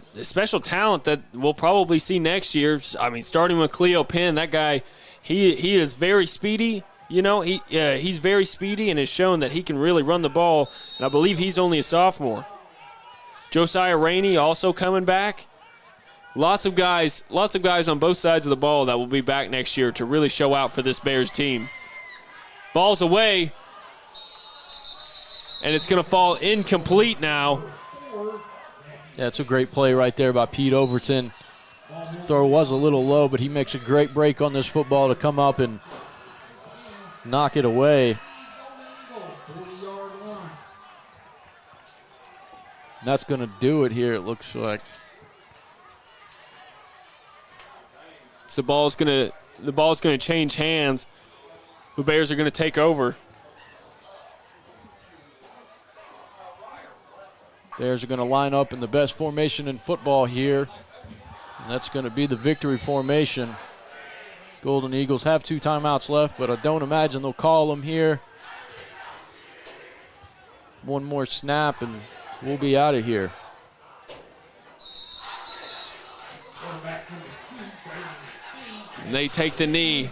we'll probably see next year. I mean, starting with Cleo Pin, that guy, he is very speedy. You know, he's very speedy and has shown that he can really run the ball. And I believe he's only a sophomore. Josiah Rainey also coming back. Lots of guys on both sides of the ball that will be back next year to really show out for this Bears team. Ball's away, and it's going to fall incomplete now. Yeah, it's a great play right there by Pete Overton. Throw was a little low, but he makes a great break on this football to come up and knock it away. That's going to do it here, it looks like. So the ball's going to change hands. The Bears are going to take over. Bears are going to line up in the best formation in football here. And that's going to be the victory formation. Golden Eagles have 2 timeouts left, but I don't imagine they'll call them here. One more snap, and we'll be out of here. And they take the knee.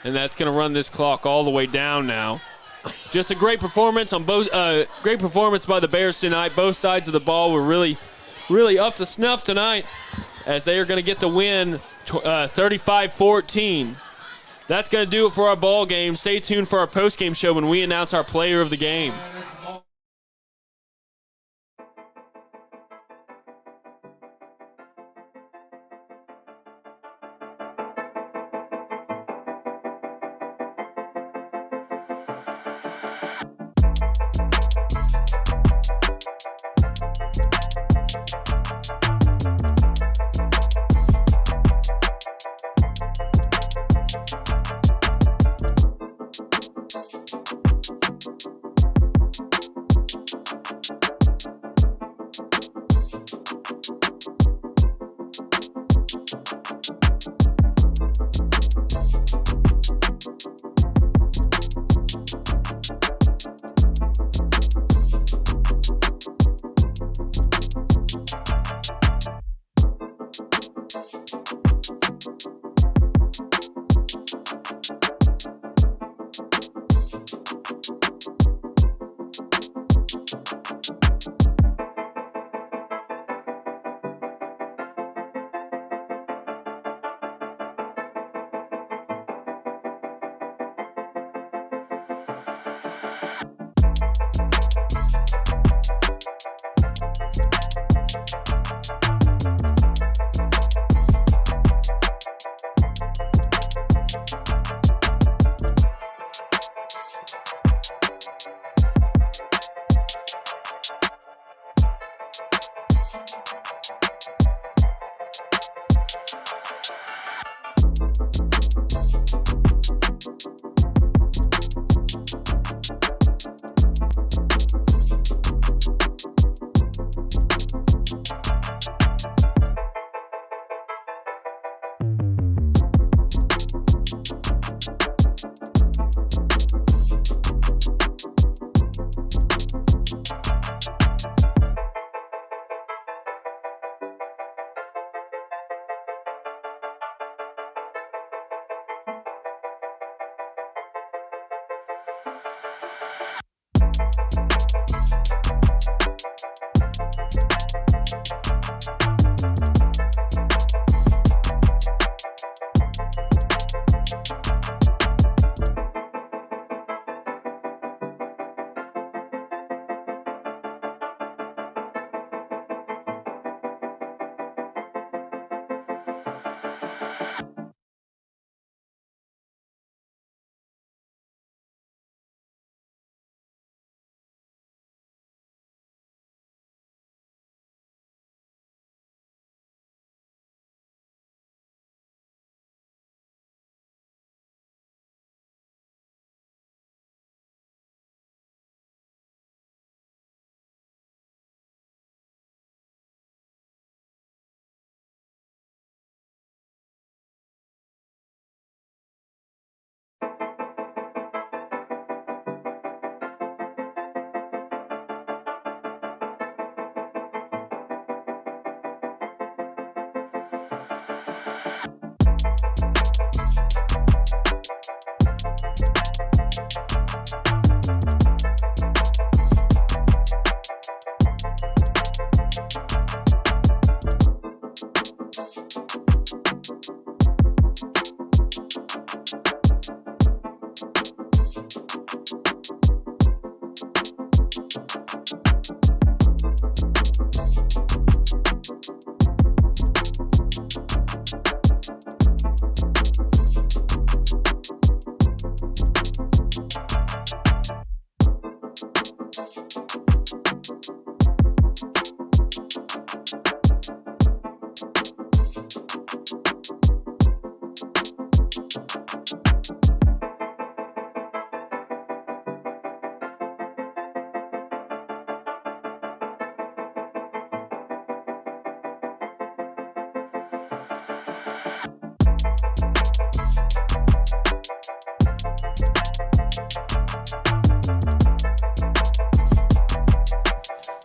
And that's going to run this clock all the way down now. Just a great performance on both. Great performance by the Bears tonight. Both sides of the ball were really up to snuff tonight, as they are going to get the win, 35-14. That's going to do it for our ball game. Stay tuned for our post-game show when we announce our player of the game.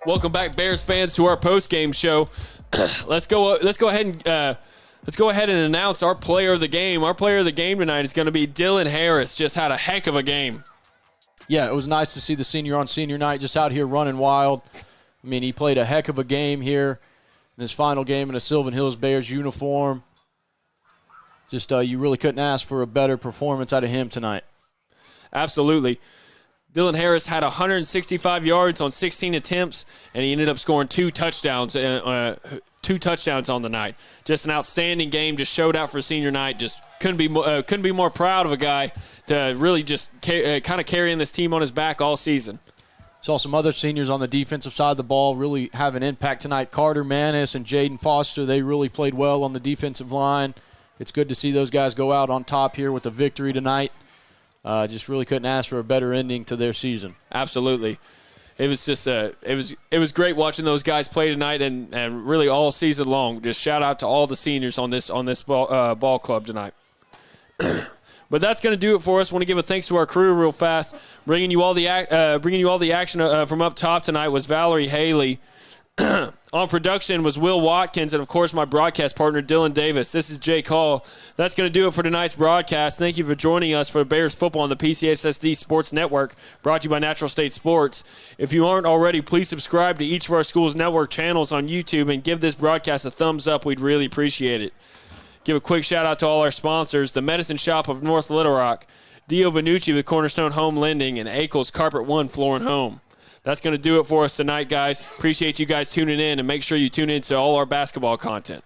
Welcome back, Bears fans, to our post-game show. Let's go ahead and announce our player of the game. Our player of the game tonight is going to be Dylan Harris. Just had a heck of a game. Yeah, it was nice to see the senior on senior night just out here running wild. I mean, he played a heck of a game here in his final game in a Sylvan Hills Bears uniform. Just you really couldn't ask for a better performance out of him tonight. Absolutely. Dylan Harris had 165 yards on 16 attempts, and he ended up scoring two touchdowns on the night. Just an outstanding game. Just showed out for senior night. Just couldn't be more proud of a guy to really just kind of carrying this team on his back all season. Saw some other seniors on the defensive side of the ball really have an impact tonight. Carter Manis and Jaden Foster, they really played well on the defensive line. It's good to see those guys go out on top here with the victory tonight. Just really couldn't ask for a better ending to their season. Absolutely. It was just it was great watching those guys play tonight and really all season long. Just shout out to all the seniors on this ball club tonight. But that's going to do it for us. I want to give a thanks to our crew real fast. Bringing you all the action from up top tonight was Valerie Haley. On production was Will Watkins, and, of course, my broadcast partner, Dylan Davis. This is Jake Hall. That's going to do it for tonight's broadcast. Thank you for joining us for Bears football on the PCSSD Sports Network, brought to you by Natural State Sports. If you aren't already, please subscribe to each of our school's network channels on YouTube and give this broadcast a thumbs up. We'd really appreciate it. Give a quick shout-out to all our sponsors, the Medicine Shop of North Little Rock, Dio Vanucci with Cornerstone Home Lending, and Akel's Carpet One Floor and Home. That's going to do it for us tonight, guys. Appreciate you guys tuning in, and make sure you tune in to all our basketball content.